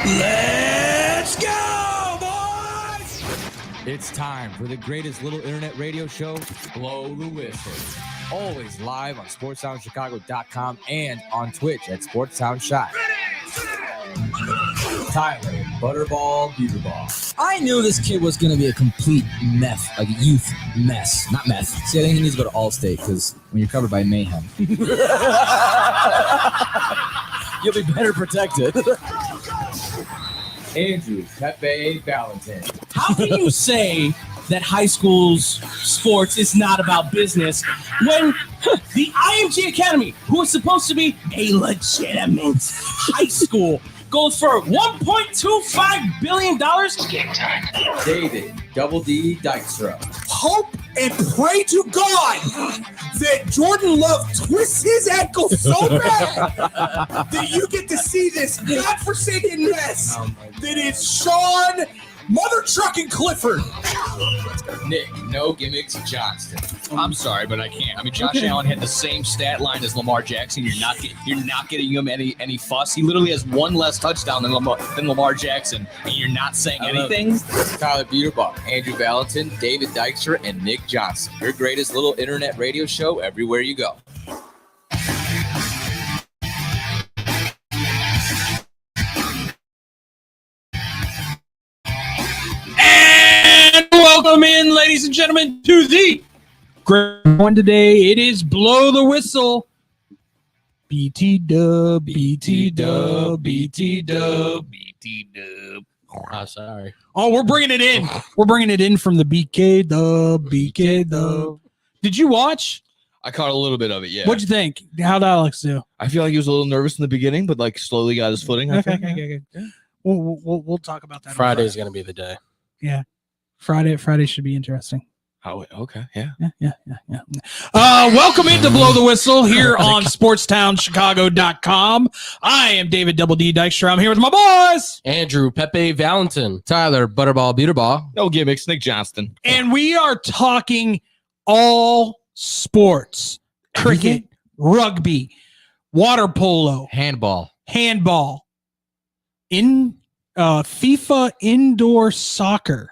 Let's go, boys! It's time for the greatest little internet radio show, Blow the Whistle. Always live on SportsTownChicago.com and on Twitch at SportsTownShot. Tyler, Butterball, Beaverball. I knew this kid was going to be a complete meth, like youth mess, not meth. See, I think he needs to go to Allstate because when you're covered by mayhem, you'll be better protected. Andrew, Pepe, Valentin. How can you say that high school's sports is not about business when the IMG Academy, who is supposed to be a legitimate high school, goes for $1.25 billion? Game time. David, Double D, Dykstra. Hope and pray to God that Jordan Love twists his ankle so bad that you get to see this godforsaken mess that is Sean Mother Trucking Clifford. Nick, No Gimmicks, Johnston. I'm sorry, but I can't. I mean, Josh Allen had the same stat line as Lamar Jackson. You're not getting him any fuss. He literally has one less touchdown than Lamar Jackson, and you're not saying anything. Tyler Beaverball, Andrew Valentin, David Dykstra, and Nick Johnson. Your greatest little internet radio show everywhere you go. And welcome in, ladies and gentlemen, to the great one today. It is Blow the Whistle. BT Dub, BT Dub, BT Dub, BT Dub. Oh, sorry. Oh, we're bringing it in. We're bringing it in from the BK Dub, BK Dub. Did you watch? I caught a little bit of it, yeah. What'd you think? How'd Alex do? I feel like he was a little nervous in the beginning, but like slowly got his footing. I think. Okay. We'll talk about that. Friday's going to be the day. Yeah. Friday should be interesting. Oh, okay, yeah. Yeah. Welcome into Blow the Whistle here on SportsTownChicago.com. I am David Double D Dykstra. I'm here with my boys. Andrew, Pepe, Valentin, Tyler, Butterball, Beaterball. No gimmicks, Nick Johnston. And we are talking all sports. Cricket, rugby, water polo, Handball. handball, FIFA indoor soccer.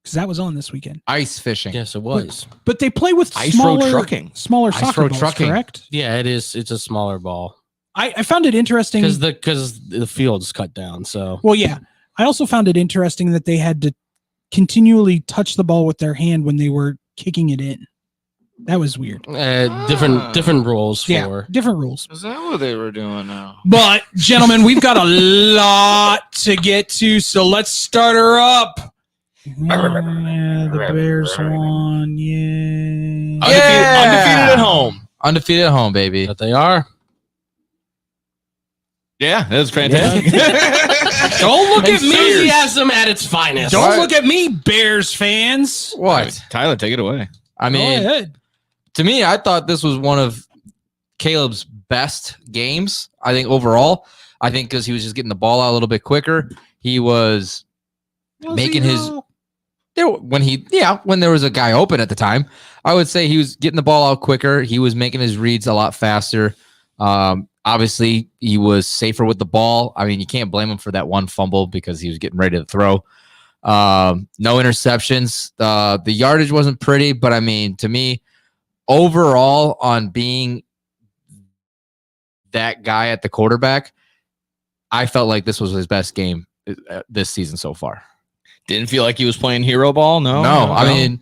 Because that was on this weekend. Ice fishing. Yes, it was. But they play with Ice road trucking. smaller Ice soccer road balls, trucking. correct? Yeah, it is. It's a smaller ball I found it interesting. because the field's cut down. So Well, yeah. I also found it interesting that they had to continually touch the ball with their hand when they were kicking it in. That was weird. different rules for. Yeah, different rules. Is that what they were doing now? But, gentlemen, we've got a lot to get to, so let's start her up. Yeah, the Bears won. Yeah. Undefeated at home. Undefeated at home, baby. That they are. Yeah, that's fantastic. Don't look at me. Enthusiasm at its finest. Don't look at me, Bears fans. What? Tyler, take it away. I Go mean, ahead. to me, I thought this was one of Caleb's best games. I think overall, because he was just getting the ball out a little bit quicker. He was making his. When there was a guy open at the time, I would say he was getting the ball out quicker. He was making his reads a lot faster. Obviously, he was safer with the ball. I mean, you can't blame him for that one fumble because he was getting ready to throw. No interceptions. The yardage wasn't pretty, but I mean, to me, overall, on being that guy at the quarterback, I felt like this was his best game this season so far. Didn't feel like he was playing hero ball. No. I mean,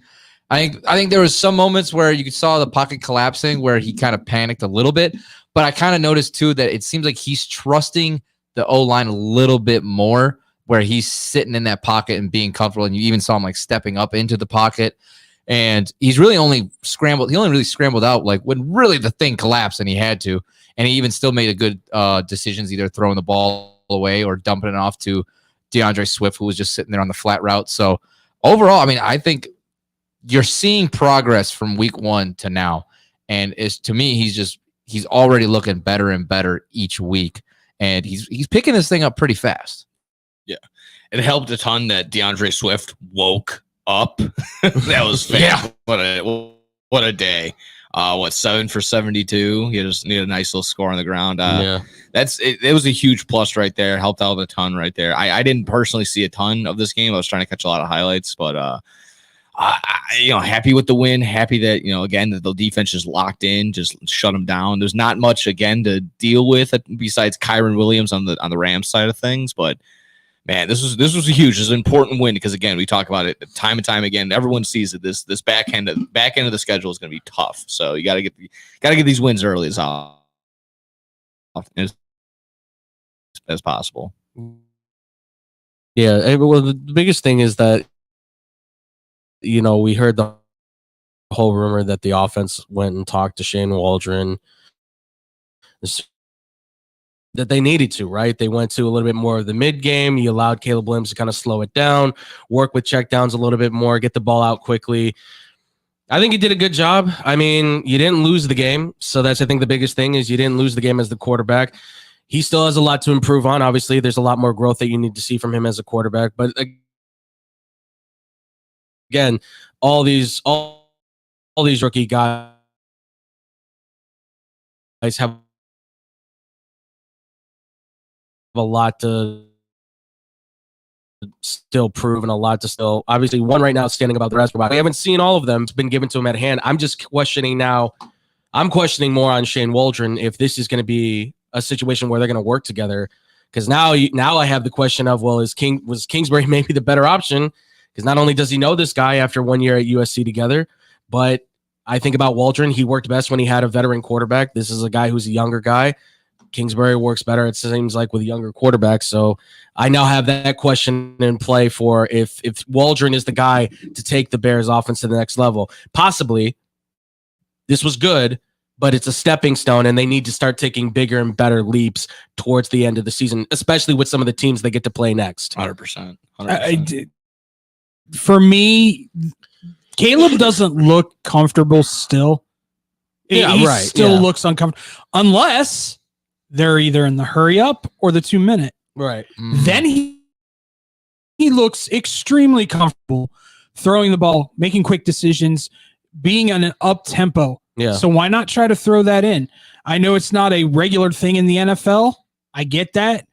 I think there was some moments where you saw the pocket collapsing where he kind of panicked a little bit, but I kind of noticed too that it seems like he's trusting the O-line a little bit more, where he's sitting in that pocket and being comfortable, and you even saw him like stepping up into the pocket, and he's really only scrambled. He only really scrambled out like when really the thing collapsed and he had to, and he even still made a good decisions, either throwing the ball away or dumping it off to DeAndre Swift, who was just sitting there on the flat route. So overall, I mean, I think you're seeing progress from week one to now. And to me, he's already looking better and better each week. And he's picking this thing up pretty fast. Yeah. It helped a ton that DeAndre Swift woke up. That was fast. Yeah. What a day. 7 for 72. He had a nice little score on the ground. Yeah. It was a huge plus right there. Helped out a ton right there. I didn't personally see a ton of this game. I was trying to catch a lot of highlights, but happy with the win. Happy that again that the defense is locked in, just shut them down. There's not much again to deal with besides Kyron Williams on the Rams side of things, but. Man, this was huge. This is an important win because again, we talk about it time and time again. Everyone sees that this back end of the schedule is going to be tough. So you got to get these wins early as often as possible. Yeah. Well, the biggest thing is that we heard the whole rumor that the offense went and talked to Shane Waldron. That they needed to, right? They went to a little bit more of the mid game. You allowed Caleb Williams to kind of slow it down, work with checkdowns a little bit more, get the ball out quickly. I think he did a good job. I mean, you didn't lose the game. So that's, I think, the biggest thing is you didn't lose the game as the quarterback. He still has a lot to improve on. Obviously, there's a lot more growth that you need to see from him as a quarterback. But again, all these rookie guys have a lot to still prove and a lot to still, obviously one right now is standing about the rest, but we haven't seen all of them. It's been given to him at hand. I'm just questioning now. I'm questioning more on Shane Waldron if this is going to be a situation where they're going to work together. Because now I have the question of, well, was Kingsbury maybe the better option? Because not only does he know this guy after 1 year at USC together, but I think about Waldron. He worked best when he had a veteran quarterback. This is a guy who's a younger guy. Kingsbury works better, it seems like, with younger quarterbacks. So I now have that question in play for if Waldron is the guy to take the Bears offense to the next level. Possibly, this was good, but it's a stepping stone, and they need to start taking bigger and better leaps towards the end of the season, especially with some of the teams they get to play next. 100%. For me, Caleb doesn't look comfortable still. Yeah, he right. still looks uncomfortable unless they're either in the hurry up or the 2 minute. Right. Mm-hmm. Then he looks extremely comfortable throwing the ball, making quick decisions, being on an up tempo. Yeah. So why not try to throw that in? I know it's not a regular thing in the NFL. I get that.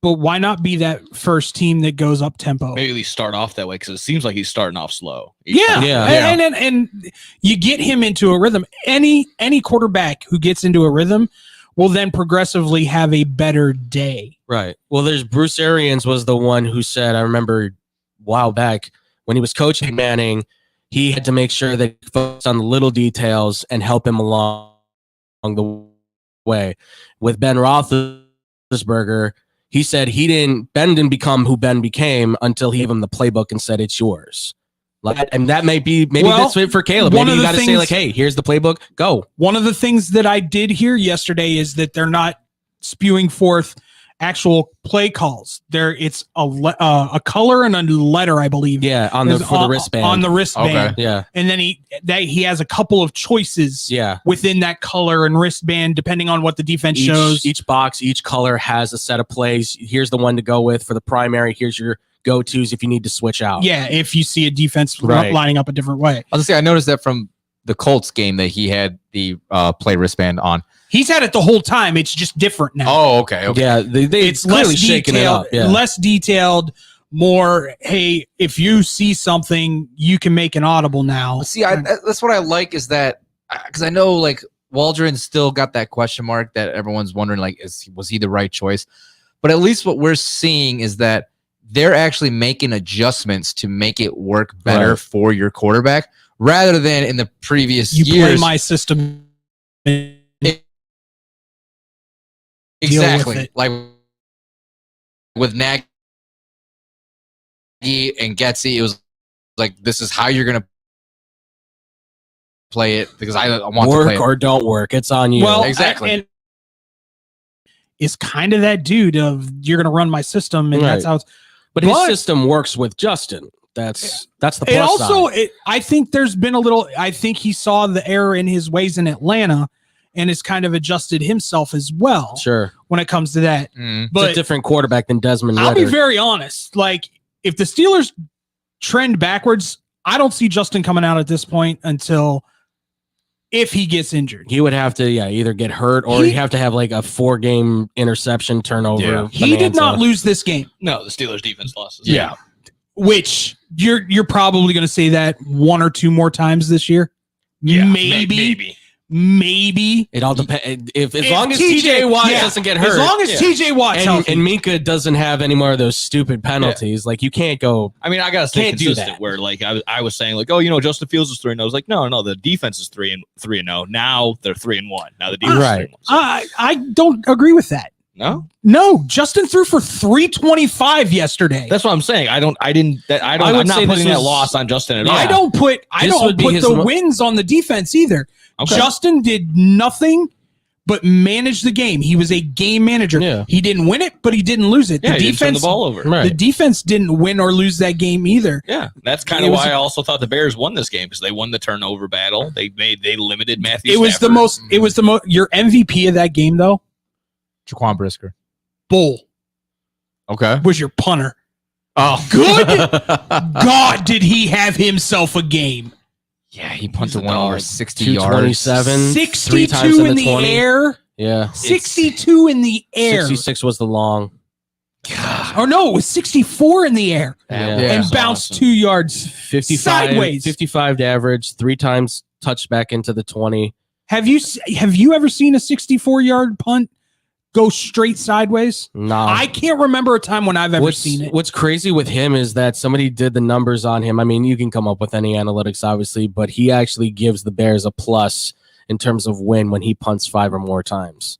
But why not be that first team that goes up tempo? Maybe at least start off that way because it seems like he's starting off slow. Yeah. Yeah. And you get him into a rhythm. Any quarterback who gets into a rhythm will then progressively have a better day. Right. Well, there's Bruce Arians was the one who said, I remember a while back when he was coaching Manning, he had to make sure that he focused on the little details and help him along the way. With Ben Roethlisberger, he said Ben didn't become who Ben became until he gave him the playbook and said, it's yours. And that maybe that's it for Caleb. Maybe you got to say, like, hey, here's the playbook, go. One of the things that I did hear yesterday is that they're not spewing forth actual play calls. It's a color and a letter, I believe. Yeah, for the wristband. On the wristband. Okay. Yeah. And then he has a couple of choices Yeah. within that color and wristband, depending on what the defense shows. Each box, each color has a set of plays. Here's the one to go with for the primary. Here's your go-tos if you need to switch out. Yeah, if you see a defense Right. lining up a different way. I was gonna say I noticed that from the Colts game that he had the play wristband on. He's had it the whole time. It's just different now. Oh, okay. Yeah, it's clearly less shaking it detailed, up. Yeah. less detailed, more, hey, if you see something, you can make an audible now. See, that's what I like is that because I know like Waldron still got that question mark that everyone's wondering like was he the right choice? But at least what we're seeing is that they're actually making adjustments to make it work better Right. for your quarterback rather than in the previous You play years. my system. Exactly. it. Like with Nagy and Getsy, it was like, this is how you're going to play it because I want to play Work it. or don't work. It's on you. Well, Exactly. And it's kind of that dude of you're going to run my system, and that's Right. how it's. but his system works with Justin. That's the It plus also, side. I think there's been a little. I think he saw the error in his ways in Atlanta, and has kind of adjusted himself as well Sure. when it comes to that. Mm. It's But a different quarterback than Desmond I'll be Ritter. very honest. Like, if the Steelers trend backwards, I don't see Justin coming out at this point until if he gets injured. He would have to, either get hurt or He- he'd have to have like a 4-game interception turnover. Yeah. He did not lose this game, No, the Steelers defense lost. which you're probably going to say that one or two more times this year. Maybe. It all depends. As If long as TJ TJ Watt yeah, doesn't get hurt, As long as TJ Watt's and, healthy. and Minka doesn't have any more of those stupid penalties, like you can't go. I mean, I gotta stay Can't do consistent. that. Where like I was saying, like, oh, Justin Fields is 3-0. I was like, no, the defense is 3-0. Now they're 3-1. Now the defense Right. is 3-1. I don't agree with that. No, No, Justin threw for 325 yesterday. that's what I'm saying. I'm not putting that loss on Justin at all. I don't put would be his the mo- wins on the defense either. Okay. Justin did nothing but manage the game. He was a game manager. Yeah. He didn't win it, but he didn't lose it. Yeah, The he didn't turn the defense ball over. Right. The defense didn't win or lose that game either. Yeah, that's kind It of was- why I also thought the Bears won this game because they won the turnover battle. They limited Matthew. It was the most. Your MVP of that game though, Jaquan Brisker. Bull, Okay. was your punter. Oh, Good God, did he have himself a game? Yeah, he punted a one over dog. 60 yards. 227, 3 times 62 in in the 20. air. Yeah. 62 in the air. 66 was the long. Or no, it was 64 in the air Yeah. and That's bounced awesome. 2 yards 55, sideways. 55 to average, 3 times touched back into the 20. Have you ever seen a 64-yard punt go straight sideways? Nah. I can't remember a time when I've ever seen it. What's crazy with him is that somebody did the numbers on him. I mean, you can come up with any analytics, obviously, but he actually gives the Bears a plus in terms of win when he punts 5 or more times.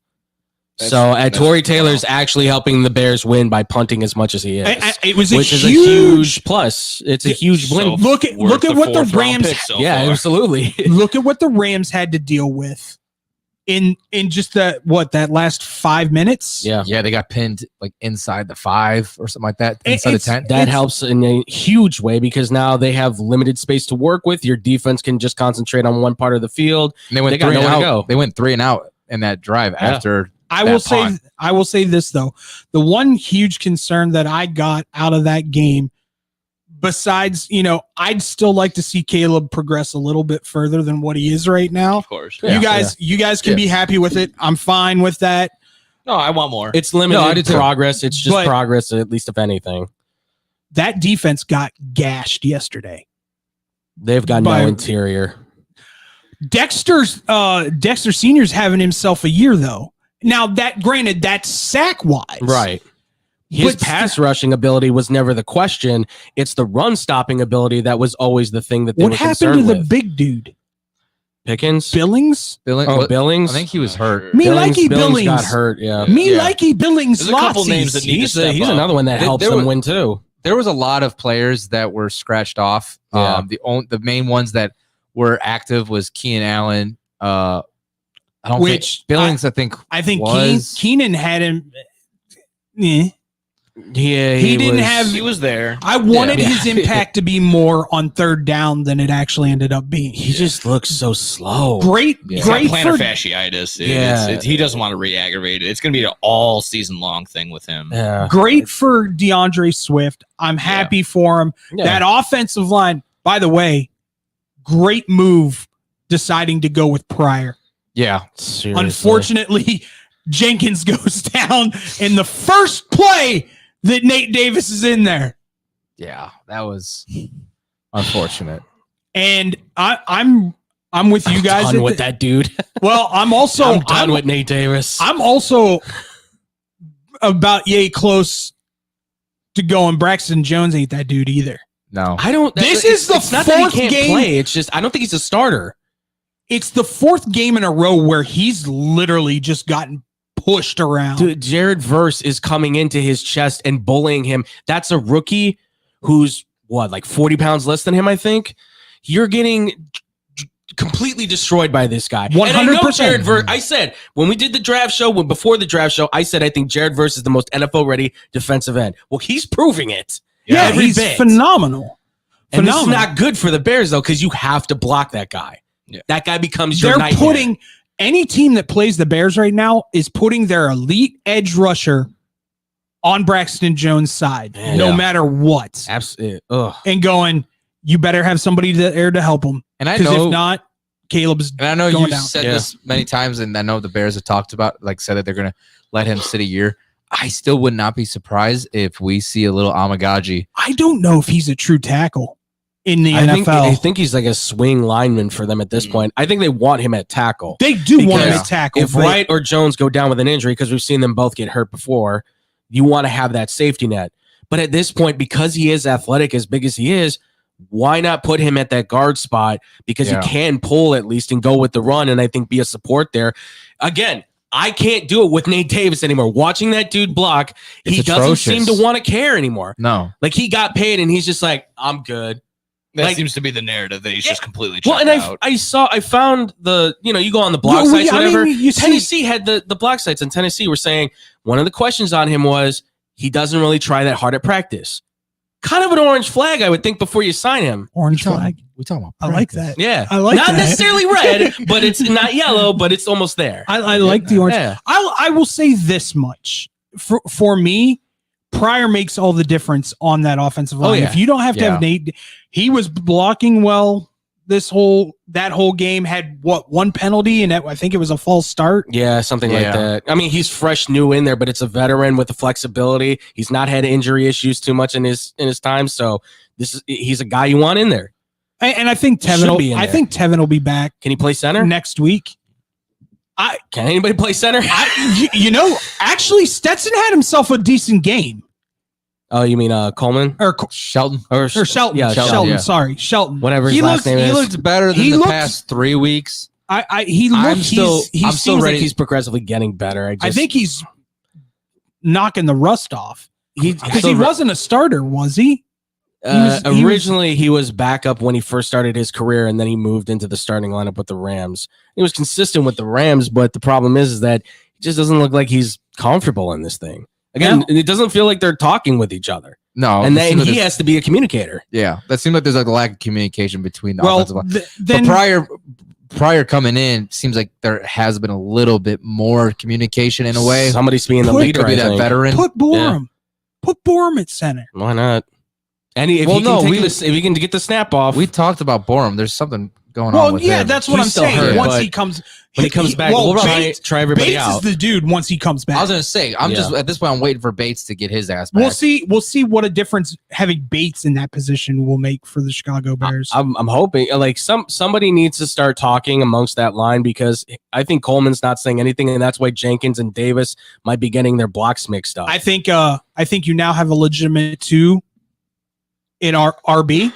That's Torrey Taylor's actually helping the Bears win by punting as much as he is, It was which is a huge plus. It's a huge win. Look at what the Rams. Absolutely. Look at what the Rams had to deal with in just that last 5 minutes. Yeah. Yeah, they got pinned like inside the 5 or something like that. Inside the It's- 10. That helps in a huge way because now they have limited space to work with. Your defense can just concentrate on one part of the field. And they went they got 3 and nowhere out. to go. They went 3 and out in that drive after. I that will say this though. The one huge concern that I got out of that game, besides, I'd still like to see Caleb progress a little bit further than what he is right now. Of course. Yeah. You guys can be happy with it. I'm fine with that. No, I want more. It's limited No, I did too. progress. It's just But- progress, at least if anything. That defense got gashed yesterday. They've got By- no interior. Dexter Senior's having himself a year though. Now granted, that's sack wise. Right. His But pass rushing ability was never the question. It's the run stopping ability that was always the thing that they What were happened to concerned the with. big dude? Pickens? Billings? Billings, Oh, Billings? I think he was hurt. Me likey Billings. got hurt, yeah. Me Yeah. likey Billings. There's a couple names that Lotsies. need to He's step up. another one that There- helps there them was- win too. There was a lot of players that were scratched off. Yeah. The main ones that were active was Keenan Allen. I don't Which think Billings. I think I think was Keenan had him. Eh. Yeah, He didn't was- have- He was there. I wanted Yeah. his impact to be more on third down than it actually ended up being. He just looks so slow. Great, He's got great plantar for fasciitis. Yeah. He doesn't want to re-aggravate it. It's going to be an all season long thing with him. Yeah. great for DeAndre Swift. I'm happy for him. Yeah. That offensive line, by the way, great move deciding to go with Pryor. yeah. Seriously. Unfortunately, Jenkins goes down in the first play that Nate Davis is in there. Yeah, that was unfortunate. And I'm with you guys. done with that dude. Well, I'm also I'm done with Nate Davis. I'm also about yay close to going. Braxton Jones ain't that dude either. No, I don't. This is the it's not that he fourth can't game- play. It's just I don't think he's a starter. It's the fourth game in a row where he's literally just gotten pushed around. Dude, Jared Verse is coming into his chest and bullying him. That's a rookie who's like 40 pounds less than him, I think. You're getting completely destroyed by this guy. 100%. And I know Jared Verse. I said when we did the draft show, before the draft show, I said I think Jared Verse is the most NFL ready defensive end. Well, he's proving it. yeah, every he's bit. phenomenal. And this is Phenomenal. not good for the Bears though, because you have to block that guy. Yeah. That guy becomes your They're nightmare. putting any team that plays the Bears right now is putting their elite edge rusher on Braxton Jones' side, Yeah. no matter what, Absolutely. Ugh. and going, you better have somebody there to help him. and I Because know if not, Caleb's And I know going you down. said Yeah. this many times, and I know the Bears have talked about, like, said that they're going to let him sit a year. I still would not be surprised if we see a little Amagaji. I don't know if he's a true tackle in the NFL. I think he's like a swing lineman for them at this point. I think they want him at tackle. they do want him Because at tackle. If but Wright or Jones go down with an injury, because we've seen them both get hurt before, you want to have that safety net. But at this point, because he is athletic, as big as he is, why not put him at that guard spot? Because Yeah. you can pull at least and go with the run, and I think be a support there. Again, I can't do it with Nate Davis anymore. Watching that dude block, It's he doesn't atrocious. seem to want to care anymore. No. Like he got paid, and he's just like, I'm good. That Like- seems to be the narrative that he's Yeah. just completely Well, checked and out. I found the, you go on the blog Yeah, sites, I mean, whatever. you see- Tennessee had the blog sites in Tennessee were saying one of the questions on him was he doesn't really try that hard at practice. Kind of an orange flag, I would think, before you sign him. orange flag. We talking about I like practice. that. Yeah. I like not that. necessarily red, but it's not yellow, but it's almost there. I like the orange. Yeah. I will say this much for me. Pryor makes all the difference on that offensive line. Oh, yeah. If you don't have to Yeah. have Nate, he was blocking well that whole game. Had one penalty, and I think it was a false start. Yeah, something like Yeah. that. I mean, he's fresh new in there, but it's a veteran with the flexibility. He's not had injury issues too much in his time, so he's a guy you want in there. And I think Should Tevin. be in I there. think Tevin will be back Can he play center? next week. Can anybody play center? Actually, Stetson had himself a decent game. Oh, you mean Coleman Shelton. or Shelton? Yeah, Shelton. yeah. Sorry, Shelton. whatever his He last name is. looked better than He the looked- past 3 weeks. He looked. I'm still- He I'm still seems ready. like he's progressively getting better. I think he's knocking the rust off because still he re- wasn't a starter, was he? originally he was backup when he first started his career, and then he moved into the starting lineup with the Rams. He was consistent with the Rams, but the problem is that he just doesn't look like he's comfortable in this thing. Again, it doesn't feel like they're talking with each other, No. and it then seemed like he there's- has to be a communicator. Yeah. That seemed like there's like a lack of communication between the offensive line. Then But prior coming in, seems like there has been a little bit more communication in a way. Somebody's being the Put- leader. Could be I that think. veteran. put Borum. Put Borum at center. Why not? And if Well, he can no, if he can get the snap off, We talked about Borum. There's something going on Well, with yeah, him. that's what He's I'm still saying. hurt, Once but he comes, when he comes back, well, we'll Bates, try everybody Bates out. is the dude. Once he comes back, I was gonna say, I'm Yeah. just at this point, I'm waiting for Bates to get his ass back. we'll see. We'll see what a difference having Bates in that position will make for the Chicago Bears. I'm hoping like somebody needs to start talking amongst that line, because I think Coleman's not saying anything, and that's why Jenkins and Davis might be getting their blocks mixed up. I think you now have a legitimate 2 in our RB.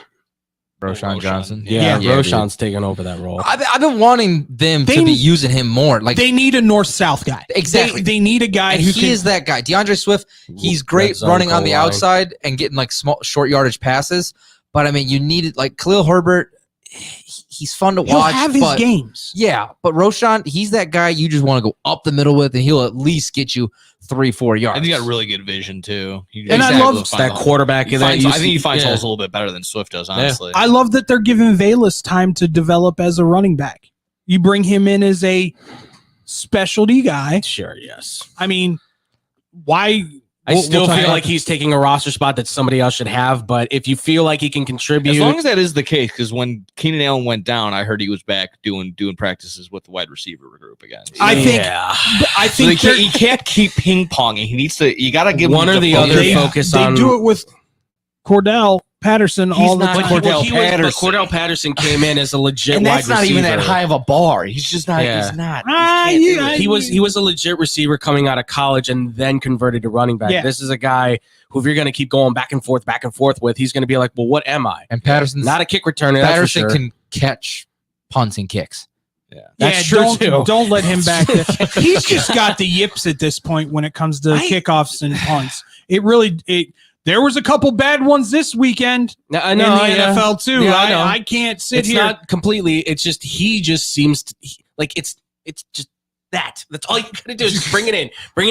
Roshan Johnson. yeah, dude. Roshan's taking over that role. I've been wanting them They- to be using him more. Like They need a north-south guy. Exactly. They need a guy and who he can. is that guy. DeAndre Swift, he's Red great zone running on goal the line. outside and getting like small, short yardage passes. But I mean, you needed like Khalil Herbert. He's fun to He'll watch. have his but, games. Yeah, but Roshan, he's that guy you just want to go up the middle with, and he'll at least get you 3-4 yards. And he's got really good vision too. And I love It's that quarterback. He that finds, you I think he see- finds yeah. holes a little bit better than Swift does, honestly. I love that they're giving Valus time to develop as a running back. You bring him in as a specialty guy. Sure, yes. I mean, why? I we'll still talk feel about like he's taking a roster spot that somebody else should have, but if you feel like he can contribute, As long as that is the case, because when Keenan Allen went down, I heard he was back doing practices with the wide receiver group again. I think. Yeah. I So he think can't, he can't keep ping ponging. He needs to. You got to give him One or the focus. other. they, focus they on- do it with Cordell Patterson all the not time. Cordell But Patterson. Cordell Patterson came in as a legit and wide that's not receiver. even that high of a bar. He's just not. Yeah. He's not. Ah, He can't do yeah, it. He was a legit receiver coming out of college and then converted to running back. Yeah. This is a guy who, if you're going to keep going back and forth with, he's going to be like, well, what am I? and Patterson's Not a kick returner. That's for Patterson sure. can catch punts and kicks. That's true, don't, too. Don't let him back there. He's just got the yips at this point when it comes to I- kickoffs and punts. There was a couple bad ones this weekend I in know, the yeah. NFL too. Yeah, I know. I can't sit It's here. not completely. It's just he just seems like it's just that. That's all you gotta do is just bring it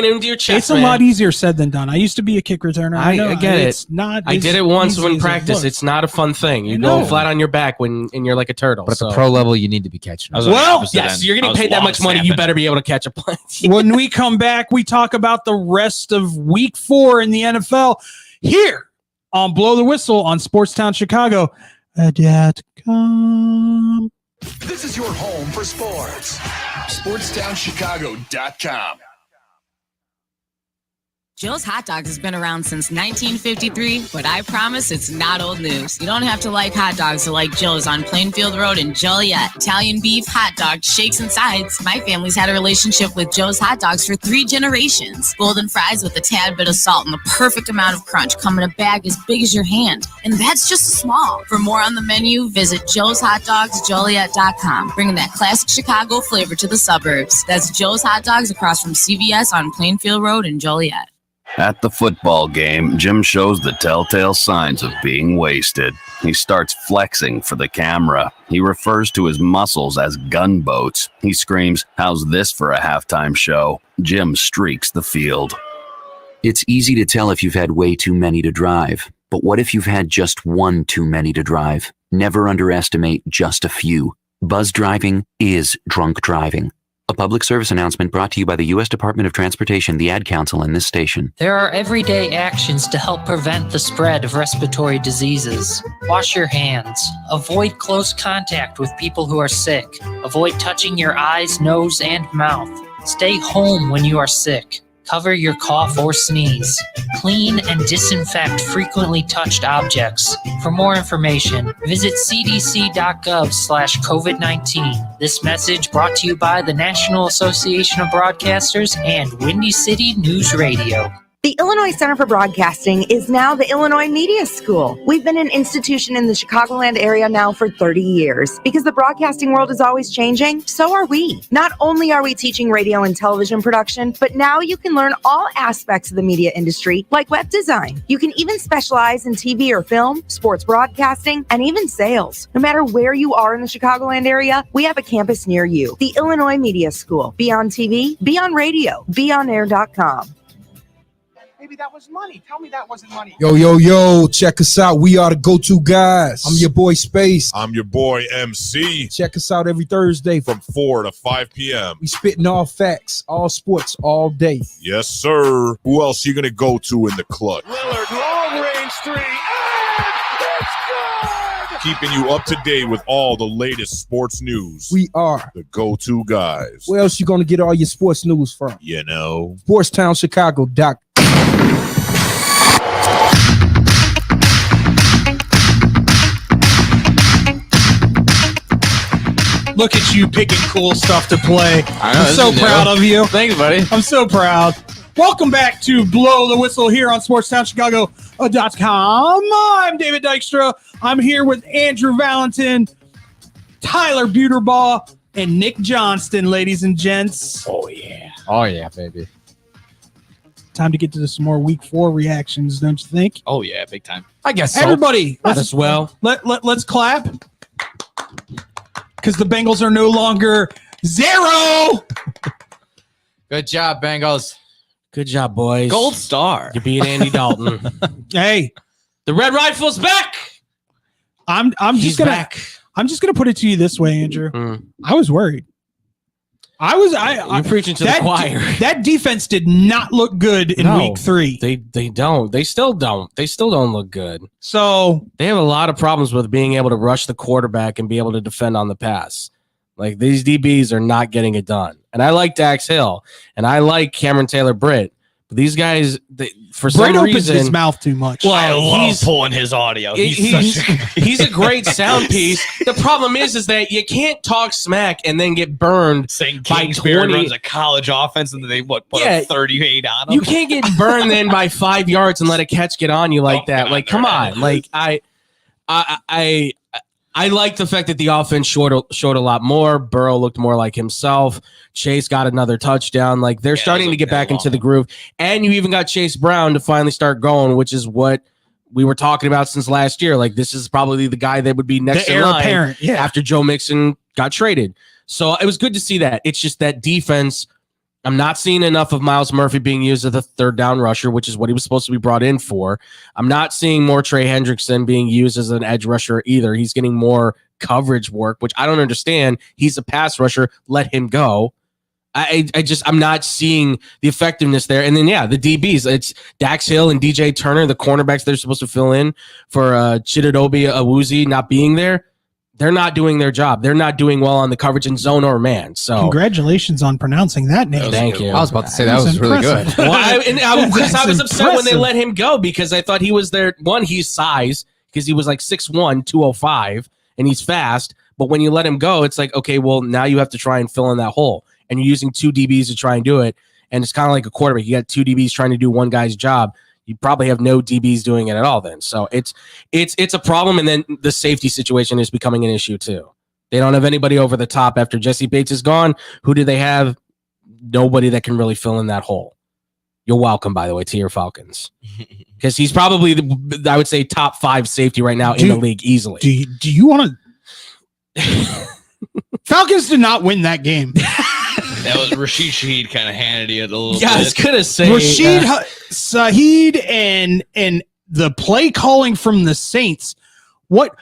into your chest. It's a man. lot easier said than done. I used to be a kick returner. I know. get it. It's not. I as did it once easy when as it practice. looks. It's not a fun thing. I You know. go flat on your back and you're like a turtle. But at so. the pro level, you need to be catching. I was them. on the Well, opposite Yes, end. you're I getting was paid that long much money. You snapping. better be able to catch a play. When we come back, we talk about the rest of Week 4 in the NFL here on Blow the Whistle on Sportstown Chicago. .com. This is your home for sports. SportsTownChicago.com. Joe's Hot Dogs has been around since 1953, but I promise it's not old news. You don't have to like hot dogs to like Joe's on Plainfield Road in Joliet. Italian beef, hot dogs, shakes, and sides. My family's had a relationship with Joe's Hot Dogs for 3 generations. Golden fries with a tad bit of salt and the perfect amount of crunch come in a bag as big as your hand. And that's just small. For more on the menu, visit joeshotdogsjoliet.com, bringing that classic Chicago flavor to the suburbs. That's Joe's Hot Dogs across from CVS on Plainfield Road in Joliet. At the football game, Jim shows the telltale signs of being wasted. He starts flexing for the camera. He refers to his muscles as gunboats. He screams, "How's this for a halftime show?" Jim streaks the field. It's easy to tell if you've had way too many to drive. But what if you've had just one too many to drive? Never underestimate just a few. Buzz driving is drunk driving. A public service announcement brought to you by the U.S. Department of Transportation, the Ad Council, and this station. There are everyday actions to help prevent the spread of respiratory diseases. Wash your hands. Avoid close contact with people who are sick. Avoid touching your eyes, nose, and mouth. Stay home when you are sick. Cover your cough or sneeze. Clean and disinfect frequently touched objects. For more information, visit cdc.gov/COVID-19. This message brought to you by the National Association of Broadcasters and Windy City News Radio. The Illinois Center for Broadcasting is now the Illinois Media School. We've been an institution in the Chicagoland area now for 30 years. Because the broadcasting world is always changing, so are we. Not only are we teaching radio and television production, but now you can learn all aspects of the media industry, like web design. You can even specialize in TV or film, sports broadcasting, and even sales. No matter where you are in the Chicagoland area, we have a campus near you. The Illinois Media School. Be on TV, be on radio, beonair.com. Maybe that was money. Tell me that wasn't money. Yo, check us out. We are the go-to guys. I'm your boy Space. I'm your boy MC. Check us out every Thursday from 4 to 5 p.m. We spitting all facts, all sports, all day. Yes, sir. Who else you gonna go to in the clutch? Lillard, long range three, and it's good! Keeping you up to date with all the latest sports news. We are the go-to guys. Where else you gonna get all your sports news from? You know, SportsTownChicago.com. Look at you picking cool stuff to play. I'm so proud of you. Thanks, buddy. I'm so proud. Welcome back to Blow the Whistle here on SportsTownChicago.com. I'm David Dykstra. I'm here with Andrew Valentin, Tyler Buterbaugh, and Nick Johnston, ladies and gents. Oh, yeah. Oh, yeah, baby. Time to get to some more Week 4 reactions, don't you think? Oh, yeah, big time. I guess so. Everybody, as well. Let's clap. Because the Bengals are no longer 0. Good job, Bengals. Good job, boys. Gold star. You beat Andy Dalton. Hey, the Red Rifle's back. I'm just gonna put it to you this way, Andrew. I was worried. You're preaching to the choir. That defense did not look good in Week 3. They don't. They still don't. They still don't look good. So they have a lot of problems with being able to rush the quarterback and be able to defend on the pass. Like, these DBs are not getting it done. And I like Dax Hill and I like Cameron Taylor-Britt. But these guys, for some reason, opens his mouth too much. Well, I love pulling his audio. He's a great sound piece. The problem is that you can't talk smack and then get burned Saying by Kingsbury 20. runs a college offense and they put a 38 on him. You can't get burned then by 5 yards and let a catch get on you like that. God, like, come on. Like, I like the fact that the offense showed a lot more. Burrow looked more like himself. Chase got another touchdown. Like, they're starting to get back into the groove. And you even got Chase Brown to finally start going, which is what we were talking about since last year. Like, this is probably the guy that would be next in line after Joe Mixon got traded. So it was good to see that. It's just that defense. I'm not seeing enough of Myles Murphy being used as a third down rusher, which is what he was supposed to be brought in for. I'm not seeing more Trey Hendrickson being used as an edge rusher either. He's getting more coverage work, which I don't understand. He's a pass rusher. Let him go. I'm not seeing the effectiveness there. And then, the DBs, it's Dax Hill and DJ Turner, the cornerbacks they're supposed to fill in for Chidobe Awuzie not being there. they're not doing their job. They're not doing well on the coverage in zone or man. So Congratulations on pronouncing that name. thank you. I was about to say that was really good. Well, I was upset when they impressive. let him go because I thought he was their one. He's size because he was like 6'1", 205, and he's fast. But when you let him go, it's like, okay, well, now you have to try and fill in that hole, and you're using 2 DBs to try and do it. And it's kind of like a quarterback. You got 2 DBs trying to do one guy's job. You probably have no DBs doing it at all then. So it's a problem. And then the safety situation is becoming an issue too. They don't have anybody over the top after Jesse Bates is gone. Who do they have? Nobody that can really fill in that hole. You're welcome, by the way, to your Falcons. Because he's probably, I would say, top 5 safety right now in the league easily. Do you want to? Falcons did not win that game. That was Rashid Shaheed kind of handed it a little bit. Yeah, I was gonna say Rashid Shaheed and the play calling from the Saints. What?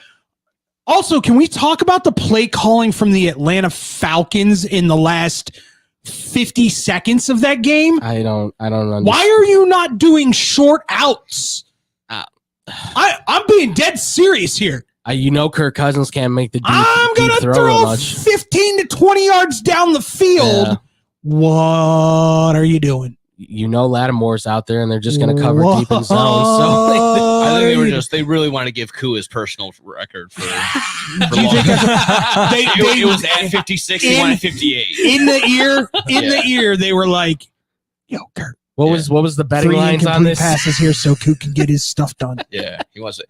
Also, can we talk about the play calling from the Atlanta Falcons in the last 50 seconds of that game? I don't understand. Why are you not doing short outs? I'm being dead serious here. You know Kirk Cousins can't make the deep, I'm going to throw much. 15 to 20 yards down the field. Yeah. What are you doing? You know Lattimore's out there, and they're just going to cover deep in zone. So I think they really want to give Koo his personal record for long. It was at 56, he wanted 58. In the ear, they were like, yo, Kurt. What was the betting 3 lines on incomplete this? passes here so Koo can get his stuff done. Yeah, he wants it.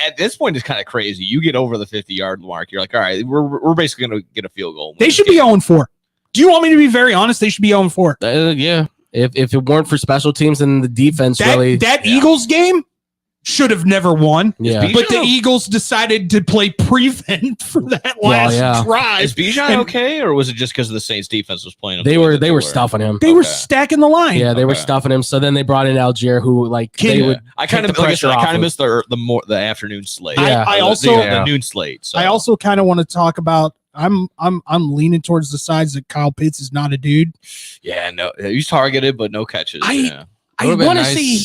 At this point, it's kind of crazy. You get over the 50-yard mark, you're like, all right, we're basically going to get a field goal. They should be 0-4. Do you want me to be very honest? They should be 0-4. Yeah. If it weren't for special teams and the defense, that Eagles game should have never won. Yeah. But the Eagles decided to play prevent for that last drive. Is Bijan okay, or was it just because the Saints defense was playing him? They were stuffing him. They were stacking the line. Yeah, they were stuffing him. So then they brought in Algier, who I kind of missed the afternoon slate. I also the noon slate. So. I also kind of want to talk about. I'm leaning towards the sides that Kyle Pitts is not a dude. Yeah, no, he's targeted, but no catches. I want to see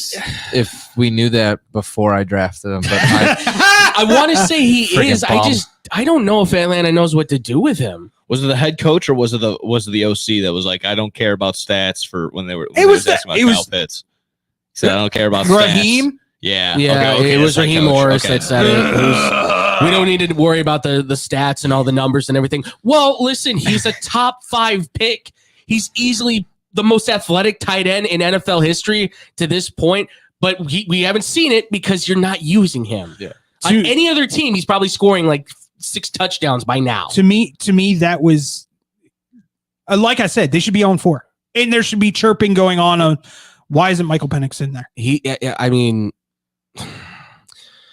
if we knew that before I drafted him. But I want to say he is. Bomb. I don't know if Atlanta knows what to do with him. Was it the head coach or was it the OC that was like, I don't care about stats for when they were? It was Kyle Pitts. He said, I don't care about Raheem. Stats. Yeah, okay, it was Raheem Morris that said it. We don't need to worry about the stats and all the numbers and everything. Well, listen, he's a top 5 pick. He's easily the most athletic tight end in NFL history to this point, but we haven't seen it because you're not using him. Yeah. On any other team, he's probably scoring like 6 touchdowns by now. To me, that was like I said, they should be 0-4, and there should be chirping going on. Why isn't Michael Penix in there? I mean,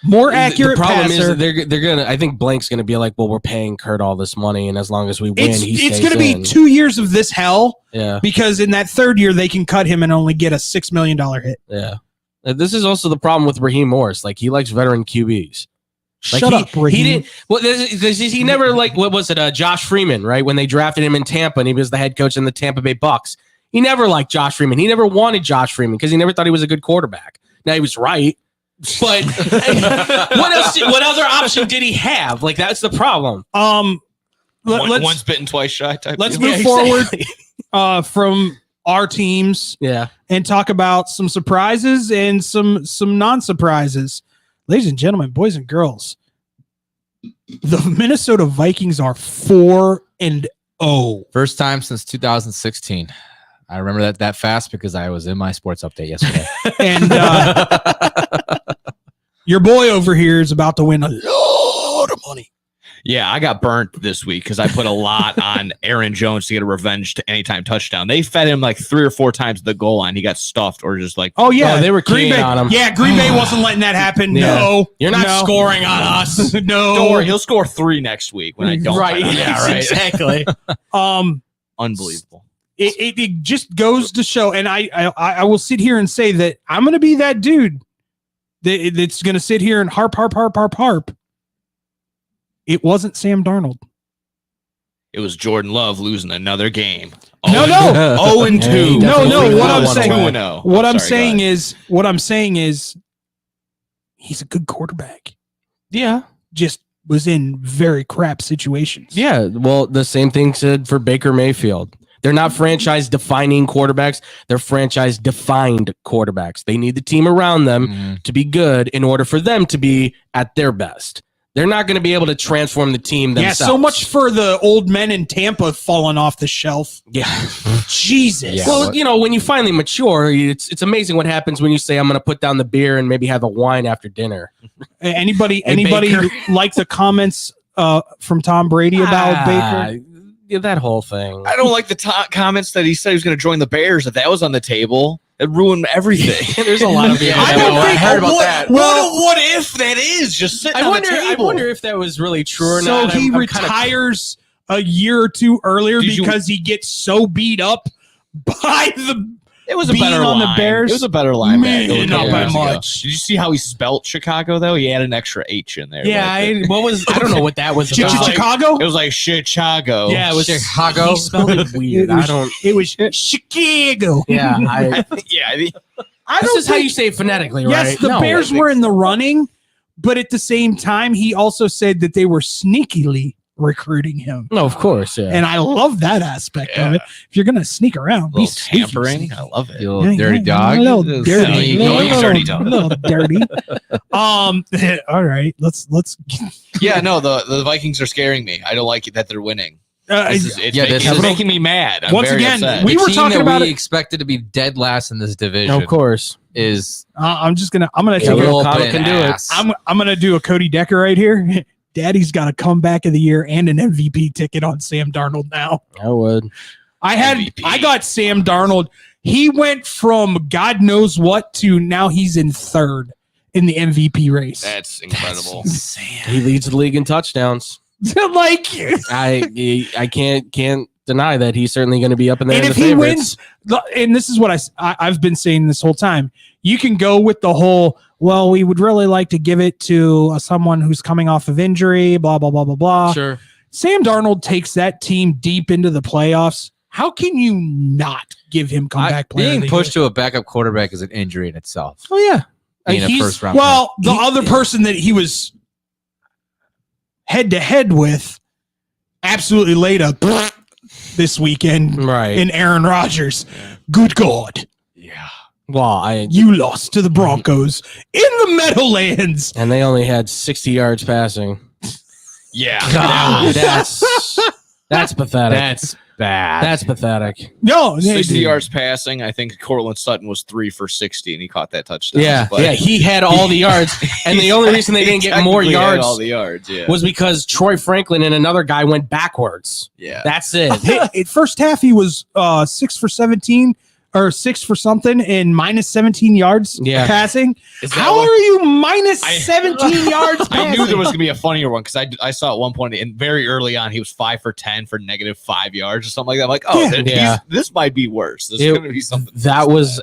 more accurate. The problem passer. is they're gonna. I think Blank's gonna be like, well, we're paying Kurt all this money, and as long as we win, it's gonna be 2 years of this hell. Yeah, because in that 3rd year they can cut him and only get a $6 million hit. Yeah, this is also the problem with Raheem Morris. Like he likes veteran QBs. Like Shut up, Raheem. He didn't. Well, he never like what was it? Josh Freeman, right? When they drafted him in Tampa, and he was the head coach in the Tampa Bay Bucks. He never liked Josh Freeman. He never wanted Josh Freeman because he never thought he was a good quarterback. Now he was right. But what other option did he have? Like that's the problem. Once bitten, twice shy type. Let's move forward from our teams, and talk about some surprises and some non-surprises. Ladies and gentlemen, boys and girls, the Minnesota Vikings are 4-0. First time since 2016. I remember that fast because I was in my sports update yesterday. And your boy over here is about to win a lot of money. Yeah, I got burnt this week because I put a lot on Aaron Jones to get a revenge to anytime touchdown. They fed him like 3 or 4 times to the goal line. He got stuffed or just like, they were Green Bay on him. Yeah, Green Bay wasn't letting that happen. Yeah. No, you're not scoring on us. No, don't worry, he'll score 3 next week when I don't. Right, exactly. Unbelievable. It just goes to show, and I will sit here and say that I'm going to be that dude that's going to sit here and harp. It wasn't Sam Darnold. It was Jordan Love losing another game. No. 0-2. No. What I'm saying, 2-0. what I'm saying is, he's a good quarterback. Yeah, just was in very crap situations. Yeah, well, the same thing said for Baker Mayfield. They're not franchise-defining quarterbacks. They're franchise-defined quarterbacks. They need the team around them to be good in order for them to be at their best. They're not going to be able to transform the team themselves. Yeah, so much for the old men in Tampa falling off the shelf. Yeah. Jesus. Yeah, well, you know, when you finally mature, it's amazing what happens when you say, I'm going to put down the beer and maybe have a wine after dinner. Anybody Baker? like the comments from Tom Brady about Baker? Yeah, that whole thing. I don't like the comments that he said he was going to join the Bears. If that was on the table, it ruined everything. There's a lot of people. I heard about that. What if that is just sitting on the table? I wonder if that was really true or So not. he I'm retires a year or two earlier because he gets so beat up by the It was a being better on line. the Bears. It was a better line. Man, back not by years ago. much. Did you see how he spelt Chicago though? He had an extra H in there. Yeah, I don't know what that was It was about. like- Chicago? It was like Chicago. Yeah, it was Chicago. He spelled it weird. It was Chicago. Yeah, I this is how you say it phonetically, right? Yes, the No, Bears were in the running, but at the same time, he also said that they were sneakily recruiting him. No, of course, yeah. And I love that aspect of it. If you're gonna sneak around, be sneaky, tampering. sneaky. I love it. You little dirty dog. A little Little dirty, sneaky. dirty dog. A little dirty. All right. Let's. Yeah, no, the Vikings are scaring me. I don't like it that they're winning. It's making me mad. I'm Once very again, upset. we The were team talking that about we it. expected to be dead last in this division. Of course. Is I'm gonna Yeah, take we'll a. open ass. I'm gonna do a Cody Decker right here. Daddy's got a comeback of the year and an MVP ticket on Sam Darnold now. I would. I got Sam Darnold. He went from God knows what to now he's in third in the MVP race. That's incredible. He leads the league in touchdowns. Like I can't deny that he's certainly going to be up in there. and in if the he favorites. wins, and this is what I've been saying this whole time, you can go with the whole, well, we would really like to give it to someone who's coming off of injury, blah, blah, blah, blah, blah. Sure. Sam Darnold takes that team deep into the playoffs. How can you not give him comeback player? being of the pushed year? to a backup quarterback is an injury in itself. Oh yeah. Being a He's- first round. Well, the other person that he was head to head with absolutely laid a this weekend Right. in Aaron Rodgers. Good God. Well, You lost to the Broncos in the Meadowlands. and they only had 60 yards passing. Yeah. God, that's pathetic. That's bad. That's pathetic. No, 60 yards passing. I think Cortland Sutton was 3 for 60, and he caught that touchdown. Yeah, But- yeah. He had all the yards, and the only reason they didn't get more Technically had yards all the yards. Yeah. was because Troy Franklin and another guy went backwards. Yeah. That's it. At first half, he was 6 for 17 or 6 for something and minus 17 yards passing. Is that How what- are you minus 17 yards passing? I knew there was gonna be a funnier one because I saw at one point and very early on he was 5 for 10 for negative 5 yards or something like that. I'm like, oh, this might be worse. This is gonna be something. That was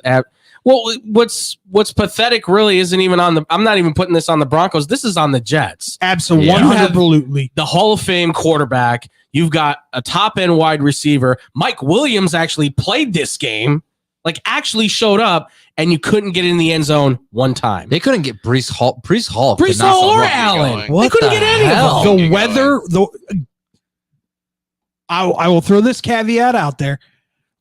well. What's pathetic really isn't even on the. I'm not even putting this on the Broncos. This is on the Jets. Absolutely, You have 100%. the Hall of Fame quarterback. You've got a top end wide receiver. Mike Williams actually played this game, like actually showed up, and you couldn't get in the end zone one time. They couldn't get Brees Hall. Brees Hall Brees Hall or Allen. They couldn't get any of them. The weather, I will throw this caveat out there.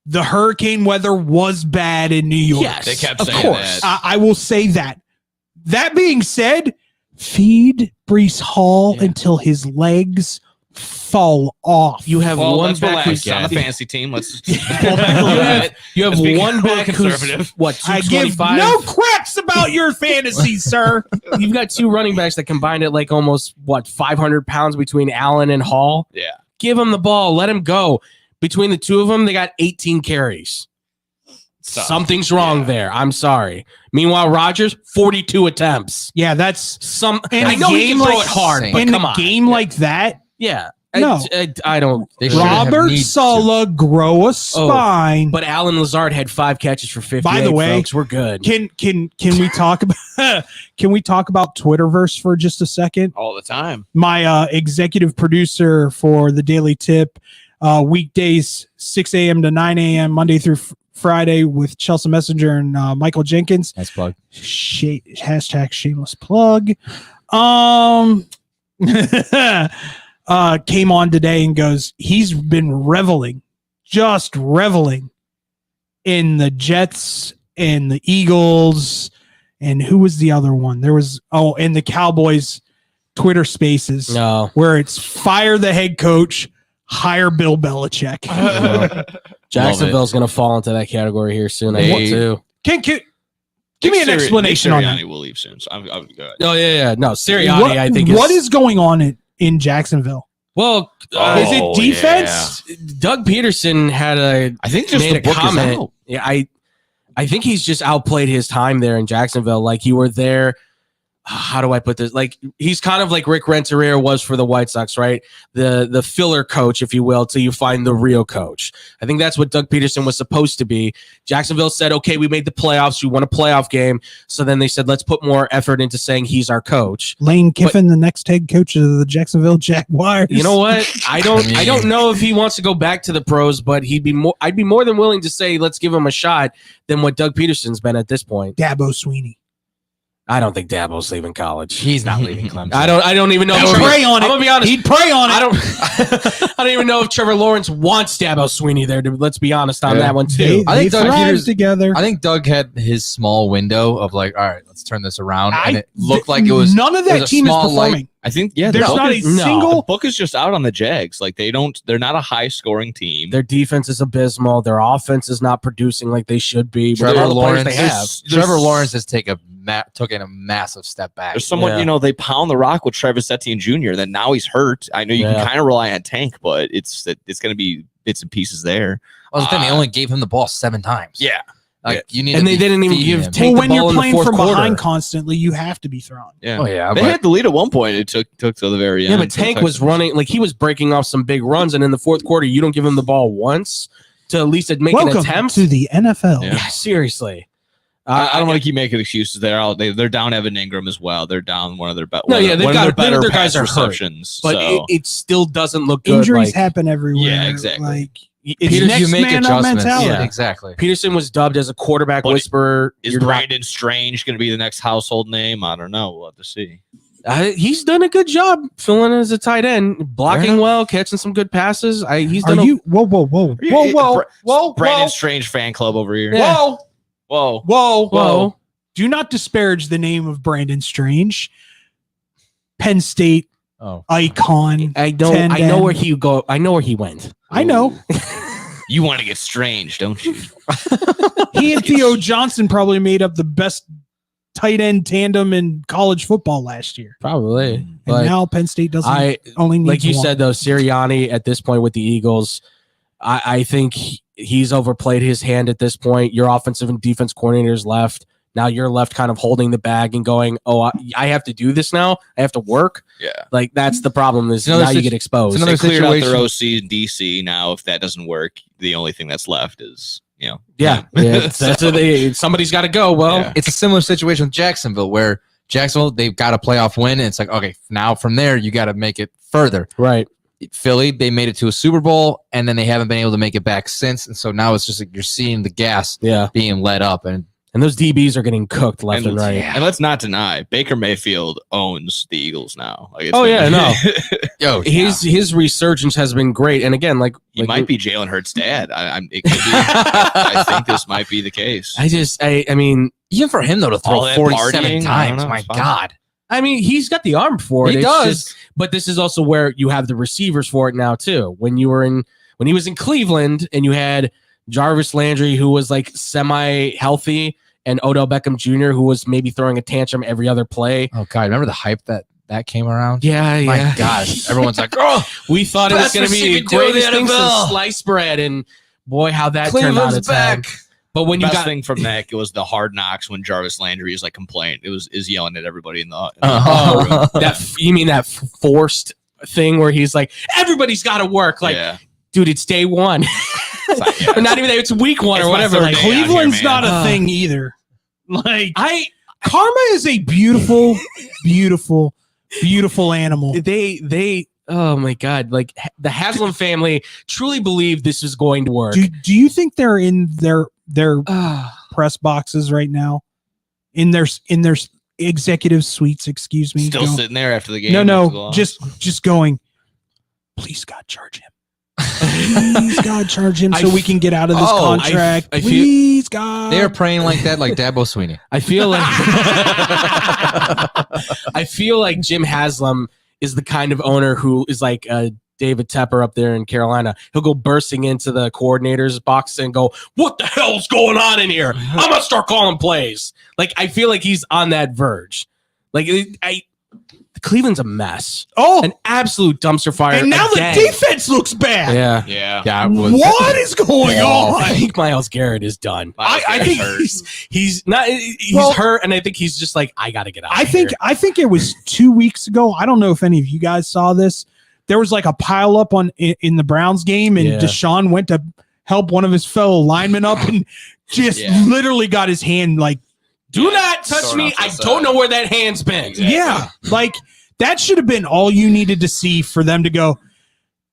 The hurricane weather was bad in New York. Yes, They kept of saying course. that. I will say that. That being said, feed Brees Hall until his legs fall off. You have Well, one let's back relax who's on the fantasy team. Let's pull back a you little have, bit. you have Let's be one a little back who's conservative. what, I give 225? no craps about your fantasy, sir. You've got two running backs that combined at like almost 500 pounds between Allen and Hall. Yeah. Give him the ball, let him go. Between the two of them, they got 18 carries. Something's wrong there. I'm sorry. Meanwhile, Rodgers 42 attempts. Yeah, that's some. in I a know he game can throw like- it hard, but in come a on. game like that. Yeah. No. I don't. They shouldn't have Robert need Sala grow a spine. But Alan Lazard had 5 catches for 58. By the way, folks, we're good. Can we talk about can we talk about Twitterverse for just a second? All the time. My executive producer for the Daily Tip, weekdays 6 a.m. to 9 a.m. Monday through Friday with Chelsea Messenger and Michael Jenkins. Nice plug. Hashtag shameless plug. came on today and goes, he's been just reveling in the Jets and the Eagles. And who was the other one? There was, and the Cowboys Twitter spaces where it's fire the head coach, hire Bill Belichick. Jacksonville's going to fall into that category here soon. I want to. Give me an explanation on that. Sirianni will leave soon. So I'm good. Oh, yeah. No, Sirianni, I think. What is going on in Jacksonville? Well, is it defense? Yeah. Doug Peterson I think just made a comment. Yeah, I think he's just outplayed his time there in Jacksonville. Like, you were there. How do I put this? Like, he's kind of like Rick Renteria was for the White Sox, right? The filler coach, if you will, till you find the real coach. I think that's what Doug Peterson was supposed to be. Jacksonville said, okay, we made the playoffs. We won a playoff game. So then they said, let's put more effort into saying he's our coach. Lane Kiffin, the next head coach of the Jacksonville Jaguars. You know what? I don't know if he wants to go back to the pros, but I'd be more than willing to say, let's give him a shot than what Doug Peterson's been at this point. Dabo Swinney. I don't think Dabo's leaving college. He's not leaving Clemson. I don't even know. He'd pray on it. I'm gonna be honest. He'd pray on it. I don't even know if Trevor Lawrence wants Dabo Swinney there. Let's be honest on that one too. I think Doug Peters together. I think Doug had his small window of like, all right, let's turn this around, and it looked like it was none of that team is performing. I think there's not a single. The book is just out on the Jags. Like they're not a high scoring team. Their defense is abysmal. Their offense is not producing like they should be. Trevor Lawrence has taken a massive step back. There's someone, they pound the rock with Travis Etienne Jr. That now he's hurt. I know you can kind of rely on Tank, but it's going to be bits and pieces there. They only gave him the ball 7 times. Yeah. You need, and they didn't even give Tank when the ball you're playing in the from fourth behind quarter. constantly, you have to be thrown. Yeah. Oh yeah. They had the lead at one point. It took till the very end. Yeah, but Tank was running like he was breaking off some big runs, and in the fourth quarter, you don't give him the ball once to at least make an attempt to the NFL. Yeah, seriously. I don't want to keep making excuses there. They're down Evan Ingram as well. They're down one of their better. Their better guys are receptions, hurt, but it still doesn't look good. Injuries happen everywhere. Yeah, exactly. Like you make adjustments. Yeah, exactly. Peterson was dubbed as a quarterback whisperer. Is Brandon Strange going to be the next household name? I don't know. We'll have to see. He's done a good job filling as a tight end, blocking well, catching some good passes. He's done. Whoa! Brandon Strange fan club over here. Yeah. Whoa! Do not disparage the name of Brandon Strange. Penn State icon. I know where he go. I know where he went. I know. You want to get strange, don't you? He and Theo Johnson probably made up the best tight end tandem in college football last year. Probably. And now Penn State doesn't only need like you one. said though, Sirianni at this point with the Eagles, I think he's overplayed his hand at this point. Your offensive and defense coordinators left. Now you're left kind of holding the bag and going, oh, I have to do this now. I have to work. Yeah. Like that's the problem is now you get exposed. They cleared out their OC in DC. Now, if that doesn't work, the only thing that's left is, somebody's got to go. Well, it's a similar situation with Jacksonville where they've got a playoff win. And it's like, okay, now from there, you got to make it further. Right. Philly, they made it to a Super Bowl and then they haven't been able to make it back since. And so now it's just like you're seeing the gas being let up and those DBs are getting cooked left and right. And let's not deny, Baker Mayfield owns the Eagles now. Like his resurgence has been great. And again, he might be Jalen Hurts' dad. I think this might be the case. I mean, even for him though to throw 47 times, my God. I mean, he's got the arm for it. He does. But this is also where you have the receivers for it now too. When he was in Cleveland and you had Jarvis Landry, who was like semi-healthy, and Odell Beckham Jr., who was maybe throwing a tantrum every other play. Oh, God. Remember the hype that came around? Yeah. My gosh. Everyone's like, we thought it was going to be the greatest thing since sliced bread. And boy, how that turned out. It's back. But when the best thing from that was the Hard Knocks when Jarvis Landry is like complaining. Is yelling at everybody in the room. You mean that forced thing where he's like, everybody's got to work. Like, dude, it's day one. Or not even that. It's week one or whatever. Like Cleveland's not a thing either. Like karma is a beautiful, beautiful, beautiful animal. They oh my God, like the Haslam family truly believe this is going to work. Do you think they're in their press boxes right now? In their executive suites, excuse me. Still going, sitting there after the game. No, just going, please God, charge him. Please God, charge him so we can get out of this contract. Please God. They're praying like that, like Dabo Sweeney. I feel like I feel like Jim Haslam is the kind of owner who is like David Tepper up there in Carolina. He'll go bursting into the coordinator's box and go, "What the hell's going on in here? I'm gonna start calling plays." Like I feel like he's on that verge. Like Cleveland's a mess. Oh, an absolute dumpster fire. And now again. the defense looks bad. Yeah. What is going on? I think Myles Garrett is done. I think he's not. He's hurt, and I think he's just like, I got to get out. I think it was 2 weeks ago. I don't know if any of you guys saw this. There was like a pile up in the Browns game, and Deshaun went to help one of his fellow linemen up, and just literally got his hand like, "Do not touch me! I don't know where that hand's been." Exactly. Yeah, like that should have been all you needed to see for them to go,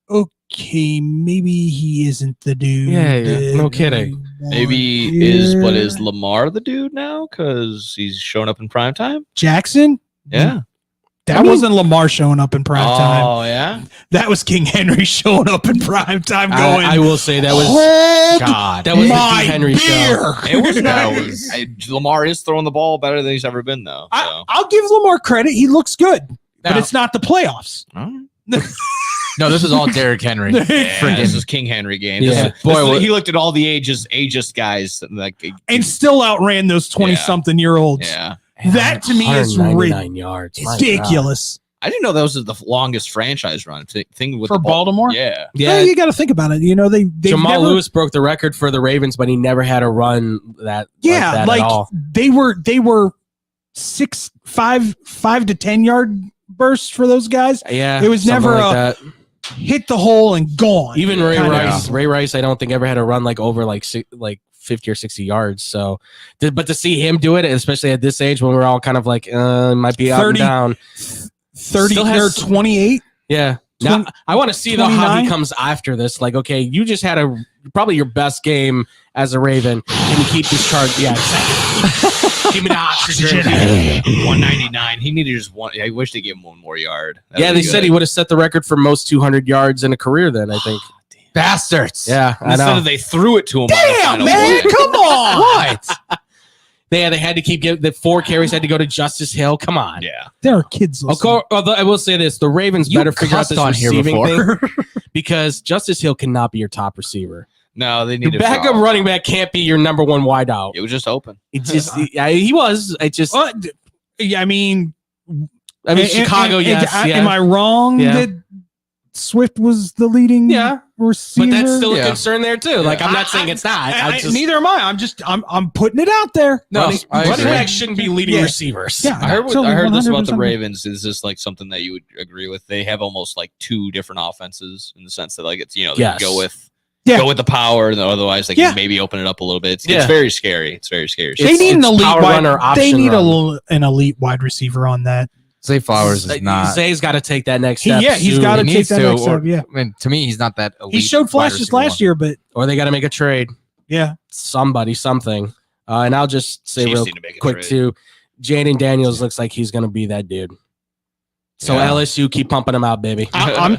okay, maybe he isn't the dude. Yeah, no kidding. Maybe is Lamar the dude now because he's showing up in prime time? Jackson? Yeah. That wasn't Lamar showing up in prime time. Oh, yeah? That was King Henry showing up in prime time going, I will say that was God. That was the my King Henry show. It was Lamar is throwing the ball better than he's ever been, though. So. I'll give Lamar credit. He looks good, but it's not the playoffs. No, this is all Derrick Henry. This is King Henry game. Yeah. He looked at all the ageist guys and still outran those 20-something-year-olds. Yeah. That to me is 199 yards. ridiculous. I didn't know that was the longest franchise run thing with For Baltimore. Yeah. Yeah, you got to think about it. You know, they Jamal never, Lewis broke the record for the Ravens, but he never had a run that. Yeah, like that at all. they were 5 to 10 yard bursts for those guys. Yeah, it was never like that. Hit the hole and gone. Even Ray Rice, I don't think ever had a run like over like 50 or 60 yards. So, but to see him do it, especially at this age when we're all kind of like, might be up and down. 30 or 28. Yeah. Now, I want to see though how he comes after this. Like, okay, you just had probably your best game as a Raven. Can you keep this charge? Yeah, exactly. Give me the oxygen. 199. He needed just one. I wish they gave him one more yard. They said he would have set the record for most 200 yards in a career then, I think. Bastards. Yeah, I know. Instead of they threw it to him. Damn, man, come on. What? They had to keep the 4 carries had to go to Justice Hill. Come on. Yeah. There are kids listening. Although I will say this, the Ravens better figure out this receiving thing because Justice Hill cannot be your top receiver. No, they need your backup running back can't be your number one wideout. It was just open. It just he was. It just. I mean, Chicago. Yes. Am I wrong that Swift was the leading receiver? But that's still a concern there too. Like I'm not saying it's not. Neither am I. I'm putting it out there. No, running backs shouldn't be leading receivers. Yeah, I heard this about the 100%. Ravens. Is this like something that you would agree with? They have almost like 2 different offenses in the sense that like it's they can go with the power, and otherwise they can maybe open it up a little bit. It's very scary. It's very scary. They need an elite runner wide. They need option an elite wide receiver on that. Zay Flowers is not. Zay's got to take that next step. He's got to take that next step. Yeah, I mean, to me, he's not that elite. He showed flashes last year, but or they got to make a trade. Yeah, something. And I'll just say Chiefs real need to make a quick trade. too, Jaden Daniels looks like he's going to be that dude. So LSU, keep pumping him out, baby. I'm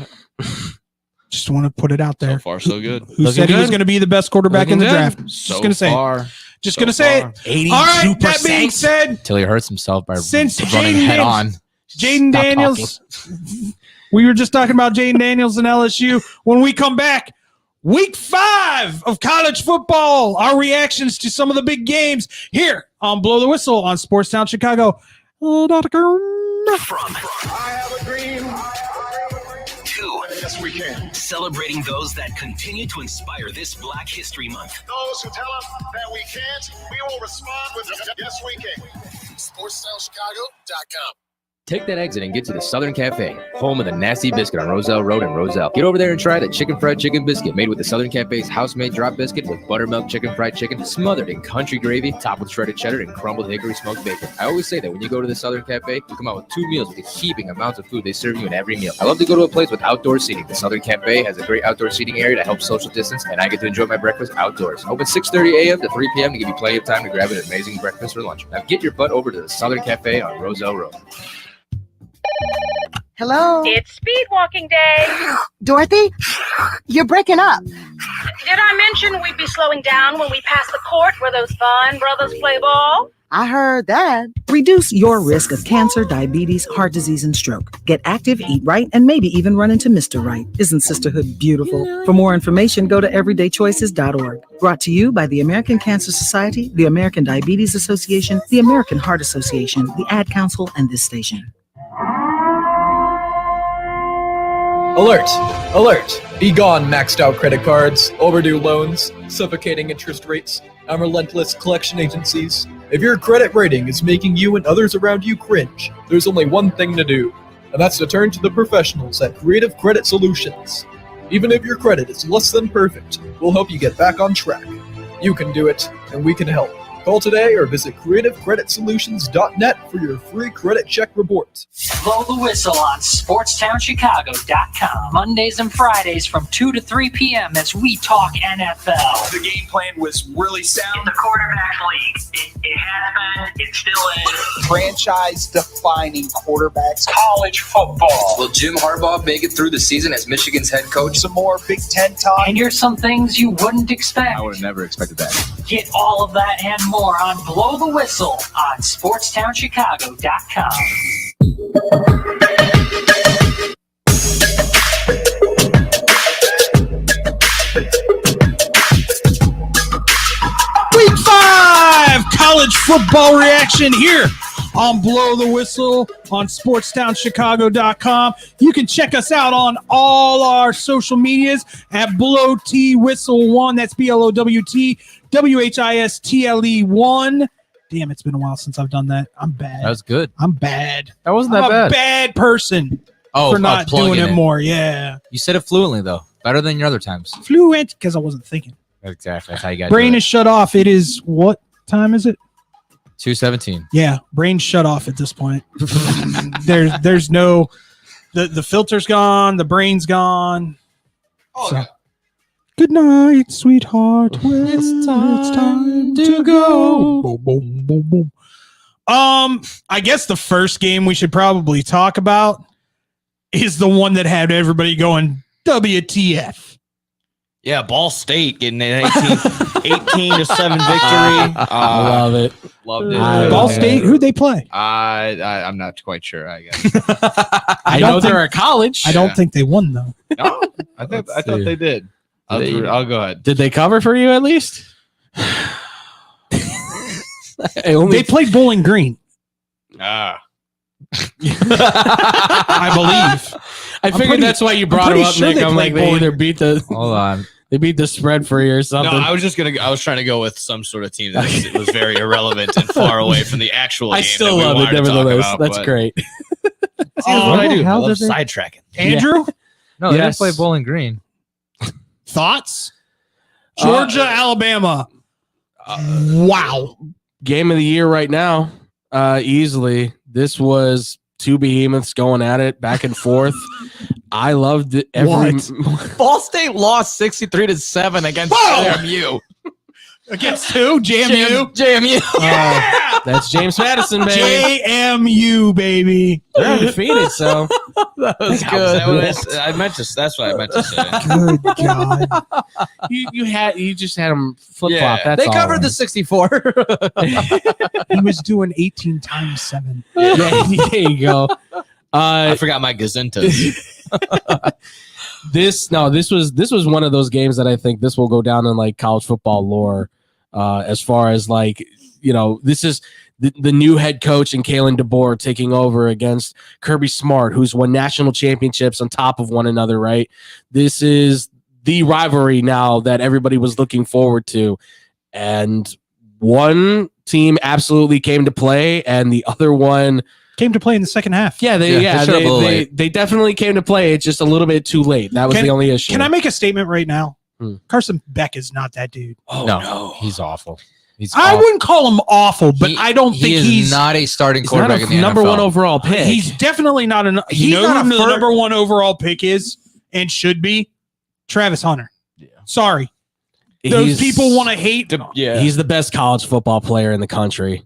just want to put it out there. So far, so good. Who said he was going to be the best quarterback in the draft? So Just going to say it. Just going to say it. 82%. All right, that being said, Till he hurts himself by Since running Jaden head on. Jaden Stop Daniels. We were just talking about Jaden Daniels and LSU. When we come back, week 5 of college football, our reactions to some of the big games here on Blow the Whistle on Sportstown Chicago. I have a dream. Yes, we can. Celebrating those that continue to inspire this Black History Month. Those who tell us that we can't, we will respond with yes, we can. SportsSoundChicago.com. Take that exit and get to the Southern Cafe, home of the Nasty Biscuit on Roselle Road in Roselle. Get over there and try the chicken fried chicken biscuit made with the Southern Cafe's house-made drop biscuit with buttermilk chicken fried chicken smothered in country gravy, topped with shredded cheddar and crumbled hickory smoked bacon. I always say that when you go to the Southern Cafe, you come out with 2 meals with a heaping amounts of food they serve you in every meal. I love to go to a place with outdoor seating. The Southern Cafe has a great outdoor seating area to help social distance, and I get to enjoy my breakfast outdoors. Open 6:30 a.m. to 3 p.m. to give you plenty of time to grab an amazing breakfast or lunch. Now get your butt over to the Southern Cafe on Roselle Road. Hello? It's speed walking day. Dorothy? You're breaking up. Did I mention we'd be slowing down when we pass the court where those fine brothers play ball? I heard that. Reduce your risk of cancer, diabetes, heart disease, and stroke. Get active, eat right, and maybe even run into Mr. Right. Isn't sisterhood beautiful? For more information, go to everydaychoices.org. Brought to you by the American Cancer Society, the American Diabetes Association, the American Heart Association, the Ad Council, and this station. Alert! Alert! Be gone, maxed out credit cards, overdue loans, suffocating interest rates, and relentless collection agencies. If your credit rating is making you and others around you cringe, there's only one thing to do, and that's to turn to the professionals at Creative Credit Solutions. Even if your credit is less than perfect, we'll help you get back on track. You can do it, and we can help. Call today or visit creativecreditsolutions.net for your free credit check report. Blow the whistle on SportsTownChicago.com. Mondays and Fridays from 2 to 3 p.m. as we talk NFL. The game plan was really sound. The quarterback league. It has been. It still is. Franchise-defining quarterbacks. College football. Will Jim Harbaugh make it through the season as Michigan's head coach? Some more Big Ten talk. And here's some things you wouldn't expect. I would have never expected that. Get all of that and more on Blow the Whistle on SportsTownChicago.com. Week 5 college football reaction here on Blow the Whistle on SportsTownChicago.com. You can check us out on all our social medias at Blow T Whistle 1. That's BLOWT WHISTLE1. Damn, it's been a while since I've done that. I'm bad. That was good. I'm bad. That wasn't that I'm bad. a bad person Oh, for not doing plugging it more. Yeah. You said it fluently, though. Better than your other times. Fluent because I wasn't thinking. Exactly. That's how you got Brain is shut off. It is, what time is it? 2:17. Yeah, brain shut off at this point. There's no, the filter's gone, the brain's gone. Oh, so, good night, sweetheart. It's time to go. Boom, boom, boom, boom. I guess the first game we should probably talk about is the one that had everybody going WTF. Yeah, Ball State getting an 18-7 victory. I love it. Loved it. Ball State, who'd they play? I'm not quite sure, I guess. I know they're a college. I don't think they won, though. No, I thought they did. I'll go ahead. Did they cover for you at least? They played Bowling Green. I believe. I figured that's why you brought them up, sure Nick. I'm like, they Bowling. either beat the Hold on. they beat the spread for you or something. No, I was trying to go with some sort of team that was very irrelevant and far away from the actual game. I still that we love it, wanted to talk nevertheless. about, That's but great. That's what I do. I love sidetracking. Andrew? No, they didn't Yes. play Bowling Green. Thoughts? Georgia, Alabama. Wow. Game of the year right now, easily. This was two behemoths going at it back and forth. I loved it. Ball State lost 63-7 against JMU. Against who? JMU? JMU. That's James Madison, baby. JMU, baby. They're undefeated, so That was good. I meant to. That's what I meant to say. Good God. you just had them flip flop. Yeah. That's They covered the 64. He was doing 18 times 7. Yeah, there you go. I forgot my gazintas. This was one of those games that I think this will go down in like college football lore, as far as like, this is the new head coach and Kalen DeBoer taking over against Kirby Smart, who's won national championships on top of one another, right? This is the rivalry now that everybody was looking forward to. And one team absolutely came to play, and the other one came to play in the second half. Yeah, they definitely came to play. It's just a little bit too late. That was the only issue. Can I make a statement right now? Carson Beck is not that dude. Oh no, he's awful. I wouldn't call him awful, but I don't think he's not a starting quarterback in the number NFL. one overall pick. He's definitely not an. He's You know not who a the number one overall pick is and should be? Travis Hunter. Yeah. Sorry. Those people want to hate. He's the best college football player in the country.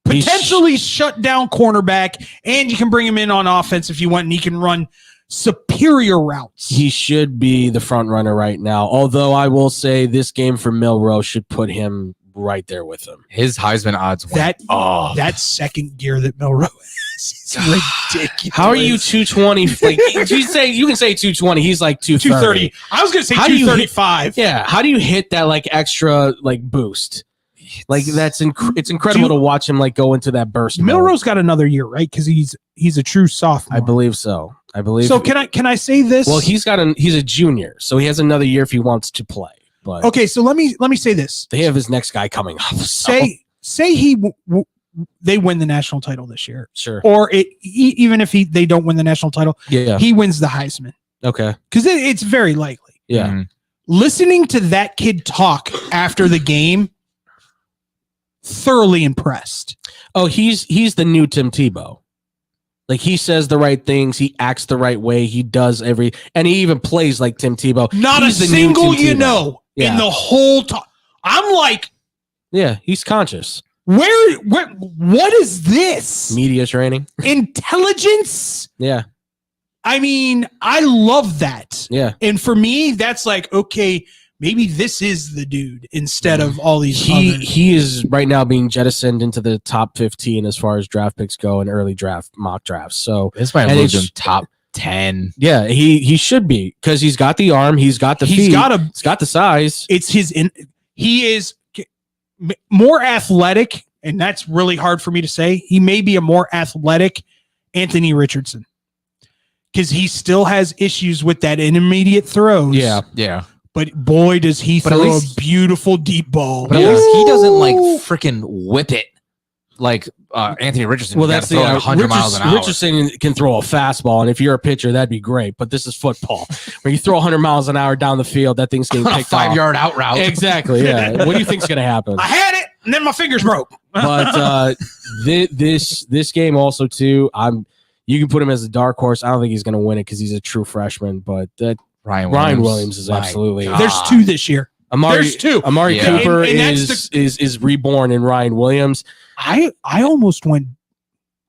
Potentially shut down cornerback, and you can bring him in on offense if you want, and he can run superior routes. He should be the front runner right now. Although I will say this game for Milroe should put him right there with him. His Heisman odds went that second gear that Milroe has is ridiculous. How are you 220? Like you can say 220. He's like 230. I was gonna say 235. How do you hit that like extra like boost? Like it's incredible to watch him like go into that burst. Milroe's got another year, right? Because he's a true sophomore. I believe so. So can I say this? Well, he's a junior, so he has another year if he wants to play. But okay, so let me say this. They have his next guy coming up. So. Say they win the national title this year. Sure. Or even if they don't win the national title, he wins the Heisman. Okay. Because it's very likely. Yeah. Listening to that kid talk after the game, thoroughly impressed. Oh, he's the new Tim Tebow. Like he says the right things, he acts the right way, he does and he even plays like Tim Tebow. Not he's a single in the whole time. I'm like, yeah, he's conscious. Where what is this? Media training. Intelligence? Yeah. I mean, I love that. Yeah. And for me, that's like, okay, maybe this is the dude instead of all these others. He is right now being jettisoned into the top 15 as far as draft picks go and early draft mock drafts. So this might lose him top 10. Yeah, he should be because he's got the arm, he's got the feet, he's got the size. It's he is more athletic, and that's really hard for me to say. He may be a more athletic Anthony Richardson because he still has issues with that intermediate throws. Yeah. But boy, does he throw a beautiful deep ball. But at least he doesn't like freaking whip it like Anthony Richardson. Well, that's the 100 miles an hour. Richardson can throw a fastball, and if you're a pitcher, that'd be great. But this is football, where you throw 100 miles an hour down the field, that thing's getting picked off. 5-yard out route. Exactly. Yeah. What do you think's going to happen? I had it, and then my fingers broke. But this game also too, you can put him as a dark horse. I don't think he's going to win it because he's a true freshman. But that Ryan Williams is absolutely. There's two this year. There's two. Amari Cooper is reborn in Ryan Williams. I almost went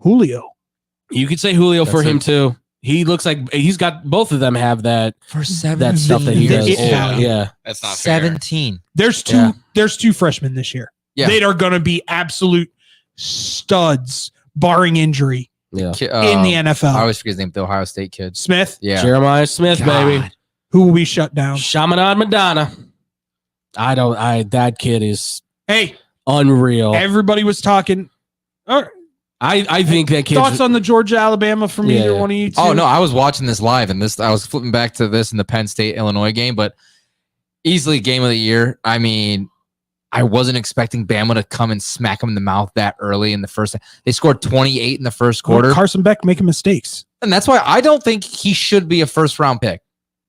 Julio. You could say Julio for him too. He looks like he's got both of them have that for that stuff that he does. Yeah, that's not 17. There's two. Yeah. There's two freshmen this year. Yeah. They are going to be absolute studs, barring injury. Yeah, in the NFL. I always forget his name. The Ohio State kid, Smith. Yeah, Jeremiah Smith, baby. Who will be shut down? Chaminade Madonna. That kid is unreal. Everybody was talking. I think that kid. Thoughts on the Georgia Alabama from either one of you two? Oh no, I was watching this live, and I was flipping back to this in the Penn State Illinois game, but easily game of the year. I mean, I wasn't expecting Bama to come and smack them in the mouth that early in the first. They scored 28 in the first quarter. Carson Beck making mistakes, and that's why I don't think he should be a first round pick.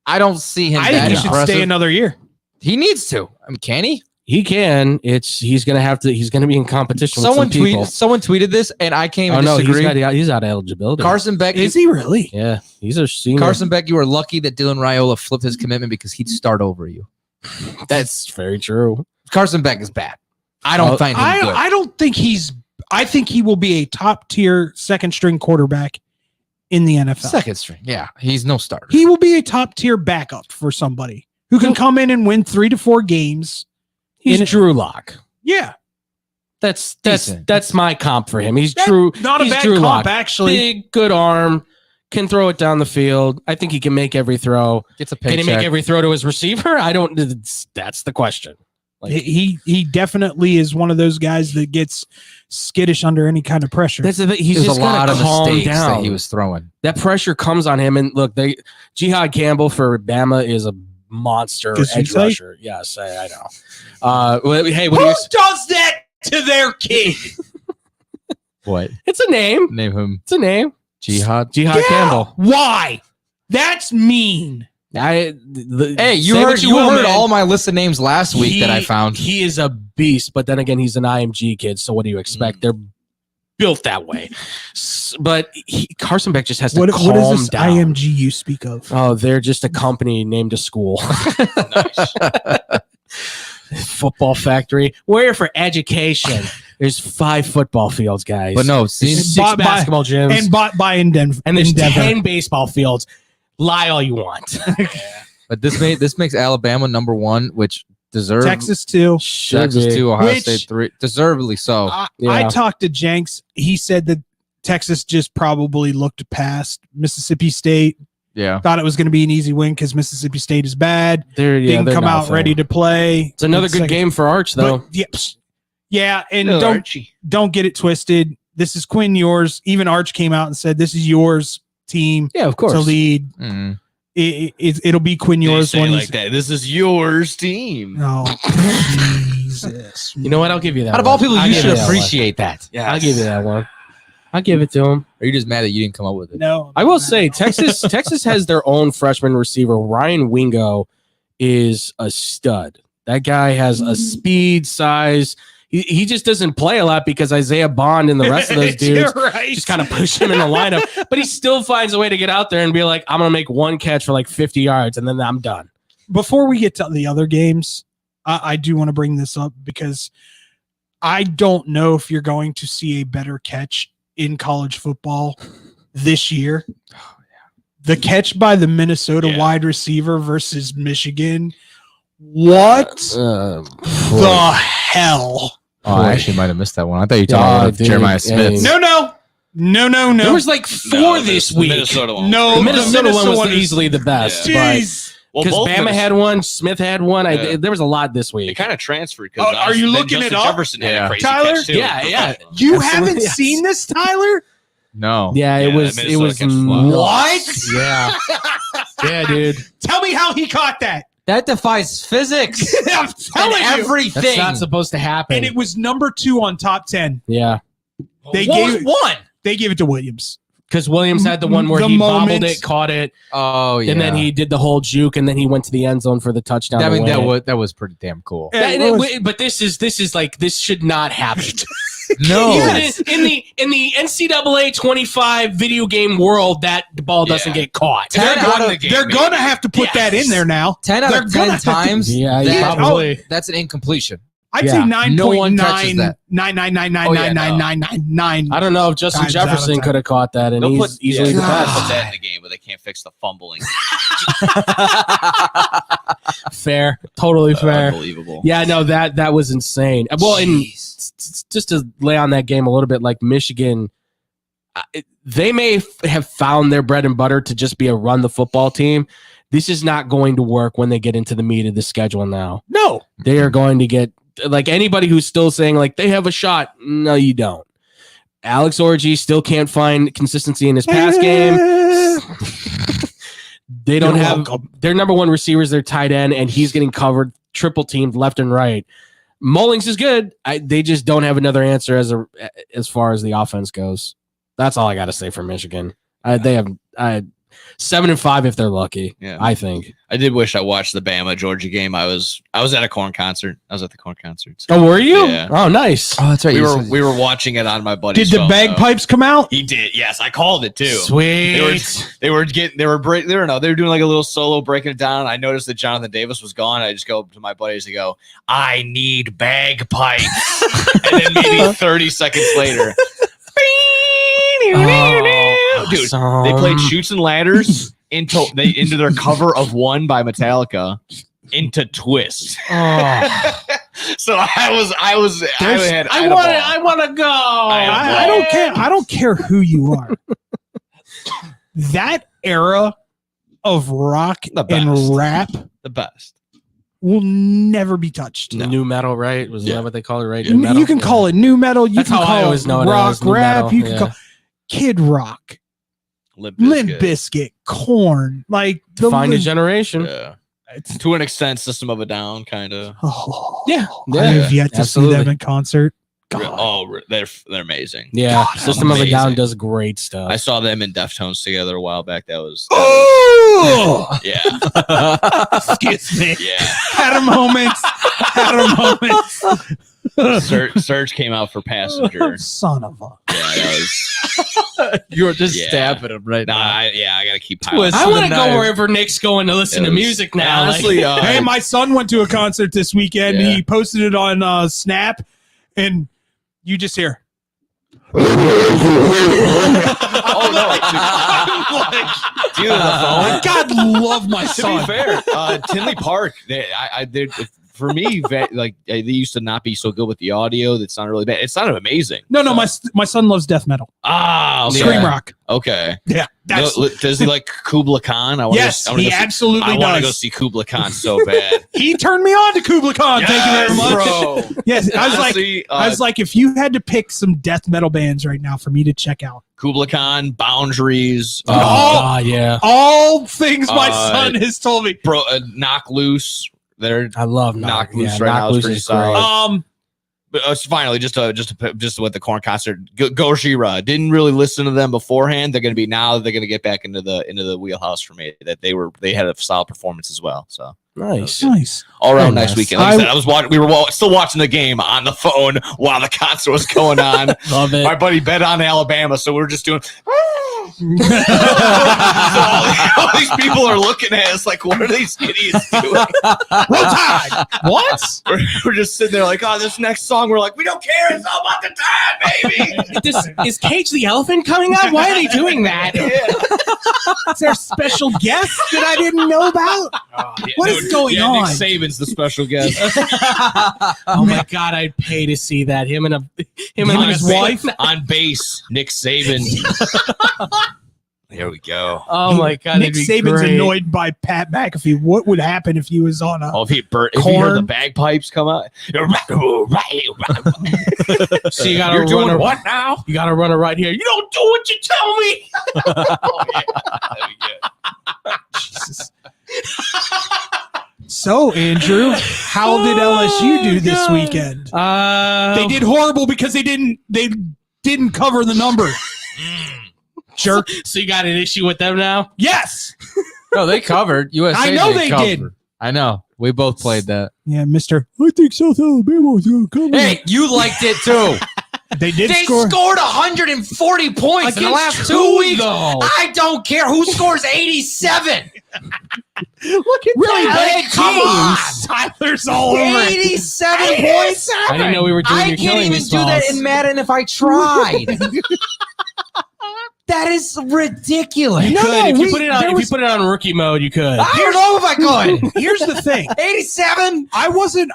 I don't see him. I think he should stay another year. He needs to. I mean, can he? He can. He's gonna be in competition. Someone tweeted this, and I can't even disagree. He's out of eligibility. Carson Beck is he really? Yeah, he's a senior. Carson Beck, you are lucky that Dylan Raiola flipped his commitment because he'd start over you. That's very true. Carson Beck is bad. I don't find him good. I don't think I think he will be a top tier second string quarterback in the NFL. Second string, yeah, he's no starter. He will be a top tier backup for somebody who can come in and win 3 to 4 games. He's Drew Lock. Yeah. That's my comp for him. He's Drew. Not a bad Drew comp, Lock. actually. Big, good arm. Can throw it down the field. I think he can make every throw. Gets a paycheck. Can he make every throw to his receiver? That's the question. Like, he definitely is one of those guys that gets skittish under any kind of pressure. That's the thing. He's just got to calm down. That he was throwing. That pressure comes on him, and look, Jihad Campbell for Bama is a monster edge rusher. Yes, I know. Hey, who does that to their kid? What? It's a name. Name him. It's a name. Jihad. Jihad Campbell. Why? That's mean. Hey, you say heard what you will, heard man. all my list of names last week that I found. He is a beast, but then again, he's an IMG kid. So what do you expect? They're built that way. But Carson Beck just has to What calm is this down. IMG you speak of? Oh, they're just a company named a school. Football factory. We're here for education. There's 5 football fields, guys. But no, see, 6 Bought by- basketball gyms. And bought by in Denver. And there's in Denver. 10 baseball fields. Lie all you want. but this makes Alabama number 1, which deserves Texas 2. Texas 2, Ohio Which- State 3, deservedly so. I talked to Jenks. He said that Texas just probably looked past Mississippi State. Yeah. Thought it was going to be an easy win because Mississippi State is bad. They're Didn't come not out ready to play. It's another good game for Arch, though. Yeah, and Little don't get it twisted. This is Quinn yours. Even Arch came out and said this is yours team. Yeah, of course. To lead. Mhm. It'll be Quinn yours Say when like he's. that. This is yours team. Oh, Jesus! You know what? I'll give you that. Out of all people, I'll you give should that one. appreciate that. Yeah, I'll give you that one. I'll give it to him. Are you just mad that you didn't come up with it? No, I will say Texas has their own freshman receiver. Ryan Wingo is a stud. That guy has a speed, size. He just doesn't play a lot because Isaiah Bond and the rest of those dudes right. just kind of push him in the lineup. But he still finds a way to get out there and be like, I'm going to make one catch for like 50 yards and then I'm done. Before we get to the other games, I do want to bring this up because I don't know if you're going to see a better catch in college football this year. The catch by the Minnesota wide receiver versus Michigan. What the hell? Oh, I actually might have missed that one. I thought you were talking about Jeremiah Smith. No. There was like 4 this week. Minnesota one. No, The Minnesota one was is- easily the best. Jeez. Because both Bama had one, Smith had one. Yeah. There was a lot this It week. kind of transferred because Are you looking it up? Jefferson had a crazy Tyler? catch too. Yeah. You Absolutely, haven't yes. seen this, Tyler? No. Yeah, it Yeah, was. that It was Minnesota catch was What? Yeah, yeah, dude. Tell me how he caught that. That defies physics. I'm telling you. Everything. That's not supposed to happen. And it was number 2 on top 10. Yeah, They What gave was one? They gave it to Williams. because Williams had the one where The he moment- bobbled it, caught it, Oh yeah. and then he did the whole juke, and then he went to the end zone for the touchdown. I mean to win it. that was pretty damn cool. But this is like this should not happen. No. in the NCAA 25 video game world, that the ball doesn't get caught. They're out gonna, of the they're gonna have to put that in there now. 10 out They're of gonna 10 have to- times. Yeah, that- probably. That's an incompletion. I'd Yeah. say No one touches 9.9 that. 9999999. I don't know if Justin Times out of Jefferson 10. could have caught that, and They'll he's put easily the they'll best. put that in the game, but they can't fix the fumbling. Fair, totally fair. Unbelievable. Yeah, no, that was insane. Well, and just to lay on that game a little bit, like Michigan, they may have found their bread and butter to just be a run the football team. This is not going to work when they get into the meat of the schedule now. No. They are going to get, like, anybody who's still saying, like, they have a shot. No, you don't. Alex Orji still can't find consistency in his pass game. They don't You're have welcome. their number one receivers, their tight end, and he's getting covered, triple teamed left and right. Mullings is good. They just don't have another answer as far as the offense goes. That's all I got to say for Michigan. They have 7-5 if they're lucky. Yeah. I think. I did wish I watched the Bama Georgia game. I was at a Korn concert. I was at the Korn concert. Oh, were you? Yeah. Oh, nice. Oh, that's right. We were watching it on my buddy's Did the phone, bagpipes come out? He did. Yes, I called it too. Sweet. They were doing like a little solo breaking it down. I noticed that Jonathan Davis was gone. I just go up to my buddies and go, "I need bagpipes." And then maybe 30 seconds later, dude, they played Chutes and Ladders into their cover of One by Metallica into Twist. So I want to go. I don't care. I don't care who you are. That era of rock and rap the best will never be touched. New metal, right? Was that what they call it, right? You can call it new metal. You That's can how I call always it know it rock, as, new rap. metal, You can yeah. call Kid Rock, Limp Limp Bizkit. Bizkit, Korn. Like Find a generation. Yeah. To an extent, System of a Down, kind of. Oh, Yeah. I have yet to see them in concert. they're amazing. Yeah, God, System of a Down amazing. does great stuff. I saw them in Deftones together a while back. That was yeah. Excuse me. Yeah. Had a moment. Surge came out for Passenger. Son of a. Yeah, that was. You were just stabbing him right now. I gotta keep. piling. I want to go wherever Nick's going to listen to music now. honestly, Hey, my son went to a concert this weekend. Yeah. He posted it on Snap, and you just hear. Oh no, dude, the phone. God love my son. To be fair, Tinley Park, for me, they used to not be so good with the audio. That's not really bad. It's not amazing. No, my son loves death metal. Ah, okay. Scream rock. Okay. Yeah. Does he like Kubla Khan? Yes, he absolutely I want to does. go see Kubla Khan so bad. He turned me on to Kubla Khan. Yes, Thank you very much. bro. Yes, Honestly, I was like, if you had to pick some death metal bands right now for me to check out, Kubla Khan, Boundaries. Yeah. All things my son has told me. Bro, Knock Loose. I love Knock Loose yeah, right Knock now. It's Loose pretty is solid. But finally, just with the Korn concert, Gojira. Didn't really listen to them beforehand. They're going to be now. They're going to get back into the wheelhouse for me. That they had a solid performance as well. So nice. all around Very nice nice. weekend. Like I said, I was watching. We were still watching the game on the phone while the concert was going on. Love it. My buddy bet on Alabama, so we were just doing. So all these people are looking at us like, what are these idiots doing? Roll Tide. What? We're just sitting there like, oh, this next song. We're like, we don't care. It's all about the time, baby. Is Cage the Elephant coming up? Why are they doing that? Is there a special guest that I didn't know about? What is going on? Nick Saban's the special guest. Oh my God, I'd pay to see that. Him and his wife on bass. Nick Saban. There we go. Oh my God, Nick Saban's annoyed by Pat McAfee. What would happen if he was on a? Oh, if he heard the bagpipes come out. So you gotta You're run doing a, what now? You gotta run it right here. You don't do what you tell me. Jesus. So, Andrew, how did LSU do this weekend? They did horrible because they didn't cover the number. Jerk. So you got an issue with them now? Yes. No, they covered. USA. I know they did. I know. We both played that. Yeah, Mr. I think South Alabama was going to cover. Hey, you liked it too. They did They score. scored 140 points in the last 2 weeks. Though. I don't care who scores 87. Look at Really that. bad come on. Tyler's all over it. 87 points. I didn't know we were doing I your can't killing even me do that smalls. in Madden if I tried. That is ridiculous. You could. If you put it on, there if you was- put it on rookie mode, you could. I don't know if I could. Here's the thing. 87. I wasn't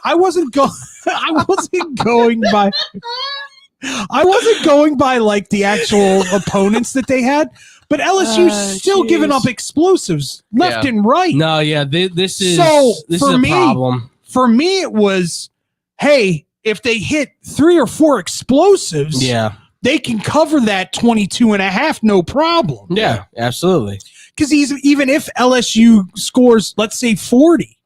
going by like the actual opponents that they had, but LSU's still giving up explosives left and right. No, yeah, this is So, this for is a me- problem. For me, it was, hey, if they hit 3 or 4 explosives, Yeah, they can cover that 22.5, no problem. yeah, absolutely. Because even if LSU scores, let's say 40,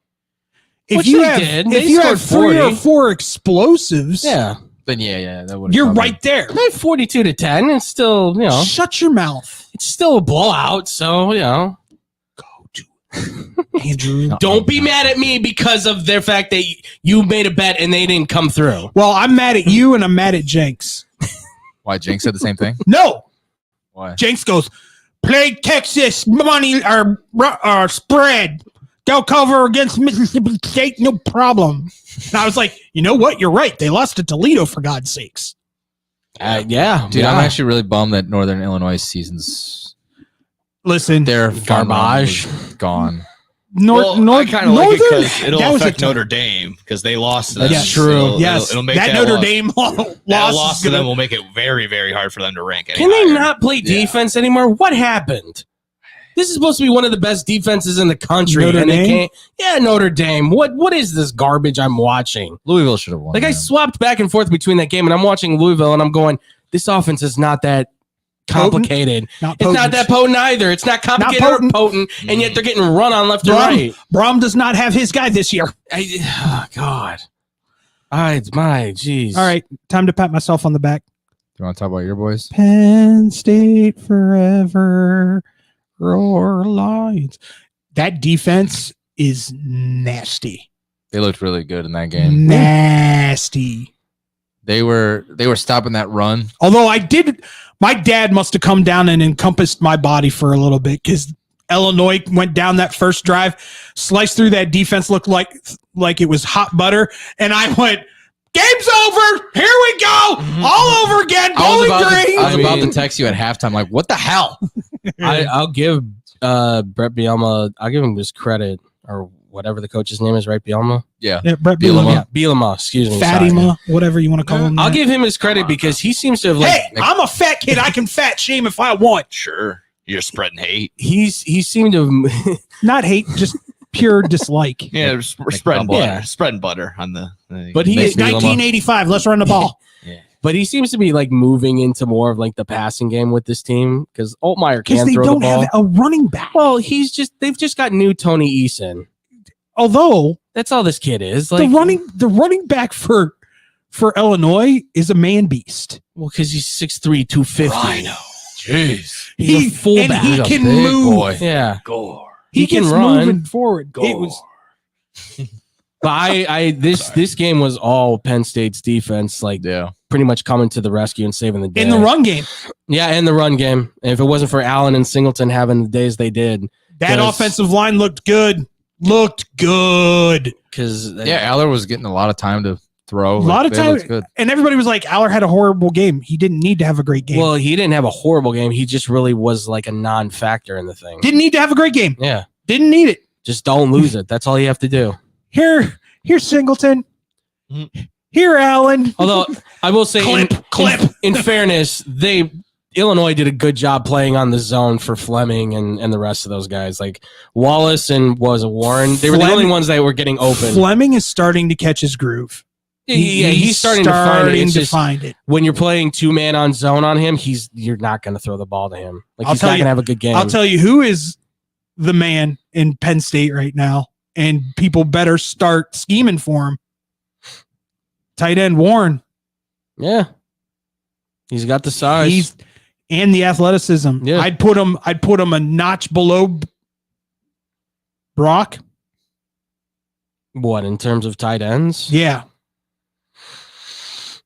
if Which you they have did. if They you have scored 3 or 40. 4 explosives, Yeah, Then yeah, that would. you're right there. they 42-10. It's still, you know, Shut your mouth, it's still a blowout. So you know, Andrew. don't be mad at me because of their fact that you made a bet and they didn't come through. Well, I'm mad at you and I'm mad at Jenks. Why Jinx said the same thing? No, Why? Jenks goes, play Texas money or spread. They'll cover against Mississippi State, no problem. And I was like, you know what? You're right. They lost to Toledo, for God's sakes. Yeah, Dude, yeah. I'm actually really bummed that Northern Illinois season's Listen, their Garbage. fun run was gone. I kind of like it because it'll that was a affect tough- Notre Dame because they lost to them. That's So true. Yes, it'll make that that Notre loss- Dame that loss loss is to them gonna. will make it very, very hard for them to rank. Can they not play defense anymore? What happened? This is supposed to be one of the best defenses in the country, Notre and they Dame? can't. Yeah, Notre Dame. What is this garbage I'm watching? Louisville should have won. Like I man. swapped back and forth between that game, and I'm watching Louisville, and I'm going, this offense is not that complicated. Not It's not potent. that potent either. It's not complicated potent. or potent, and yet they're getting run on left and right. Brom does not have his guy this year. Oh, God. Jeez. All right, time to pat myself on the back. You want to talk about your boys? Penn State forever, roar Lions. That defense is nasty. They looked really good in that game. Nasty. They were stopping that run. Although my dad must have come down and encompassed my body for a little bit because Illinois went down that first drive, sliced through that defense, looked like it was hot butter, and I went, game's over. Here we go. All over again. Bowling Green. I was about to text you at halftime, like, what the hell? I'll give Brett Bielema, I'll give him his credit, or whatever the coach's name is, right? Bielema? Yeah. Brett Bielema. Yeah, Bielema, excuse me. Fatima, whatever you want to call him. I'll give him his credit because he seems to have I'm a fat kid. I can fat shame if I want. Sure. You're spreading hate. He seemed to have not hate, just pure dislike. Yeah, we're spreading butter. Spreading butter on the But he is 1985. Let's run the ball. But he seems to be like moving into more of like the passing game with this team because Altmaier can throw the ball. Because they don't have a running back. Well, they've just got new Tony Eason. Although that's all this kid is. Like the running back for Illinois is a man beast. Well, because he's 6'3", 250. I know. Jeez. He's a fullback. And he can move. Boy. Yeah. Gore. He can gets run. moving forward. Gore. It was. But this game was all Penn State's defense, like pretty much coming to the rescue and saving the day. In the run game. Yeah, in the run game. And if it wasn't for Allen and Singleton having the days they did. That offensive line looked good. Because Aller was getting a lot of time to throw. A lot of time. And everybody was like, Aller had a horrible game. He didn't need to have a great game. Well, he didn't have a horrible game. He just really was like a non-factor in the thing. Didn't need to have a great game. Yeah. Didn't need it. Just don't lose it. That's all you have to do. Here's Singleton. Here, Allen. Although I will say, clip. In fairness, Illinois did a good job playing on the zone for Fleming and the rest of those guys. Like Wallace and Warren, they were the only ones that were getting open. Fleming is starting to catch his groove. He's starting to find it. When you're playing 2-man on zone on him, you're not going to throw the ball to him. Like he's not going to have a good game. I'll tell you who is the man in Penn State right now, and people better start scheming for him. Tight end Warren. Yeah, he's got the size. And the athleticism. Yeah. I'd put him a notch below Brock. What, in terms of tight ends? Yeah.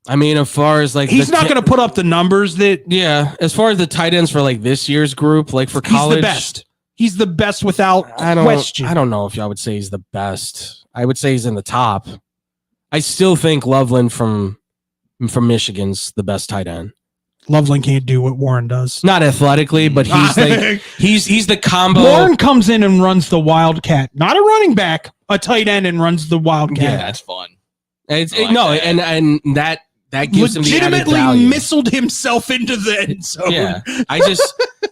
I mean, as far as like he's not going to put up the numbers that. Yeah, as far as the tight ends for like this year's group, like for college, he's the best. He's the best without question. I don't know if I would say he's the best. I would say he's in the top. I still think Loveland from Michigan's the best tight end. Loveland can't do what Warren does. Not athletically, but he's like he's the combo. Warren comes in and runs the Wildcat, not a running back, a tight end, and runs the Wildcat. Yeah, that's fun. And that gives him the added legitimately value. missiled himself into the end zone. Yeah,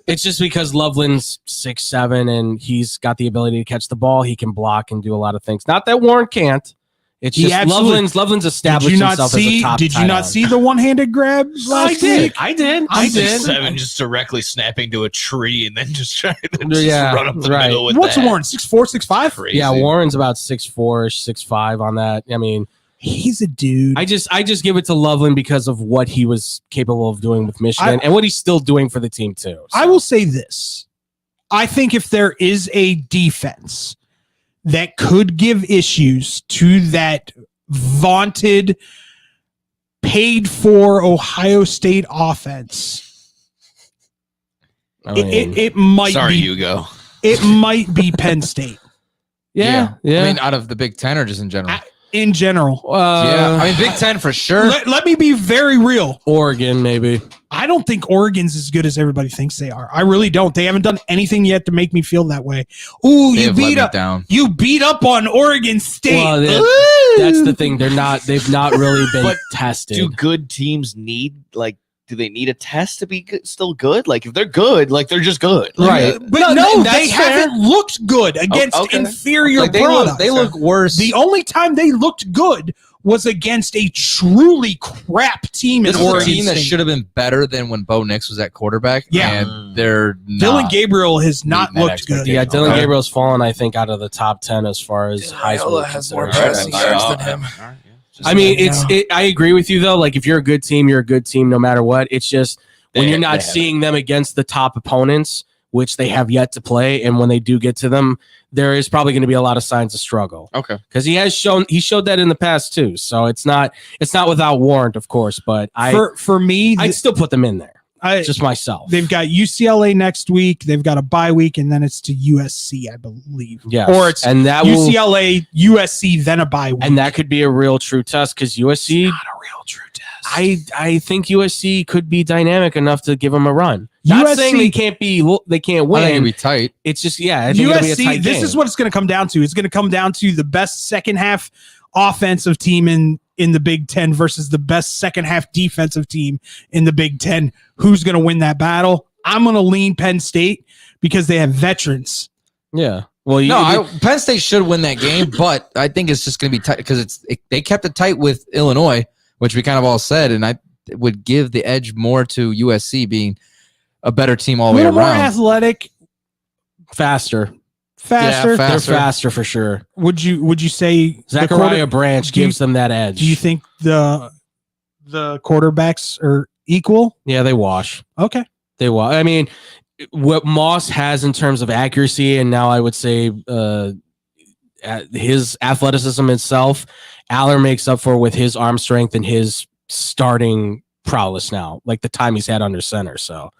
it's just because Loveland's 6'7" and he's got the ability to catch the ball. He can block and do a lot of things. Not that Warren can't. It's just Loveland's established himself as a top. Did you not see the one-handed grab last week? I did. 6'7", just directly snapping to a tree and then just trying to run up the middle with What's that. Warren? 6'4", 6'5"? Crazy. Yeah, Warren's about 6'4", 6'5" on that. I mean, he's a dude. I just give it to Loveland because of what he was capable of doing with Michigan and what he's still doing for the team too. So. I will say this. I think if there is a defense that could give issues to that vaunted, paid-for Ohio State offense, it might Sorry, be Hugo. It might be Penn State. Yeah. I mean, out of the Big Ten or just in general? In general. Yeah. I mean, Big Ten for sure. Let me be very real. Oregon, maybe. I don't think Oregon's as good as everybody thinks they are. I really don't. They haven't done anything yet to make me feel that way. Ooh, They you have beat let me up. down. You beat up on Oregon State. Well, that's the thing. They've not really been But tested. Do good teams need do they need a test to be still good? Like if they're good, like they're just good, Right. But no, they haven't looked good against inferior Like, products. they look worse. The only time they looked good was against a truly crap team in This is a Oregon team that State. should have been better than when Bo Nix was at quarterback. Yeah. And they're Dylan not. Gabriel has not meeting that looked good. Yeah, Dylan Okay. Gabriel's fallen, I think, out of the top 10 as far as Heisman. has more consideration. passing yards than him. I mean, I agree with you though. Like if you're a good team, you're a good team no matter what. It's just when you're not seeing them against the top opponents, which they have yet to play, and when they do get to them, there is probably going to be a lot of signs of struggle. Okay, because he showed that in the past too. So it's not without warrant, of course. But for me, I'd still put them in there. Just myself. They've got UCLA next week. They've got a bye week, and then it's to USC, I believe. Yes. Or it's UCLA, USC, then a bye week. And that could be a real true test because USC. It's not a real true test. I think USC could be dynamic enough to give them a run. Not saying they can't win. I think it'll be tight. It's just I think it'll be a tight this game. is what it's going to come down to. It's going to come down to the best second half offensive team in the Big Ten versus the best second half defensive team in the Big Ten. Who's going to win that battle? I'm going to lean Penn State because they have veterans. Yeah. Well, Penn State should win that game, but I think it's just going to be tight because they kept it tight with Illinois, which we kind of all said, and I would give the edge more to USC being a better team all the way around. More athletic, faster. Faster. They're faster for sure. Would you say Zachariah Branch gives them that edge? Do you think the quarterbacks are equal? Yeah, they wash. Okay. They wash. I mean, what Moss has in terms of accuracy, and now I would say his athleticism itself, Aller makes up for with his arm strength and his starting prowess now, like the time he's had under center. So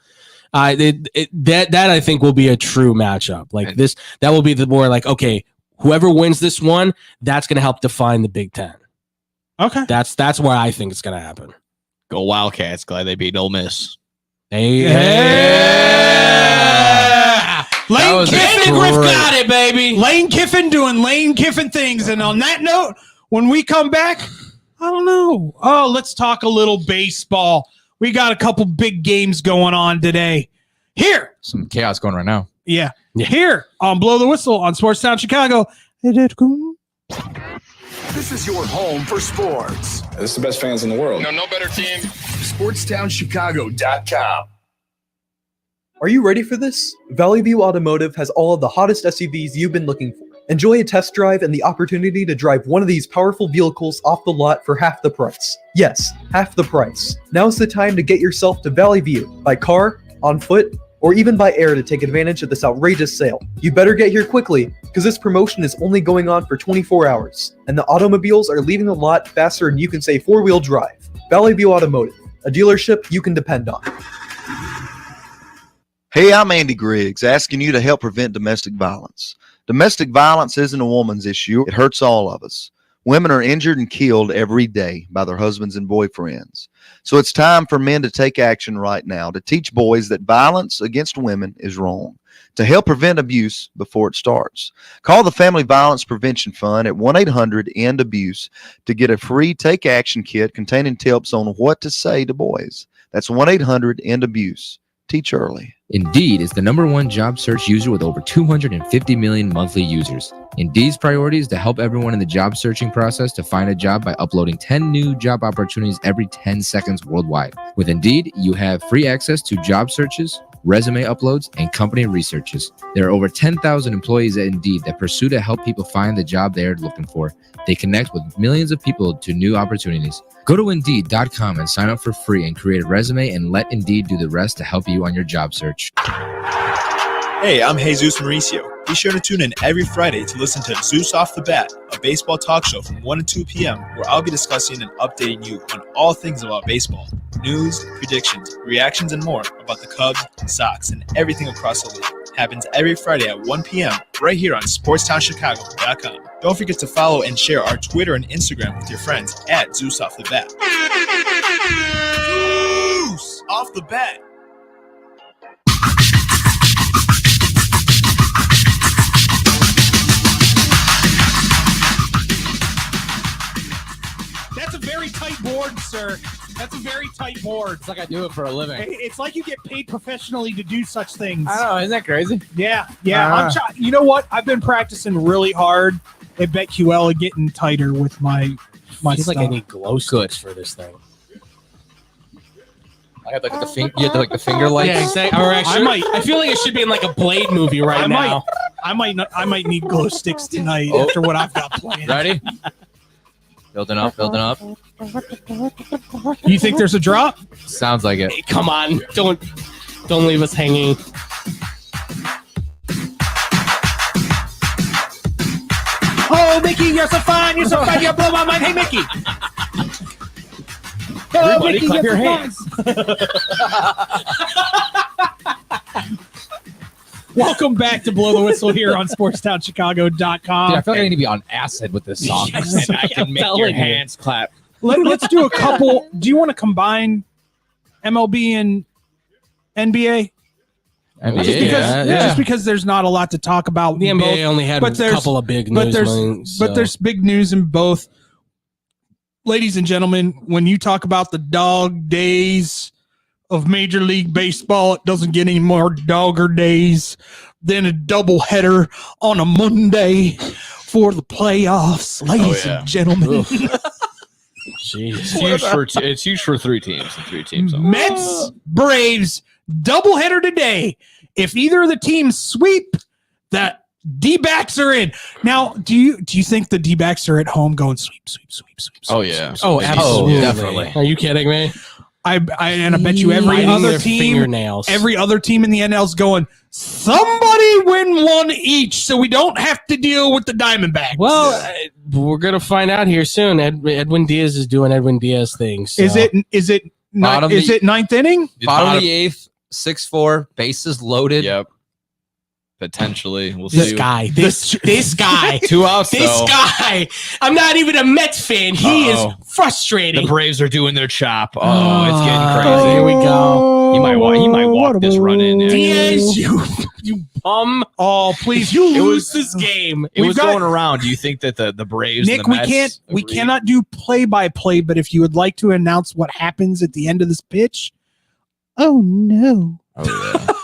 that I think will be a true matchup. Like this, that will be the more like, okay, whoever wins this one, that's going to help define the Big Ten. Okay. That's where I think it's going to happen. Go Wildcats. Glad they beat Ole Miss. Lane Kiffin got it, baby. Lane Kiffin doing Lane Kiffin things. And on that note, when we come back, I don't know. Oh, let's talk a little baseball. We got a couple big games going on today. Here. Some chaos going right now. Yeah. Here on Blow the Whistle on Sportstown Chicago. This is your home for sports. This is the best fans in the world. No better team. SportsTownChicago.com. Are you ready for this? Valley View Automotive has all of the hottest SUVs you've been looking for. Enjoy a test drive and the opportunity to drive one of these powerful vehicles off the lot for half the price. Yes, half the price. Now's the time to get yourself to Valley View by car, on foot, or even by air to take advantage of this outrageous sale. You better get here quickly, because this promotion is only going on for 24 hours, and the automobiles are leaving the lot faster than you can say four-wheel drive. Valley View Automotive, a dealership you can depend on. Hey, I'm Andy Griggs, asking you to help prevent domestic violence. Domestic violence isn't a woman's issue. It hurts all of us. Women are injured and killed every day by their husbands and boyfriends. So it's time for men to take action right now to teach boys that violence against women is wrong, to help prevent abuse before it starts. Call the Family Violence Prevention Fund at 1-800-END-ABUSE to get a free Take Action kit containing tips on what to say to boys. That's 1-800-END-ABUSE. Teach early. Indeed is the #1 job search user with over 250 million monthly users. Indeed's priority is to help everyone in the job searching process to find a job by uploading 10 new job opportunities every 10 seconds worldwide. With Indeed, you have free access to job searches, resume uploads, and company researches. There are over 10,000 employees at Indeed that pursue to help people find the job they are looking for. They connect with millions of people to new opportunities. Go to Indeed.com and sign up for free and create a resume and let Indeed do the rest to help you on your job search. Hey, I'm Jesus Mauricio. Be sure to tune in every Friday to listen to Zeus Off the Bat, a baseball talk show from 1 to 2 p.m. where I'll be discussing and updating you on all things about baseball, news, predictions, reactions, and more about the Cubs, Sox, and everything across the league. Happens every Friday at 1 p.m. right here on SportsTownChicago.com. Don't forget to follow and share our Twitter and Instagram with your friends at Zeus Off the Bat. Zeus Off the Bat. That's a very tight board, sir. That's a very tight board. It's like I do it for a living. It's like you get paid professionally to do such things. I know, isn't that crazy? Yeah. You know what? I've been practicing really hard at BetQL and getting tighter with my Feels stuff. like I need glow sticks for this thing. I have like the finger. You have like the finger lights. Yeah, exactly. Or actually, I feel like it should be in like a Blade movie right now. I might need glow sticks tonight after what I've got planned. Ready? Building up. You think there's a drop? Sounds like it. Hey, come on, don't leave us hanging. Oh, Mickey, you're so fun. You blow my mind. Hey, Mickey. Everybody clap your hands. Welcome back to Blow the Whistle here on SportsTownChicago.com. Dude, I feel like I need to be on acid with this song. And I can make your hands clap. Let's do a couple. Do you want to combine MLB and NBA? Just because there's not a lot to talk about. The in NBA both, only had but a there's- couple of big but news. there's so. there's big news in both. Ladies and gentlemen, when you talk about the dog days of Major League Baseball, it doesn't get any more dogger days than a doubleheader on a Monday for the playoffs, ladies and gentlemen. Jeez. It's huge for 3 teams. And 3 teams. Mets, Braves, doubleheader today. If either of the teams sweep, that D-backs are in. Now, do you think the D-backs are at home going sweep? Oh yeah. Oh, absolutely. definitely. Are you kidding me? I bet you every Biting other their team, fingernails. every other team in the NL's going, somebody win one each so we don't have to deal with the Diamondbacks. Well, we're gonna find out here soon. Edwin Diaz is doing Edwin Diaz things. So. is it ninth inning? Bottom of the 8th, 6-4, bases loaded. Yep. Potentially, we'll This see. guy, this guy, 2 outs. this though. guy. I'm not even a Mets fan. He is frustrating. The Braves are doing their chop. Oh, it's getting crazy. Here we go. He might walk this run in. Yeah. Diaz, you bum. Oh, please, you lose this game. It was got- going around. Do you think that the Braves, Nick, and the we Mets we agree? cannot do play-by-play, but if you would like to announce what happens at the end of this pitch. Oh, no. Oh, yeah.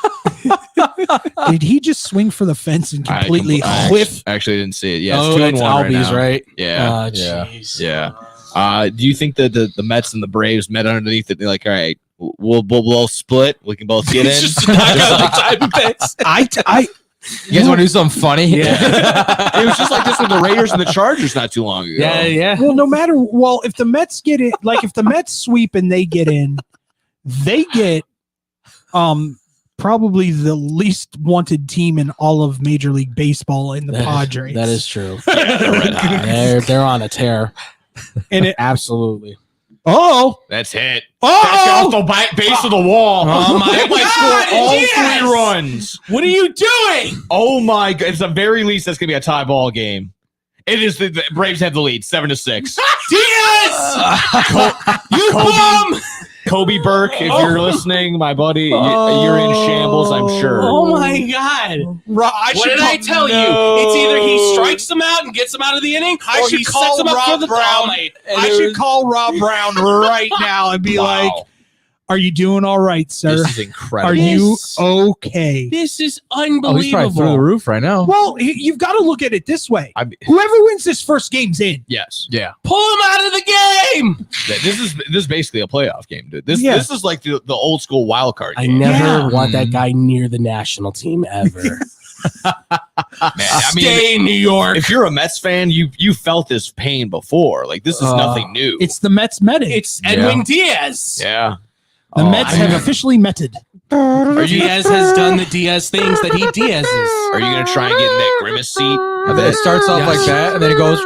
Did he just swing for the fence and completely I whiff? actually didn't see it. Yeah, Oh, it's 2-1 that's Albies, now. right? Yeah, jeez. yeah. Do you think that the Mets and the Braves met underneath it? They're like, all right, we'll split. We can both get in. Just knock out the I You guys want to do something funny? Yeah. It was just like this with the Raiders and the Chargers not too long ago. Yeah. Well, if the Mets get it, like if the Mets sweep and they get in, they get probably the least wanted team in all of Major League Baseball in the Padres. That is true. They're on a tear. And it Absolutely. That's hit. Oh! That's off the base of the wall. Oh my They might God, score all Diaz! 3 runs. What are you doing? Oh my God! At the very least, that's gonna be a tie ball game. It is. The Braves have the lead, 7-6. Diaz! You Kobe. bum! Kobe Burke, if you're listening, my buddy, you're in shambles. I'm sure. Oh my God! What did I tell you? It's either he strikes them out and gets them out of the inning, or he sets them up for the throwmate. I should call Rob Brown right now and be like, "Are you doing all right, sir? This is incredible. Are you okay?" This is Oh, he's probably through the unbelievable. roof right now. Well, you've got to look at it this way. Whoever wins this first game's in. Yes. Yeah. Pull him out of the game. This is basically a playoff game, dude. This Yeah. this is like the old school wild card I game. never want that guy near the national team ever. Man, I mean, Stay in New York. if you're a Mets fan, you felt this pain before. Like this is nothing new. It's the Mets medic. It's Edwin Diaz. Yeah. The Mets have officially meted. Diaz has done the Diaz things that he Diaz's. Are you gonna try and get in that grimace seat? And then it starts off like that, and then it goes.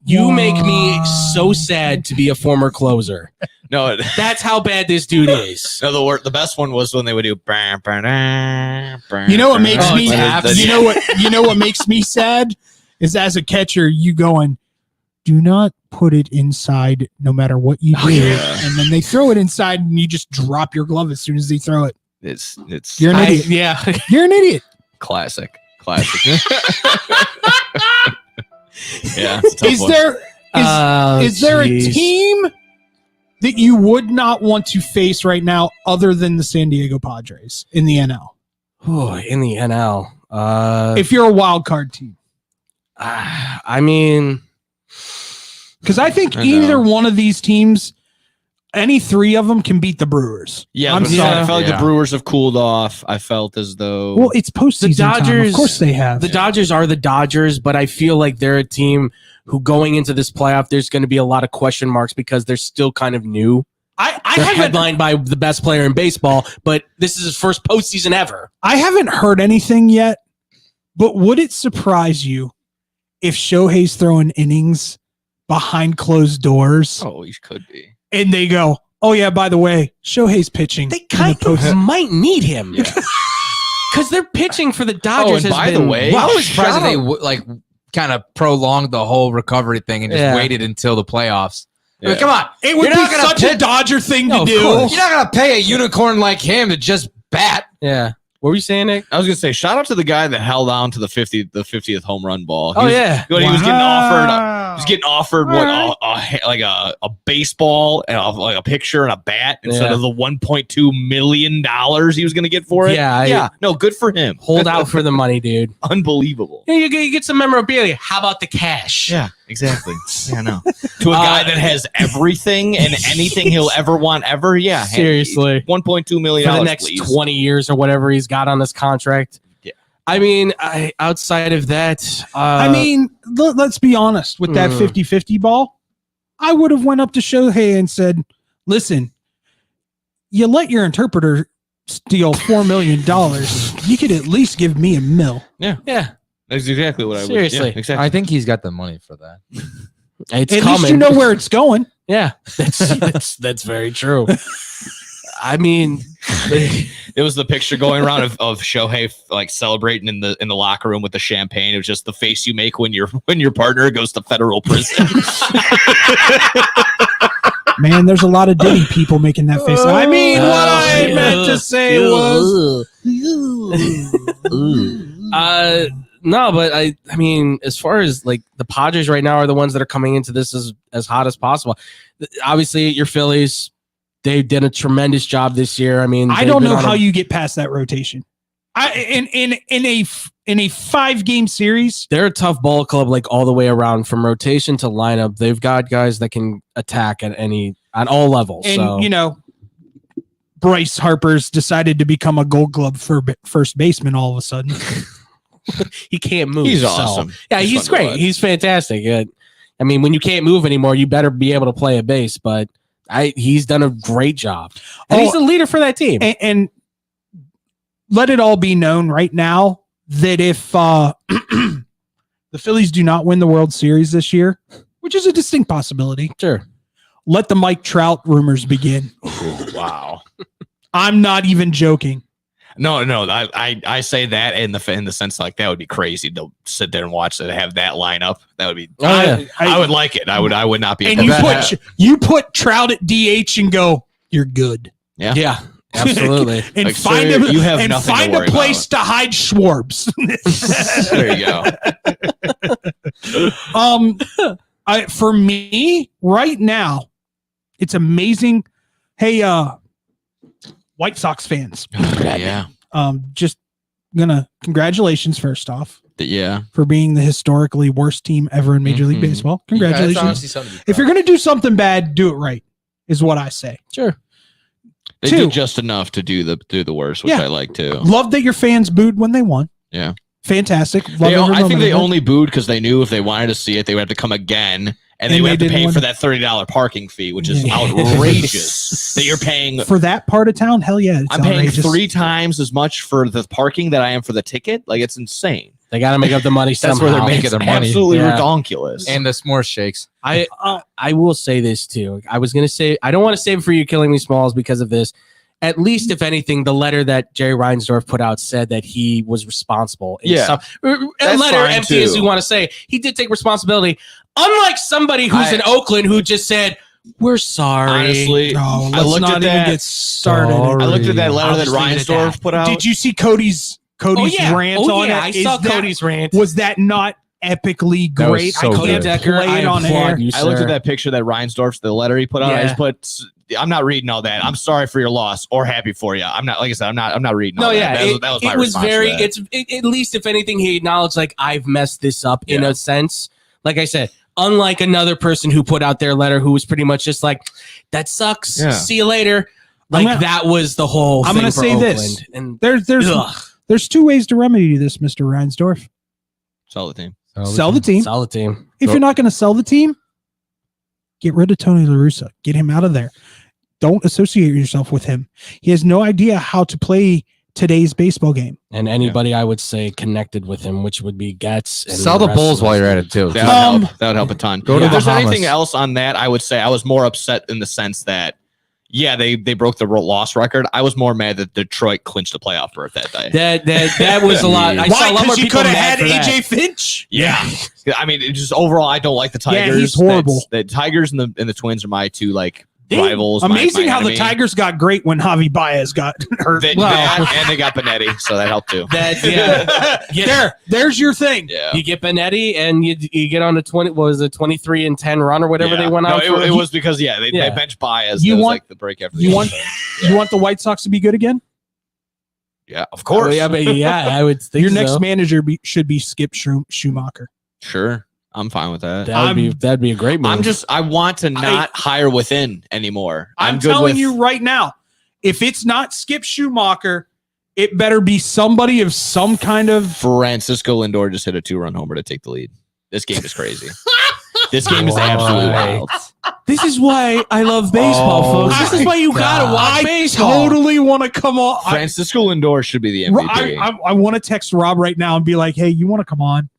You make me so sad to be a former closer. No, That's how bad this dude is. no. The best one was when they would do. You know what makes Oh, me? it's You know what makes me sad is as a catcher, you going, do not put it inside, no matter what you do, and then they throw it inside, and you just drop your glove as soon as they throw it. It's You're an idiot. Yeah. You're an idiot. classic. Yeah. It's a tough Is one. there is there a jeez. team that you would not want to face right now, other than the San Diego Padres in the NL? Oh, in the NL. If you're a wild card team, I mean, because I think I either know. one of these teams, any three of them can beat the Brewers. Yeah, I'm sorry. I felt like the Brewers have cooled off. I felt as though Well, it's postseason The Dodgers, time. Of course they have. The Dodgers are the Dodgers, but I feel like they're a team who going into this playoff, there's going to be a lot of question marks because they're still kind of new. I They're haven't headlined by the best player in baseball, but this is his first postseason ever. I haven't heard anything yet, but would it surprise you if Shohei's throwing innings behind closed doors? Oh, he could be. And they go, oh yeah, by the way, Shohei's pitching. They kind of might need him because they're pitching for the Dodgers. and by the way, I was surprised they kind of prolonged the whole recovery thing and just waited until the playoffs. I mean, come on, It would be such a Dodger thing to do. You're not gonna pay a unicorn like him to just bat. Yeah. What were you saying, Nick? I was gonna say, shout out to the guy that held on to the 50th home run ball. Oh, yeah. He was getting offered a baseball and like a picture and a bat instead of the $1.2 million he was gonna get for it. Yeah, no, good for him. Hold out for the money, dude. Unbelievable. Yeah, you get some memorabilia. How about the cash? Yeah, exactly. Yeah, no. To a guy that has everything and anything he'll ever want ever. Yeah, seriously. $1.2 million for the next 20 years or whatever he's got on this contract. Yeah. I mean, outside of that, I mean, let's be honest with that 50-50 ball. I would have went up to Shohei and said, listen, you let your interpreter steal $4 million. You could at least give me $1 million. Yeah. Yeah. That's exactly what I would. Seriously. Yeah, exactly. I think he's got the money for that. It's at coming. least you know where it's going. Yeah, that's very true. I mean, it was the picture going around of Shohei like celebrating in the locker room with the champagne. It was just the face you make when your partner goes to federal prison. Man, there's a lot of Diddy people making that face. I mean, what I meant to say was... No, but I mean, as far as like the Padres right now are the ones that are coming into this as hot as possible. Obviously, your Phillies, they did a tremendous job this year. I mean, I don't know how you get past that rotation. In a 5-game series, they're a tough ball club, like all the way around from rotation to lineup. They've got guys that can attack at all levels. And you know, Bryce Harper's decided to become a Gold Glove for first baseman all of a sudden. He can't move. He's so. awesome. Yeah, he's great. He's fantastic. I mean, when you can't move anymore, you better be able to play a base. But he's done a great job. And he's the leader for that team. And let it all be known right now that if the Phillies do not win the World Series this year, which is a distinct possibility, sure, let the Mike Trout rumors begin. Wow. I'm not even joking. No, I say that in the sense like that would be crazy to sit there and watch that, have that lineup. That would be. I would like it. I would not be. And you put Trout at DH and go, you're good. Yeah, absolutely. And like, find sir, a, you have and nothing to find worry a place to hide Schwarbs. There you go. For me right now, it's amazing. Hey, White Sox fans. Yeah. Just gonna congratulations first off. Yeah. For being the historically worst team ever in Major League Baseball. Congratulations. Yeah, that's honestly something to be if you're gonna do something bad, do it right, is what I say. Sure. They did just enough to do the worst, which I like too. Love that your fans booed when they won. Yeah. Fantastic. I think they only booed because they knew if they wanted to see it, they would have to come again. And they would have to pay for that $30 parking fee, which is outrageous that you're paying. For that part of town, hell yeah. I'm paying 3 times as much for the parking that I am for the ticket. Like, it's insane. They got to make up the money somehow. That's where they're making their money. Absolutely ridiculous. And the s'more shakes. I will say this, too. I was going to say, I don't want to save it for you killing me, Smalls, because of this. At least, if anything, the letter that Jerry Reinsdorf put out said that he was responsible. A letter, empty as you want to say. He did take responsibility. Unlike somebody who's in Oakland who just said, we're sorry. Honestly, let's not even get started. I looked at that letter that Reinsdorf put out. Did you see Cody's rant on it? I saw Cody's rant. Was that not epically great? So I can't play it on air. I looked at that picture that Reinsdorf, the letter he put out. I just put, I'm not reading all that. I'm sorry for your loss or happy for you. I'm not, like I said, I'm not reading all that. That was my response to that. At least if anything, he acknowledged like I've messed this up in a sense. Like I said, unlike another person who put out their letter who was pretty much just like, that sucks. Yeah. See you later. Like that was the whole I'm thing going to for say Oakland. this. And There's two ways to remedy this, Mr. Reinsdorf. Sell the team. Sell the team. Sell the team. If you're not going to sell the team, get rid of Tony La Russa. Get him out of there. Don't associate yourself with him. He has no idea how to play today's baseball game. And anybody I would say connected with him, which would be Getz. And Sell the rest Bulls of while us. you're at it too. That would help a ton. Go to if there's Bahamas. anything else on that, I would say I was more upset in the sense that, yeah, they broke the loss record. I was more mad that Detroit clinched the playoff berth that day. That was a lot. I saw a lot more people could have mad had for that. AJ Finch. Yeah, I mean, it just overall, I don't like the Tigers. he's horrible. The Tigers and the Twins are my two rivals. Amazing my how the enemy. Tigers got great when Javi Baez got hurt. And they got Benetti, so that helped too. There's your thing. Yeah. You get Benetti and you get on the 23-10 run or whatever they went no, on. it was because they benched Baez. You That was want- like the break after You the want game. you want the White Sox to be good again? Yeah, of course. I would think Your so. next manager should be Skip Schumacher. Sure, I'm fine with that. That'd be a great move. I want to not hire within anymore. I'm good telling with, you right now, if it's not Skip Schumacher, it better be somebody of some kind of. Francisco Lindor just hit a 2-run homer to take the lead. This game is crazy. This game is absolutely wild. This is why I love baseball, folks. This is why you gotta watch baseball. Totally want to come on. Francisco Lindor should be the MVP. I want to text Rob right now and be like, "Hey, you want to come on?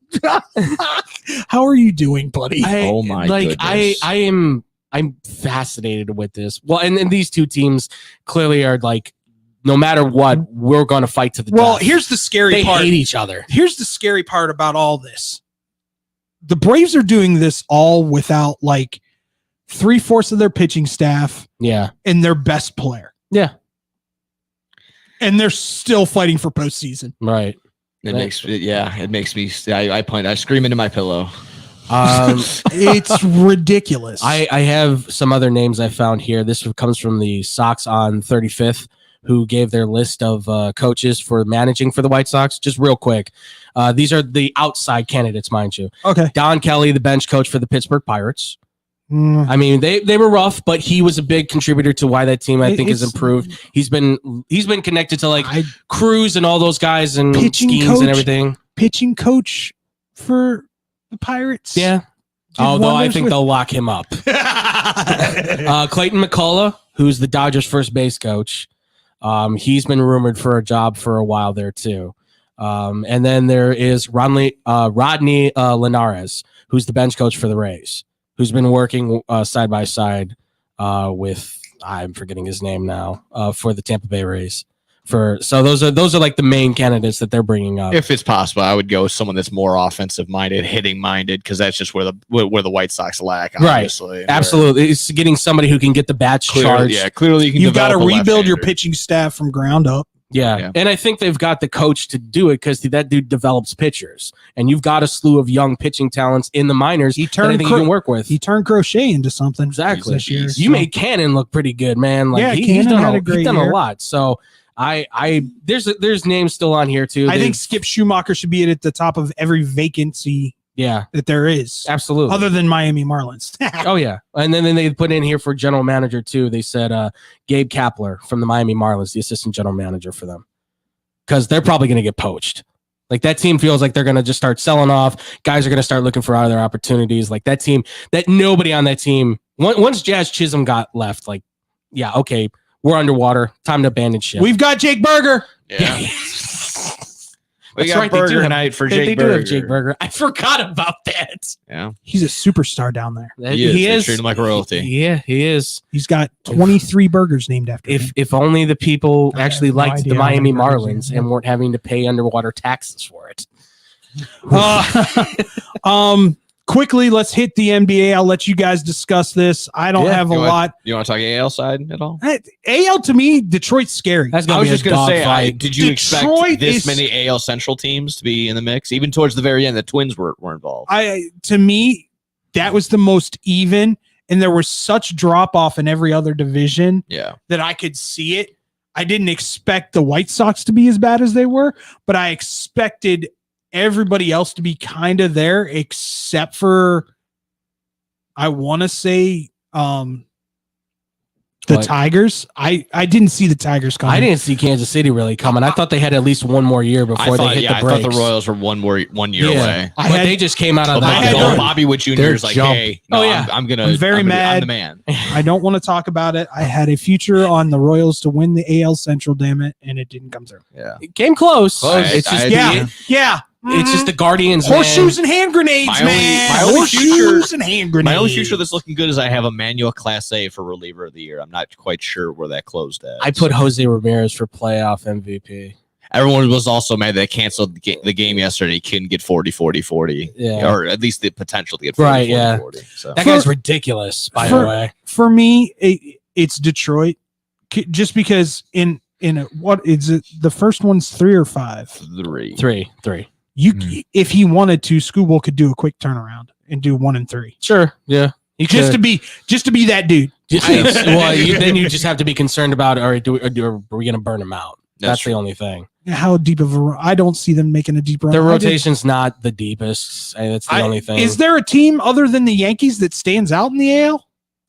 How are you doing, buddy?" Oh my goodness. I'm fascinated with this. Well, and these two teams clearly are like, no matter what, we're going to fight to the Well, death. here's the scary They part. hate each other. Here's the scary part about all this. The Braves are doing this all without like 3/4 of their pitching staff Yeah. and their best player. Yeah. And they're still fighting for postseason. Right. It makes me. I scream into my pillow. It's ridiculous. I have some other names I found here. This comes from the Sox on 35th, who gave their list of coaches for managing for the White Sox. Just real quick. These are the outside candidates, mind you. Okay. Don Kelly, the bench coach for the Pittsburgh Pirates. I mean, they were rough, but he was a big contributor to why that team, I think, has improved. He's been connected to like Cruz and all those guys and schemes and everything. Pitching coach for the Pirates. Yeah. Although I think they'll lock him up. Clayton McCullough, who's the Dodgers first base coach. He's been rumored for a job for a while there too. And then there is Rodney Linares, who's the bench coach for the Rays, who's been working side by side with, I'm forgetting his name now, for the Tampa Bay Rays. So those are like the main candidates that they're bringing up. If it's possible, I would go with someone that's more offensive minded, hitting minded, because that's just where the White Sox lack. Obviously. Right, absolutely. It's getting somebody who can get the bats charged. Yeah, clearly you can. You've got to develop a rebuild your left-hander. pitching staff from ground up. Yeah. And I think they've got the coach to do it because that dude develops pitchers, and you've got a slew of young pitching talents in the minors that I think you can work with. He turned Crochet into something. Exactly. This year, You made Cannon look pretty good, man. Like Yeah, he's Cannon done, had a he's great done a year. lot. So there's names still on here too. I think Skip Schumacher should be at the top of every vacancy that there is. Absolutely. Other than Miami Marlins. Oh yeah. And then they put in here for general manager too. They said Gabe Kapler from the Miami Marlins, the assistant general manager for them. Because they're probably going to get poached. Like that team feels like they're going to just start selling off. Guys are going to start looking for other opportunities. Like that team, that nobody on that team, once Jazz Chisholm got left, like, yeah, okay, we're underwater. Time to abandon ship. We've got Jake Berger. Yeah. We That's got right, they do Burger have- night for they Jake do Berger. have Jake Berger. I forgot about that. Yeah. He's a superstar down there. He is. They treat him like royalty. Yeah, he is. He's got 23 burgers named after him. If only the people actually no liked idea the how many Miami burgers Marlins he and weren't having to pay underwater taxes for it. Quickly, let's hit the NBA. I'll let you guys discuss this. I don't have a lot. You want to talk AL side at all? AL to me, Detroit's scary. That's I was just going to say, did you Detroit expect this is- many AL Central teams to be in the mix? Even towards the very end, the Twins were involved. To me, that was the most even, and there was such drop off in every other division that I could see it. I didn't expect the White Sox to be as bad as they were, but I expected everybody else to be kind of there except for I want to say the What? Tigers. I didn't see the Tigers coming. I didn't see Kansas City really coming. I thought they had at least one more year before they hit the I brakes. thought the Royals were one year away. But they just came out of But Bobby Wood Jr. is like, jump. hey, no, I'm very mad. I'm the man. I don't want to talk about it. I had a future on the Royals to win the AL Central, damn it, and it didn't come through. Yeah, It came close. It's just yeah. It's just the Guardians. Horseshoes and hand grenades, man. Horseshoes and hand grenades. My only future that's looking good is I have Emmanuel Clase for reliever of the year. I'm not quite sure where that closed at. I put Jose Ramirez for playoff MVP. Everyone was also mad they canceled the game yesterday. He couldn't get 40. Yeah. Or at least the potential to get 40, Right, yeah. 40. So. That guy's ridiculous, by the way. For me, it's Detroit, just because in what is it? The first one's 3 or 5. 3. If he wanted to, Skubal could do a quick turnaround and do 1 and 3. Sure, yeah. Just to be that dude. Then you just have to be concerned about, all right, are we going to burn him out? That's the only thing. How deep of a? I don't see them making a deep run. Their rotation's not the deepest. That's the only thing. Is there a team other than the Yankees that stands out in the AL?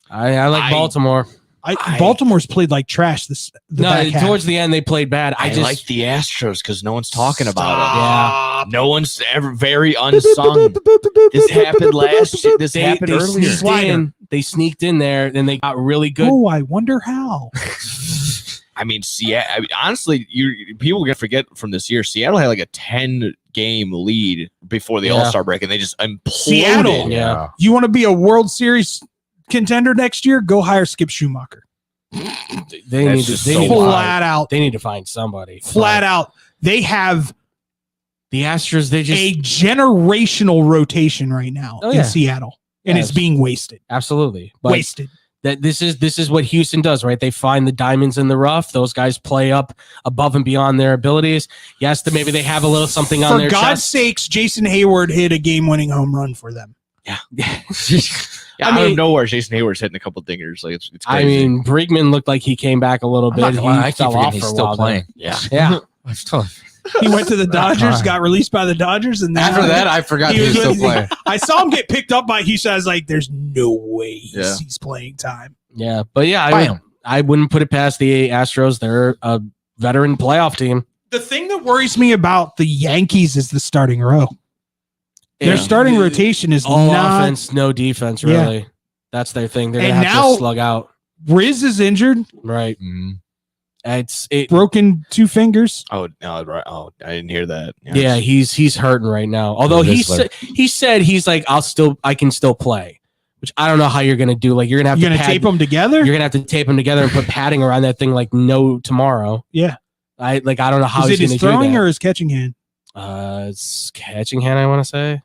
I like Baltimore. Baltimore's played like trash. Towards the end they played bad. I like the Astros because no one's talking about it. Yeah, no one's ever very unsung. This happened This happened earlier. They sneaked in there, and they got really good. Oh, I wonder how. I mean, Seattle. Honestly, people can forget from this year. Seattle had like a 10-game lead before the All-Star break, and they just imploded. Seattle. Yeah. You want to be a World Series contender next year? Go hire Skip Schumacher. They need to find somebody. Flat out. They have the Astros. They just a generational rotation right now in Seattle, and it's being wasted. Absolutely wasted. That this is what Houston does, right? They find the diamonds in the rough. Those guys play up above and beyond their abilities. Yes, maybe they have a little something on their chest. For God's sakes, Jason Hayward hit a game-winning home run for them. Yeah. Out of nowhere, Jason Hayward's hitting a couple dingers. Like it's crazy. I mean, Bregman looked like he came back a little bit. I keep forgetting he's still playing. Yeah. He went to the Dodgers, got released by the Dodgers, and then after that, I forgot he was still playing. I saw him get picked up by Houston. I was like, "There's no way he's playing time." Yeah, but yeah, I wouldn't put it past the Astros. They're a veteran playoff team. The thing that worries me about the Yankees is the starting row. Their starting rotation is all not offense, no defense. Really, that's their thing. They're gonna And have now- to slug out. Riz is injured, Right. It's broken 2 fingers. Oh no! Right. Oh, I didn't hear that. Yeah, he's hurting right now. Although he said he's like I can still play, which I don't know how you're gonna do. Like you're gonna have You're to gonna tape them together. You're gonna have to tape them together and put padding around that thing like no tomorrow. Yeah, I don't know how is he's it his gonna throwing do that. or his catching hand? It's catching hand. I want to say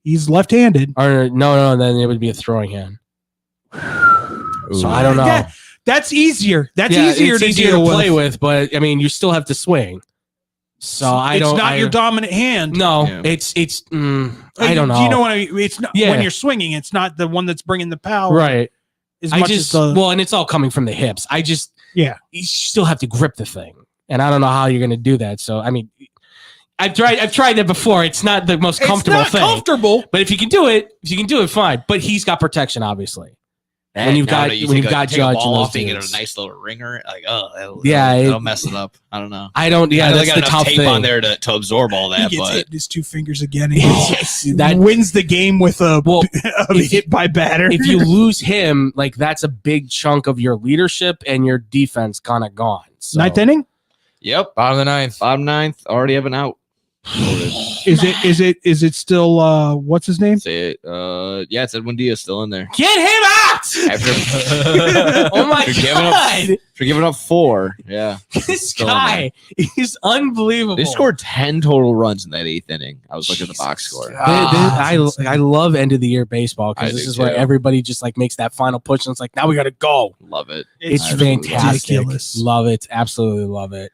He's left-handed. or no. Then it would be a throwing hand. So I don't know. That's easier. That's Yeah, easier it's to easier deal to play with. with, but I mean, you still have to swing. So It's not your dominant hand. No, Yeah. it's I don't know. Do you know what I mean? It's not Yeah. when you're swinging. It's not the one that's bringing the power. right. As I much just as the and it's all coming from the hips. yeah. You still have to grip the thing, and I don't know how you're going to do that. So I mean, I've tried that before. It's not the most comfortable it's not thing. comfortable. But if you can do it, fine. But he's got protection, obviously. When you've got take Judge a and ball those off and get dudes. a nice little ringer, like Yeah, that'll mess it up. I don't know. I don't. Yeah, I know they that's got the enough tough tape thing. on there to absorb all He that, gets but hit in his 2 fingers again. That- wins the game with a hit by batter. If you lose him, like that's a big chunk of your leadership and your defense kind of gone. So. ninth inning, yep, Bottom of the ninth. bottom ninth, already have an out. is it still what's his name? Say it. Yeah, it said Buendia still in there. Get him out! Oh my god! For giving up 4. Yeah, This Still in guy is unbelievable. they scored 10 total runs in that 8th inning. I was looking at the box score. I love end of the year baseball I because this do is where too. everybody just like makes that final push and it's like now we got to go. Love it. It's Absolutely. fantastic. ridiculous. Love it. Absolutely love it.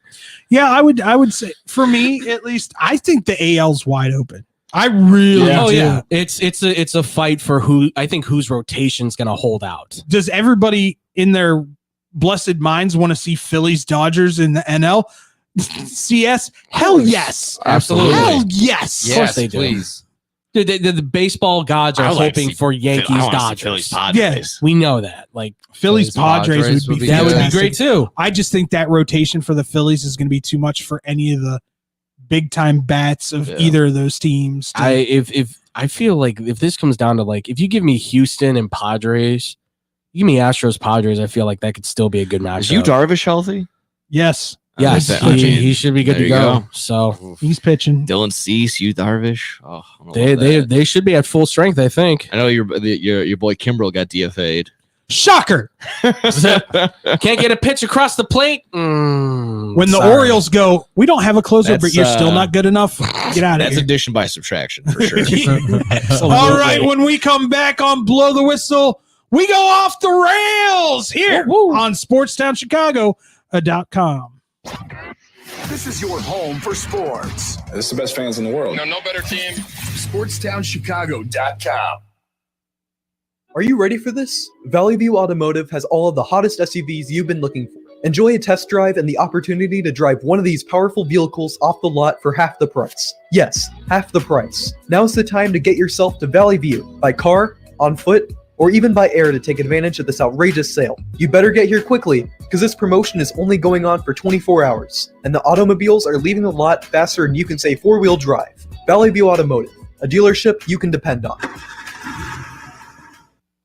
Yeah, I would say for me at least, I think the AL's wide open. I really do. Oh yeah. It's a fight for whose rotation's gonna hold out. Does everybody in their blessed minds want to see Phillies Dodgers in the NL? CS? Hell yes. Absolutely. Hell yes. Of course they do. Please. The baseball gods are I would like to hoping see for Yankees I wanna see Dodgers. Phillies Padres. Yes. We know that. Like Phillies Padres would be that would be fantastic. great too. I just think that rotation for the Phillies is going to be too much for any of the big time bats of either of those teams. I feel like if this comes down to like if you give me Houston and Padres, you give me Astros Padres, I feel like that could still be a good matchup. Is you Darvish healthy? Yes. Yes, he should be good There to you go. go. So he's pitching. Dylan Cease, you Darvish. Oh, they should be at full strength, I think. I know your boy Kimbrel got DFA'd. Shocker. Can't get a pitch across the plate. When the Orioles go, we don't have a closer, but you're still not good enough. Get out of That's here. addition by subtraction for sure. All right, when we come back on Blow the Whistle, we go off the rails here on SportsTownChicago.com. This is your home for sports. This is the best fans in the world. No better team. SportsTownChicago.com. Are you ready for this? Valley View Automotive has all of the hottest SUVs you've been looking for. Enjoy a test drive and the opportunity to drive one of these powerful vehicles off the lot for half the price. Yes, half the price. Now's the time to get yourself to Valley View by car, on foot, or even by air to take advantage of this outrageous sale. You better get here quickly, because this promotion is only going on for 24 hours, and the automobiles are leaving the lot faster than you can say four-wheel drive. Valley View Automotive, a dealership you can depend on.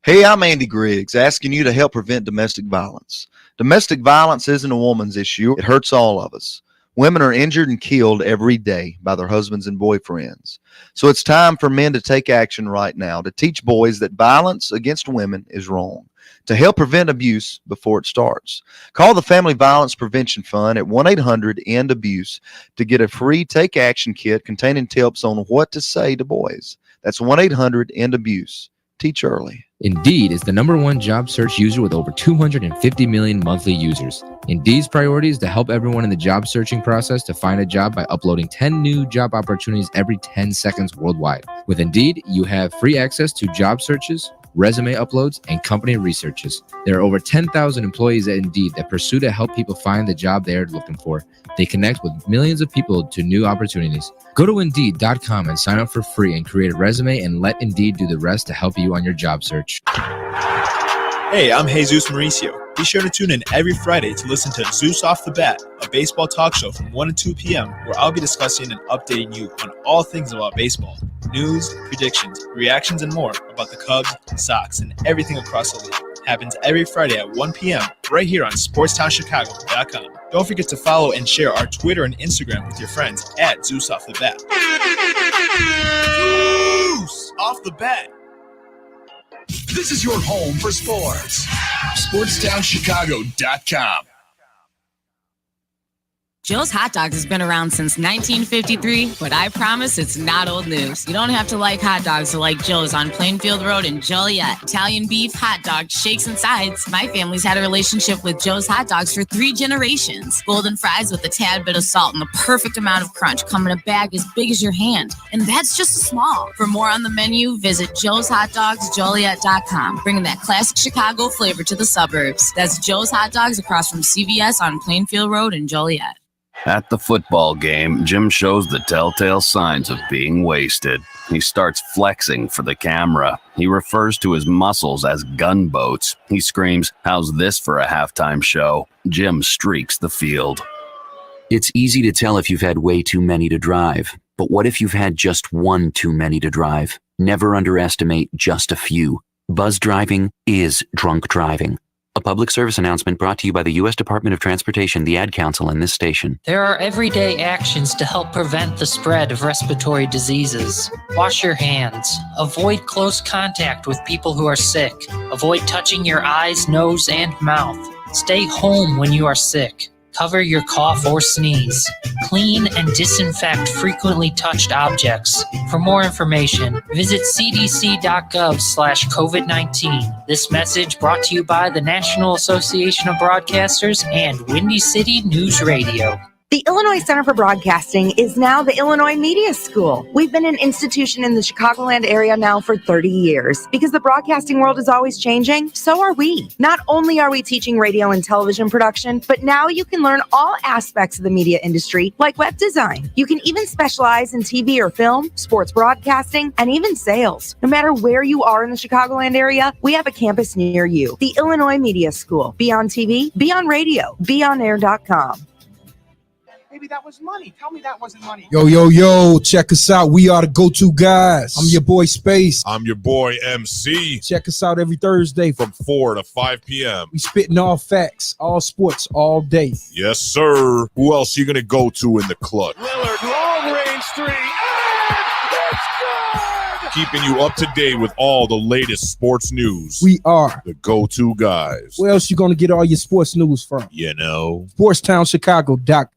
Hey, I'm Andy Griggs, asking you to help prevent domestic violence. Domestic violence isn't a woman's issue. It hurts all of us. Women are injured and killed every day by their husbands and boyfriends. So it's time for men to take action right now to teach boys that violence against women is wrong, to help prevent abuse before it starts. Call the Family Violence Prevention Fund at 1-800-END-ABUSE to get a free Take Action kit containing tips on what to say to boys. That's 1-800-END-ABUSE. Teach early. Indeed is the #1 job search user with over 250 million monthly users. Indeed's priority is to help everyone in the job searching process to find a job by uploading 10 new job opportunities every 10 seconds worldwide. With Indeed, you have free access to job searches, resume uploads, and company researches. There are over 10,000 employees at Indeed that pursue to help people find the job they are looking for. They connect with millions of people to new opportunities. Go to Indeed.com and sign up for free and create a resume and let Indeed do the rest to help you on your job search. Hey, I'm Jesus Mauricio. Be sure to tune in every Friday to listen to Zeus Off the Bat, a baseball talk show from 1 to 2 p.m. where I'll be discussing and updating you on all things about baseball, news, predictions, reactions, and more about the Cubs, Sox, and everything across the league. Happens every Friday at 1 p.m. right here on SportsTownChicago.com. Don't forget to follow and share our Twitter and Instagram with your friends at Zeus Off the Bat. Zeus Off the Bat. This is your home for sports. SportsTownChicago.com. Joe's Hot Dogs has been around since 1953, but I promise it's not old news. You don't have to like hot dogs to like Joe's on Plainfield Road in Joliet. Italian beef, hot dogs, shakes, and sides. My family's had a relationship with Joe's Hot Dogs for 3 generations. Golden fries with a tad bit of salt and the perfect amount of crunch come in a bag as big as your hand. And that's just a small. For more on the menu, visit joeshotdogsjoliet.com, bringing that classic Chicago flavor to the suburbs. That's Joe's Hot Dogs across from CVS on Plainfield Road in Joliet. At the football game, Jim shows the telltale signs of being wasted. He starts flexing for the camera. He refers to his muscles as gunboats. He screams, "How's this for a halftime show?" Jim streaks the field. It's easy to tell if you've had way too many to drive. But what if you've had just one too many to drive? Never underestimate just a few. Buzz driving is drunk driving. A public service announcement brought to you by the U.S. Department of Transportation, the Ad Council, and this station. There are everyday actions to help prevent the spread of respiratory diseases. Wash your hands. Avoid close contact with people who are sick. Avoid touching your eyes, nose, and mouth. Stay home when you are sick. Cover your cough or sneeze. Clean and disinfect frequently touched objects. For more information, visit cdc.gov/COVID-19. This message brought to you by the National Association of Broadcasters and Windy City News Radio. The Illinois Center for Broadcasting is now the Illinois Media School. We've been an institution in the Chicagoland area now for 30 years. Because the broadcasting world is always changing, so are we. Not only are we teaching radio and television production, but now you can learn all aspects of the media industry, like web design. You can even specialize in TV or film, sports broadcasting, and even sales. No matter where you are in the Chicagoland area, we have a campus near you. The Illinois Media School. Be on TV, be on radio, beonair.com. Maybe that was money. Tell me that wasn't money. Yo, check us out. We are the go-to guys. I'm your boy Space. I'm your boy MC. Check us out every Thursday from 4 to 5 p.m. We spitting all facts, all sports, all day. Yes, sir. Who else you gonna go to in the clutch? Lillard, long range three, and it's good! Keeping you up to date with all the latest sports news. We are the go-to guys. Where else you gonna get all your sports news from? SportsTownChicago.com.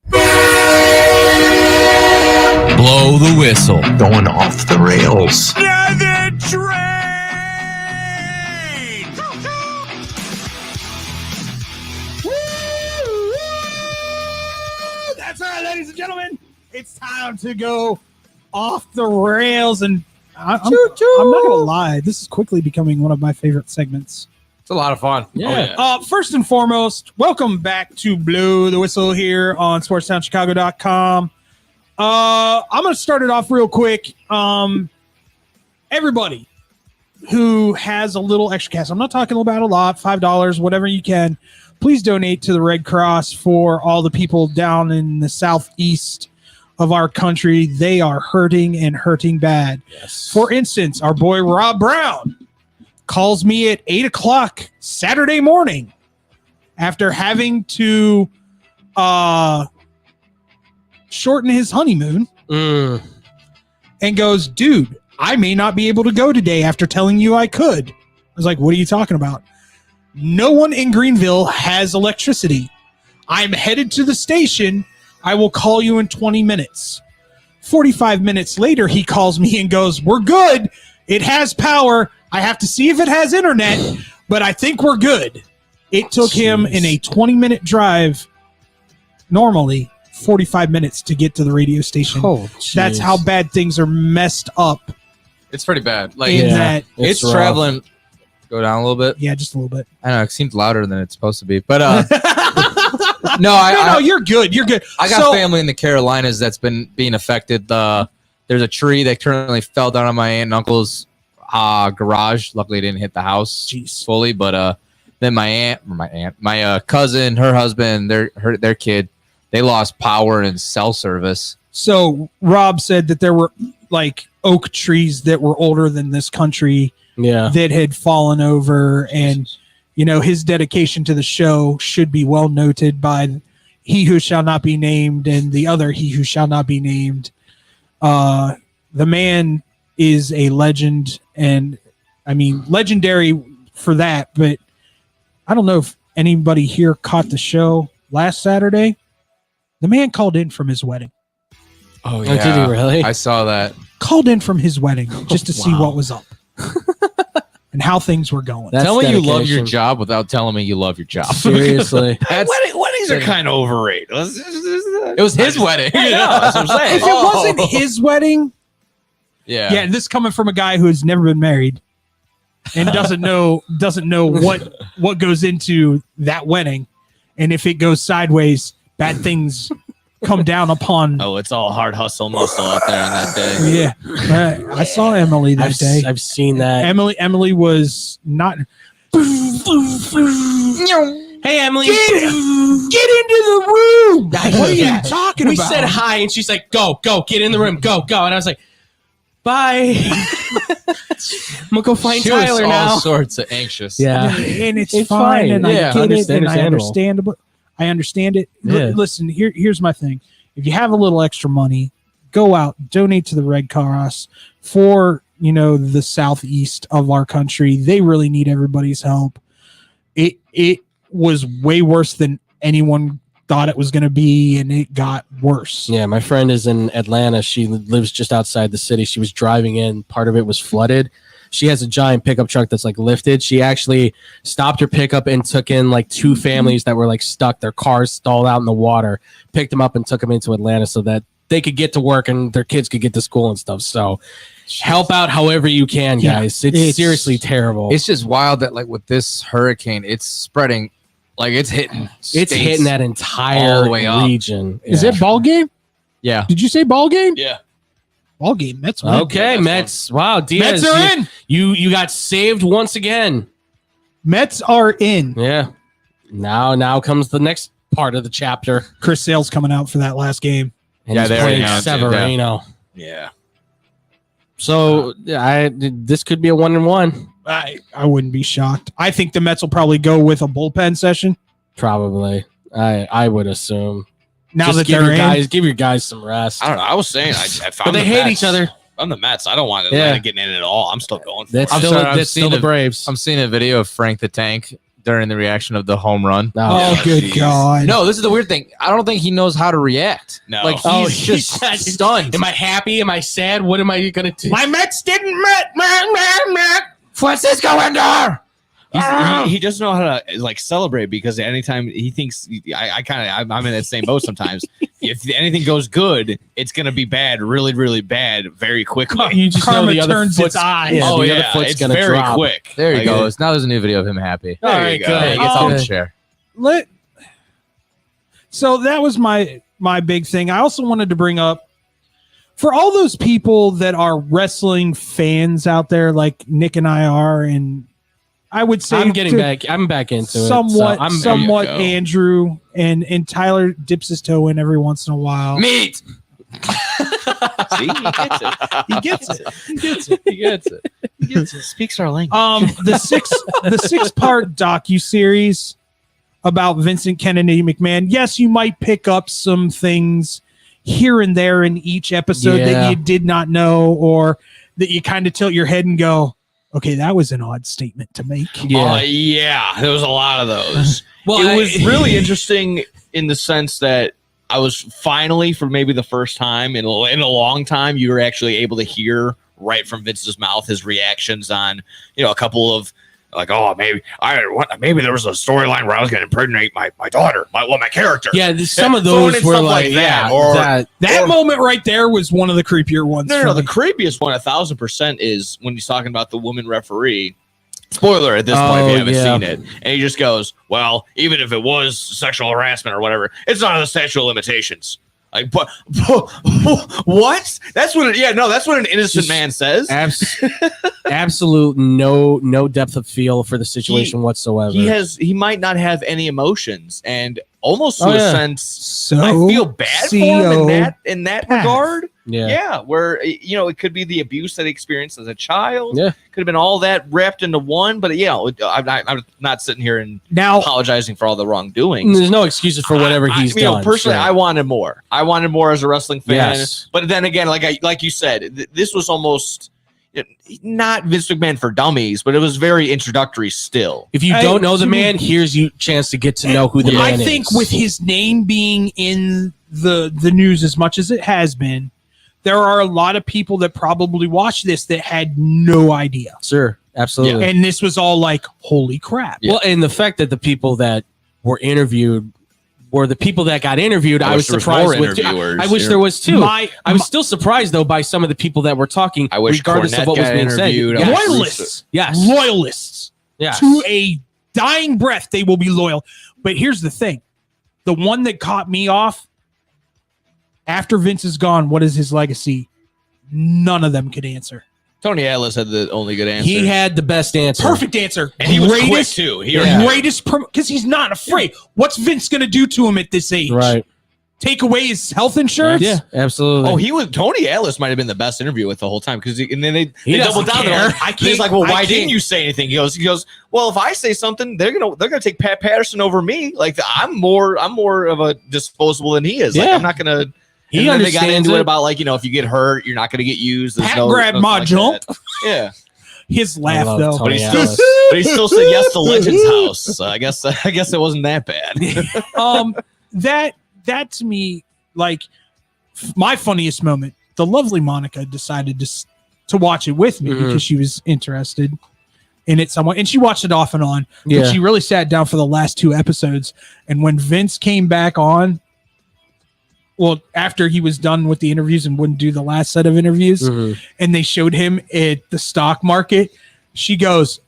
Blow the whistle. Going off the rails. Another train! That's right, ladies and gentlemen. It's time to go off the rails. And I'm not going to lie. This is quickly becoming one of my favorite segments. It's a lot of fun. Yeah. First and foremost, welcome back to Blow the Whistle here on SportsTownChicago.com. I'm going to start it off real quick. Everybody who has a little extra cash, I'm not talking about a lot, $5, whatever you can, please donate to the Red Cross for all the people down in the southeast of our country. They are hurting and hurting bad. Yes. For instance, our boy Rob Brown calls me at 8 o'clock Saturday morning after having to shorten his honeymoon and goes, dude, I may not be able to go today after telling you I could. I was like, what are you talking about? No one in Greenville has electricity. I'm headed to the station. I will call you in 20 minutes. 45 minutes later, he calls me and goes, we're good. It has power. I have to see if it has internet, but I think we're good. It took him in a 20-minute drive, normally 45 minutes to get to the radio station. That's how bad things are messed up. It's pretty bad. Like it's traveling. Go down a little bit. Yeah, just a little bit. I know it seems louder than it's supposed to be, but no, you're good. You're good. I got family in the Carolinas that's been being affected. There's a tree that currently fell down on my aunt and uncle's garage. Luckily, it didn't hit the house fully, but then my cousin, her husband, their kid, they lost power and cell service. So Rob said that there were like oak trees that were older than this country that had fallen over, and his dedication to the show should be well noted by He Who Shall Not Be Named and the other He Who Shall Not Be Named. The man is a legend, and I mean legendary for that, but I don't know if anybody here caught the show last Saturday. The man called in from his wedding. Oh, yeah. Did he really? I saw that. Called in from his wedding just to see what was up and how things were going. Tell me you love your job without telling me you love your job. Seriously. Weddings are kind of overrated. It was his wedding. That's what I'm saying. If it wasn't his wedding, yeah. This coming from a guy who has never been married and doesn't know what goes into that wedding, and if it goes sideways, bad things come down upon. Oh, it's all hard hustle muscle out there on that day. Yeah, I saw Emily that day. I've seen that. Emily was not. Hey, Emily. Get into the room. What are you talking We about? said hi, and she's like, go, get in the room, go. And I was like, bye. I'm going to go find She Tyler was now. all sorts of anxious. Yeah. And it's fine. And I get it. And I understand it. Yeah. Listen, here's my thing. If you have a little extra money, go out, donate to the Red Cross for, the southeast of our country. They really need everybody's help. It was way worse than anyone thought it was going to be, and it got worse. Yeah, my friend is in Atlanta. She lives just outside the city. She was driving in. Part of it was flooded. she has a giant pickup truck that's like lifted. She actually stopped her pickup and took in like 2 families that were like stuck, their cars stalled out in the water, picked them up and took them into Atlanta so that they could get to work and their kids could get to school and stuff. So help out however you can, guys. It's seriously terrible. It's just wild that like with this hurricane, it's spreading, like it's hitting that entire all the way up. region. Is it ball game? Yeah. Did you say ball game? Yeah. Ball game. Mets win. Okay, Mets. Wow, Diaz, Mets are in. You got saved once again. Mets are in. Yeah. Now comes the next part of the chapter. Chris Sale's coming out for that last game. And he's playing Severino. Yeah. So this could be a 1-1. I wouldn't be shocked. I think the Mets will probably go with a bullpen session. Probably. I would assume. Now Just that give they're your in, give your guys some rest. I don't know. I was saying, But they hate each other. I'm the Mets. I don't want Atlanta getting in at all. I'm still going for That's it. still the Braves. I'm seeing a video of Frank the Tank during the reaction of the home run. Oh, good God. No, this is the weird thing. I don't think he knows how to react. No. Like he's just stunned. Am I happy? Am I sad? What am I going to do? my Mets didn't met. Francisco Lindor. He doesn't know how to like celebrate because anytime he thinks I'm in that same boat sometimes. If anything goes good, it's gonna be bad, really, really bad, very quickly. You just Karma know the other turns foot's- its eyes. Yeah, oh the yeah, other foot's it's gonna very drop. quick. There he Like, goes. Now there's a new video of him happy. All There right, you go. good. He gets on the chair. So that was my big thing. I also wanted to bring up for all those people that are wrestling fans out there, like Nick and I are, and I would say I'm back into it. somewhat, So I'm somewhat go. Andrew and Tyler dips his toe in every once in a while. Meat. See, he gets it. He gets it. He gets it. He gets it. He gets it. Speaks our language. The 6-part docuseries about Vincent Kennedy McMahon. Yes, you might pick up some things here and there in each episode that Yeah. you did not know, or that you kind of tilt your head and go, okay, that was an odd statement to make. Yeah, there was a lot of those. Well, it was really interesting in the sense that I was finally, for maybe the first time in a long time, you were actually able to hear right from Vince's mouth his reactions on, a couple of like, oh, maybe there was a storyline where I was going to impregnate my daughter, my character. Yeah, some of Throwing those in were stuff like that, yeah, or That moment right there was one of the creepier ones. no, for the me. creepiest one, 1,000%, is when he's talking about the woman referee. Spoiler at this point if you haven't seen it. And he just goes, well, even if it was sexual harassment or whatever, it's not a statute of limitations. Like, but what? That's what an innocent man says. Absolute no depth of feel for the situation whatsoever. He might not have any emotions, and almost to a sense, So I feel bad for him in that regard. Yeah. Where it could be the abuse that he experienced as a child. Yeah, could have been all that wrapped into one. But I'm not sitting here and now apologizing for all the wrongdoings. There's no excuses for whatever he's done. Personally, sure. I wanted more. I wanted more as a wrestling fan. Yes. But then again, like you said, this was almost not Vince McMahon for dummies, but it was very introductory still. If you don't know the man, here's your chance to get to know who the man is. I think with his name being in the news as much as it has been, there are a lot of people that probably watched this that had no idea. Sure, absolutely. And this was all like, holy crap. Well, and the fact that the people that were interviewed were the people that got interviewed, I was surprised with. I wish there was too. I was still surprised though by some of the people that were talking, I wish regardless Cornette of what was got being said. interviewed. Yes. Loyalists. Yes. Loyalists. Yes. To a dying breath, they will be loyal. But here's the thing. The one that caught me off, after Vince is gone, what is his legacy? None of them could answer. Tony Atlas had the only good answer. He had the best answer. Perfect answer. And he was quick too. Greatest, because he's not afraid. What's Vince going to do to him at this age? Right. Take away his health insurance? Yeah, absolutely. Oh, Tony Atlas might have been the best interview with the whole time because and then they doesn't doubled down. care. He's like, well, why didn't you say anything? He goes, well, if I say something, they're gonna take Pat Patterson over me. Like I'm more of a disposable than he is. Like Yeah. I'm not gonna. He and then they got understands into it it. about like if you get hurt, you're not gonna get used. There's Pat no grabbed nothing my like jump. that. Yeah. His laugh, love though. Tony But Atlas. he still said yes to Legends House. So I guess it wasn't that bad. That to me, like, my funniest moment, the lovely Monica decided to to watch it with me because she was interested in it somewhat, and she watched it off and on. Yeah. But she really sat down for the last 2 episodes, and when Vince came back on, well, after he was done with the interviews and wouldn't do the last set of interviews, and they showed him at the stock market, she goes,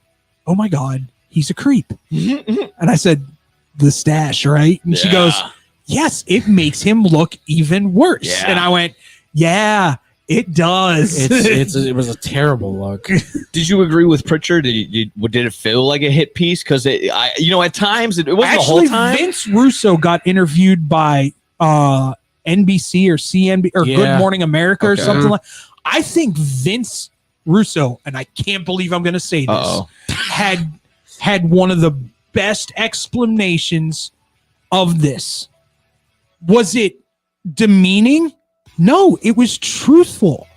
"Oh my God, he's a creep." And I said, "The stash, right?" And she goes, "Yes, it makes him look even worse." Yeah. And I went, "Yeah, it does." It was a terrible look. Did you agree with Pritchard? Did it feel like a hit piece? Because at times it wasn't Actually, the whole time. Vince Russo got interviewed by NBC or CNBC or Good Morning America or something like. I think Vince Russo, and I can't believe I'm going to say this, had one of the best explanations of this. Was it demeaning? No, it was truthful.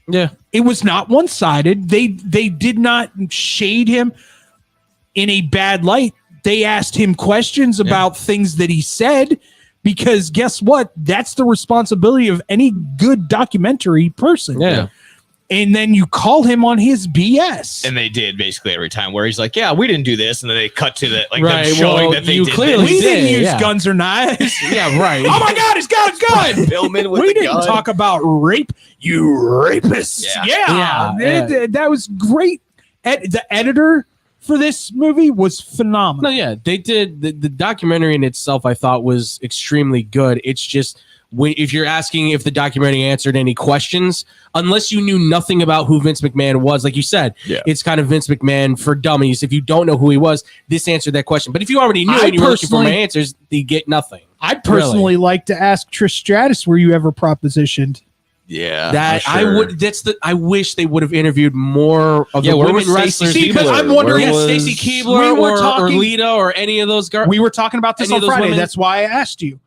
Yeah. It was not one-sided. They did not shade him in a bad light. They asked him questions about things that he said, because guess what? That's the responsibility of any good documentary person. Yeah. And then you call him on his BS. And they did basically every time, where he's like, "Yeah, we didn't do this," and then they cut to the them Right, showing well, that they you did. clearly this. we didn't use guns or knives. Yeah, right. Oh my God, he's got a gun. Filming with We the didn't gun. talk about rape, you rapists. Yeah. That was great. The editor for this movie was phenomenal. No, yeah, they did. The documentary in itself, I thought, was extremely good. It's just if you're asking if the documentary answered any questions, unless you knew nothing about who Vince McMahon was, like you said, it's kind of Vince McMahon for dummies. If you don't know who he was, this answered that question. But if you already knew and you were looking for my answers, you get nothing. I'd personally like to ask Trish Stratus, were you ever propositioned? Yeah, That for sure. I would. I wish they would have interviewed more of the where women was wrestlers. Stacey Because Keibler? I'm wondering, Where was- Stacey Keibler or Lita or any of those girls. We were talking about this Any on of those Friday. women? That's why I asked you.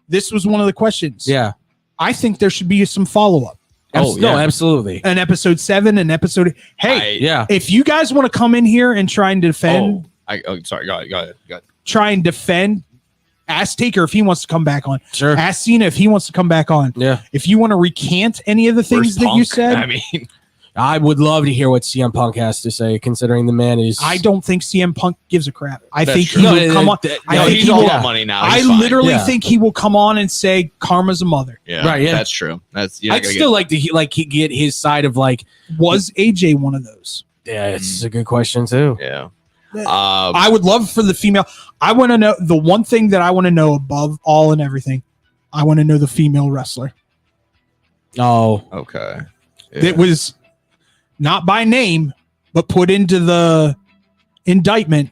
This was one of the questions. Yeah. I think there should be some follow-up. No, absolutely. An episode 7, an episode. Hey, yeah. if you guys want to come in here and try and defend, Sorry, go ahead. try and defend, ask Taker if he wants to come back on. Sure. Ask Cena if he wants to come back on. Yeah. If you want to recant any of the things Where's that you Punk? said, I mean, I would love to hear what CM Punk has to say, considering the man is. I don't think CM Punk gives a crap. I That's think true. he No, will come on. I think he's he all will. about money now. I He's fine. literally Yeah. think he will come on and say Karma's a mother. Yeah, Right, yeah. that's true. That's you're not I'd gonna still like to get his side of like. Was AJ one of those? Yeah, it's a good question too. Yeah. I would love for the female. I want to know the one thing that I want to know above all and everything. I want to know the female wrestler Oh, Okay. that was not by name, but put into the indictment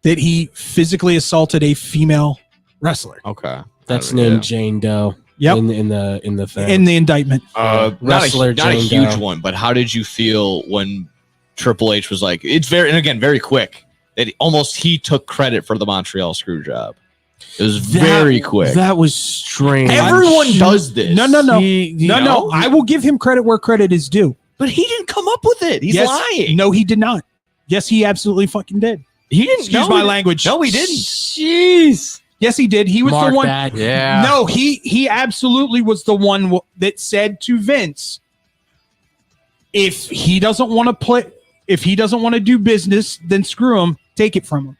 that he physically assaulted a female wrestler. Okay. that's Yeah. named Jane Doe. Yep. In the thing. In the indictment. Not Wrestler a Jane huge Doe. one, but how did you feel when Triple H was like, it's very quick that he took credit for the Montreal screw job. It was very quick. That was strange. Everyone does this. No. No? No. I will give him credit where credit is due. But he didn't come up with it. He's Yes. lying. No, he did not. Yes, he absolutely fucking did. He didn't. Excuse my language. No, he didn't. Jeez. Yes, he did. He was Mark the one. that. Yeah. No, he absolutely was the one that said to Vince, if he doesn't want to play, if he doesn't want to do business, then screw him. Take it from him.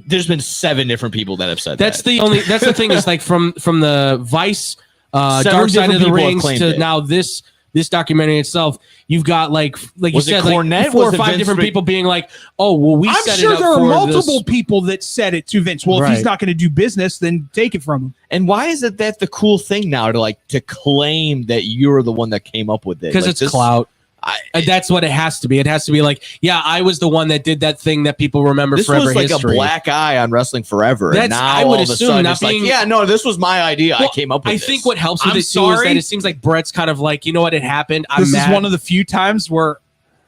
There's been 7 different people that have said That's that. that's the thing is like from the Vice Dark Several Side of different the people have Rings claimed to it. now this documentary itself. You've got like you Was it said, like Cornette? 4 or Was it 5 Vince different Mc- people being like, "Oh, well, we I'm set sure it up there are for multiple this." people that said it to Vince. Well, if he's Right. not going to do business, then take it from him. And why is it that the cool thing now to claim that you're the one that came up with it? Because Like, it's this- clout. That's what it has to be. It has to be like, yeah, I was the one that did that thing that people remember This forever was like history. a black eye on wrestling forever. That's- and now I would all of a assume, sudden not it's like, being- yeah, no, this was my idea. I Well, came up with I this. think what helps with I'm it too is sorry. that it seems like Brett's kind of like, you know what, it happened. I'm This mad. is one of the few times where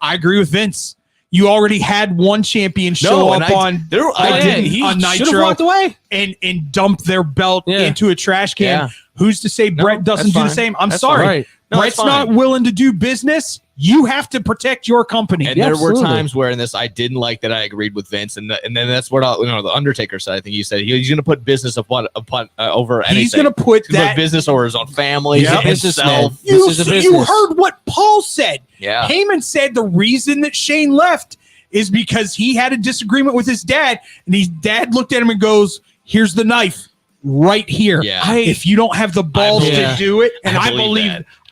I agree with Vince. You already had one champion show and up on. I yeah, didn't. he on should've Nitro. walked away. and dump their belt into a trash can. Yeah. Who's to say Brett doesn't do the same? I'm That's sorry. fine. No, Brett's it's not fine. willing to do business. You have to protect your company. And there were times where in this I didn't like that I agreed with Vince, and then that's what the Undertaker said. I think he said he's going to put business upon over anything. He's going to put He's gonna that business over his own family, himself. You heard what Paul said. Yeah. Heyman said the reason that Shane left is because he had a disagreement with his dad, and his dad looked at him and goes, "Here's the knife right here. Yeah. If you don't have the balls to do it," and I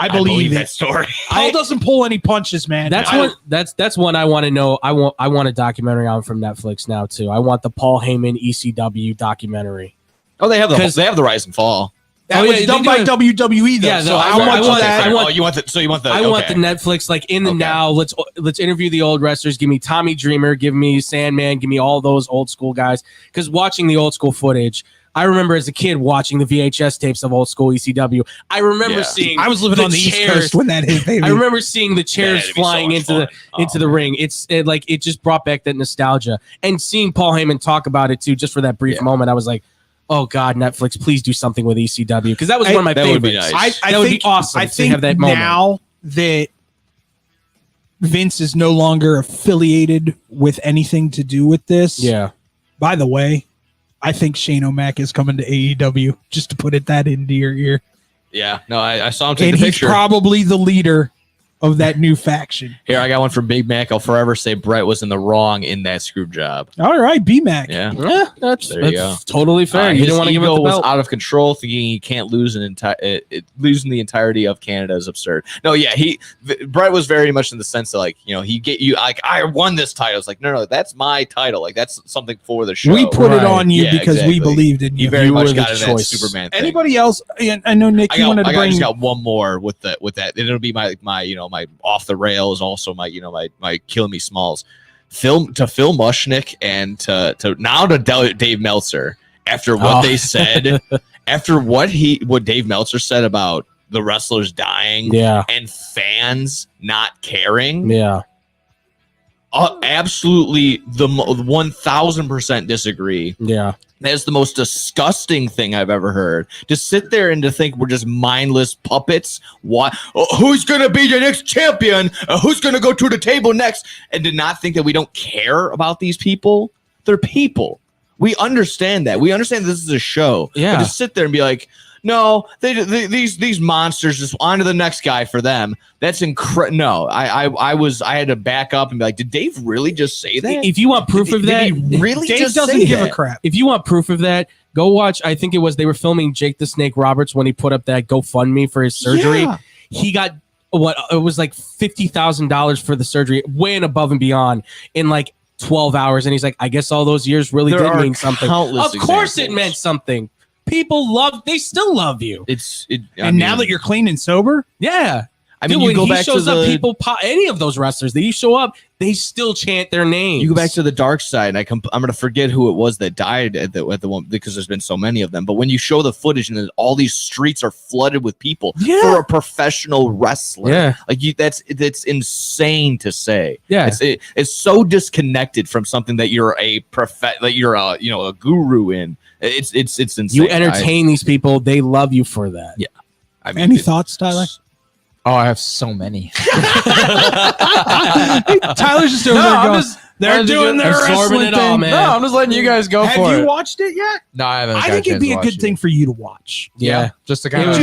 believe that story. Paul doesn't pull any punches, man. That's one I want to know. I want a documentary on from Netflix now too. I want the Paul Heyman ECW documentary. Oh, they have the Rise and Fall. That was done by WWE though. Yeah, so I want the Netflix like in the now. Let's interview the old wrestlers. Give me Tommy Dreamer. Give me Sandman. Give me all those old school guys. Because watching the old school footage, I remember as a kid watching the VHS tapes of old school ECW. I remember seeing. I was living on the East Coast when that hit. Baby. I remember seeing the chairs flying into the ring. It just brought back that nostalgia, and seeing Paul Heyman talk about it too, just for that brief moment. I was like, oh God, Netflix, please do something with ECW, because that was one of my favorites. Would be nice. That would be awesome. I to think have that moment. now that Vince is no longer affiliated with anything to do with this. Yeah. By the way, I think Shane O'Mac is coming to AEW, just to put that into your ear. Yeah, no, I saw him take And the he's picture. probably the leader of that new faction. Here, I got one from Big Mac. I'll forever say Brett was in the wrong in that screw job. All right, B-Mac. Yeah, that's there you go. Totally fair. He didn't want to give it the was belt. out of control, thinking he can't lose losing the entirety of Canada is absurd. No, yeah, Brett was very much in the sense that I won this title. It's like no, that's my title. Like that's something for the show. We put it on you because we believed in you. You very You much were got the in that choice. Superman thing. Anybody else? I know Nick. You wanted to bring. I just got one more with that. It'll be my my off the rails. Also my my Kill Me Smalls. Phil Mushnick and to Dave Meltzer after what they said, after what Dave Meltzer said about the wrestlers dying, and fans not caring, absolutely the 1000% disagree. Yeah. That's the most disgusting thing I've ever heard. To sit there and to think we're just mindless puppets. What? Who's going to be the next champion? Who's going to go to the table next? And to not think that we don't care about these people. They're people. We understand that. We understand this is a show. Yeah. But to sit there and be like, no, these monsters just on to the next guy for them. That's incredible. No, I had to back up and be like, did Dave really just say that? If you want proof of that, did he really Dave just doesn't say give that? a crap. If you want proof of that, go watch. I think they were filming Jake the Snake Roberts when he put up that GoFundMe for his surgery. Yeah. He got it was like $50,000 for the surgery, way and above and beyond in like 12 hours. And he's like, I guess all those years really There did are mean something. countless Of course, it examples. meant something. People they still love you. And now that you're clean and sober, Yeah. I mean, Dude, you when go he back to shows up, the- people any of those wrestlers, they show up, they still chant their names. You go back to the dark side, and I'm going to forget who it was that died at the one, because there's been so many of them. But when you show the footage and then all these streets are flooded with people for a professional wrestler, that's insane to say. Yeah. It's so disconnected from something that you're a guru in. It's insane. You entertain these people, they love you for that. Yeah. I mean, any thoughts, Tyler? Oh, I have so many. Tyler's just over there going, they're doing their absorbing wrestling it all, thing. man. No, I'm just letting you guys go Have for you it. watched it yet? No, I haven't. I think it'd be a good thing for you to watch. Yeah. Just to kind of.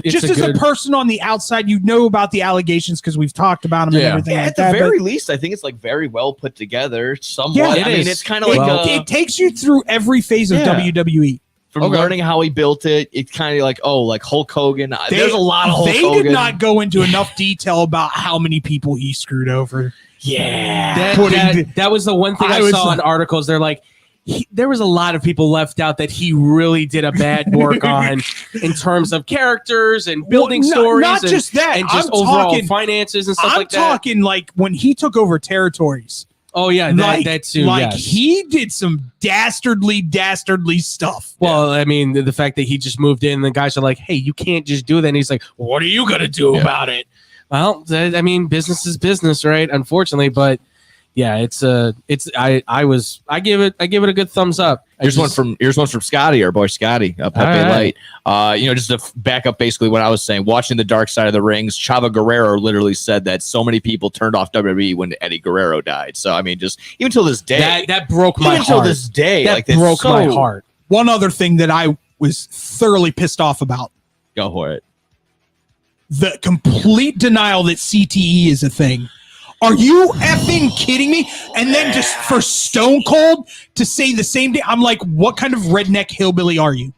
Just as a person on the outside, you know about the allegations because we've talked about them and everything Yeah, like at the that. very least, I think it's like very well put together. Somewhat. Yeah, I mean, it's kind of like it takes you through every phase of WWE. From learning how he built it. It's kind of like Hulk Hogan. There's a lot of Hulk They Hogan. did not go into enough detail about how many people he screwed over. Yeah, That was the one thing I saw in articles. They're like, there was a lot of people left out that he really did a bad work on in terms of characters and building stories. Not and, just that, and just I'm overall talking finances and stuff I'm like that. talking like when he took over territories. Oh yeah, that too. Like yes. he did some dastardly stuff. Well, I mean, the fact that he just moved in, the guys are like, "Hey, you can't just do that." And he's like, "What are you gonna do about it?" Well, I mean, business is business, right? Unfortunately, but yeah, I give it a good thumbs up. Here's one from Scotty, our boy Scotty, Pepe Light. Just to back up basically what I was saying, watching the Dark Side of the Rings, Chavo Guerrero literally said that so many people turned off WWE when Eddie Guerrero died. So I mean, just even till this day, that broke my heart. Even till this day, that broke my heart. One other thing that I was thoroughly pissed off about. Go for it. The complete denial that CTE is a thing. Are you effing kidding me? And then just for Stone Cold to say the same day, I'm like, what kind of redneck hillbilly are you?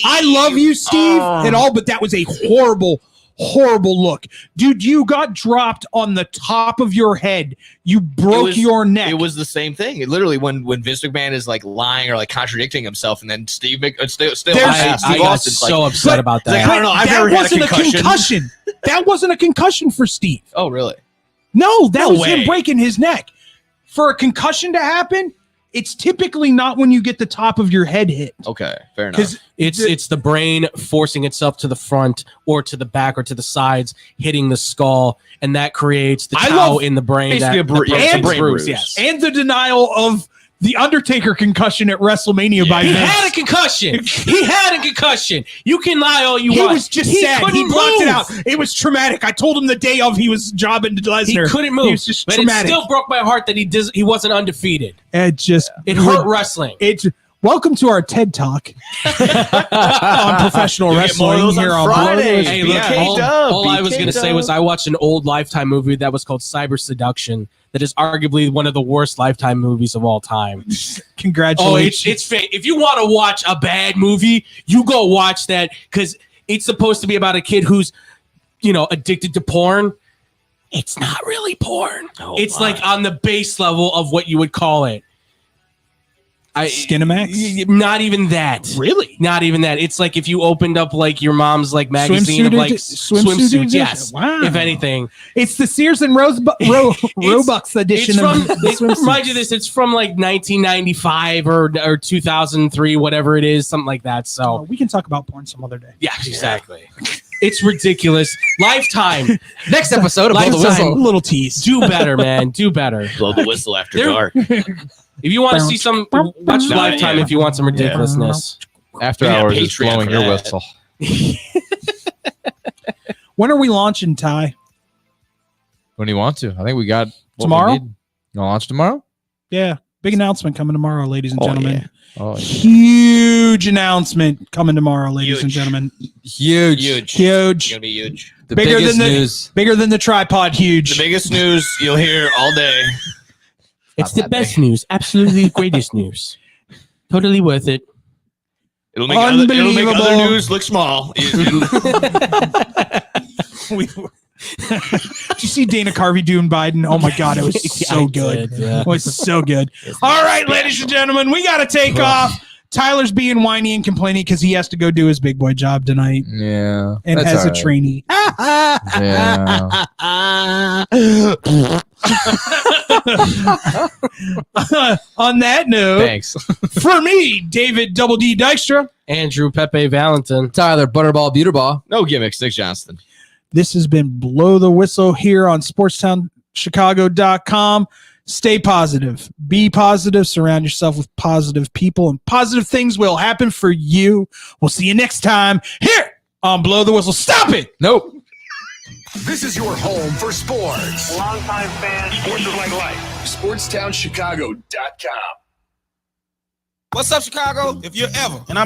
I love you, Steve, and all, but that was a horrible, horrible look. Dude, you got dropped on the top of your head. You broke your neck. It was the same thing. It literally, when Vince McMahon is like lying or like contradicting himself, and then Steve I got so upset about that. Like, I don't know. I've never had a concussion. That wasn't a concussion for Steve. Oh, really? No, that was him breaking his neck. For a concussion to happen, it's typically not when you get the top of your head hit. Okay, fair enough. It's the brain forcing itself to the front or to the back or to the sides, hitting the skull, and that creates the tau in the brain. Basically a brain bruise. Yes. And the denial of the Undertaker concussion at WrestleMania by He Vince. had a concussion. He had a concussion. You can lie all you want. He was just sad. He couldn't blocked it move. out. It was traumatic. I told him the day of he was jobbing to Lesnar. He couldn't move. He was just but traumatic. it still broke my heart that he wasn't undefeated. It hurt wrestling. Welcome to our TED Talk on professional wrestling here on Friday. Hey, look, all I was going to say was I watched an old Lifetime movie that was called Cyber Seduction. That is arguably one of the worst Lifetime movies of all time. Congratulations! Oh, it's fake. If you want to watch a bad movie, you go watch that because it's supposed to be about a kid who's, addicted to porn. It's not really porn. It's like on the base level of what you would call it. Skinamax? Not even that. Really? Not even that. It's like if you opened up like your mom's like magazine of like swimsuits. Yes. Wow. If anything, it's the Sears and Roebuck edition of the swimsuits. Mind you, it's from like 1995 or 2003, whatever it is, something like that. So we can talk about porn some other day. Yeah, exactly. It's ridiculous. Lifetime. Next episode of Blow the Whistle. Little tease. Do better, man. Do better. Blow the whistle after dark. If you want to see some, watch Lifetime if you want some ridiculousness. After hours is blowing your whistle. When are we launching, Ty? When do you want to? I think we got tomorrow. You gonna launch tomorrow? Yeah. Big announcement coming tomorrow, ladies and gentlemen. Yeah. Oh, yeah. Huge announcement coming tomorrow, ladies and gentlemen. Huge. It's gonna be huge. The biggest news. Bigger than the tripod. Huge. The biggest news you'll hear all day. It's the best news. Absolutely the greatest news. Totally worth it. It'll make other news look small. Did you see Dana Carvey doing Biden? Oh my God, it was so good. It was so good. All right, ladies and gentlemen, we got to take off. Tyler's being whiny and complaining because he has to go do his big boy job tonight. Yeah. And that's has all a trainee. Yeah. On that note, Thanks. For me, David Double D Dykstra, Andrew Pepe Valentin, Tyler Butterball Buterball, no gimmicks, Nick Johnston. This has been Blow the Whistle here on SportsTownChicago.com. Stay positive. Be positive. Surround yourself with positive people, and positive things will happen for you. We'll see you next time here on Blow the Whistle. Stop it! Nope. This is your home for sports. Longtime fan, sports is like life. SportsTownChicago.com. What's up, Chicago? If you're ever, and I'm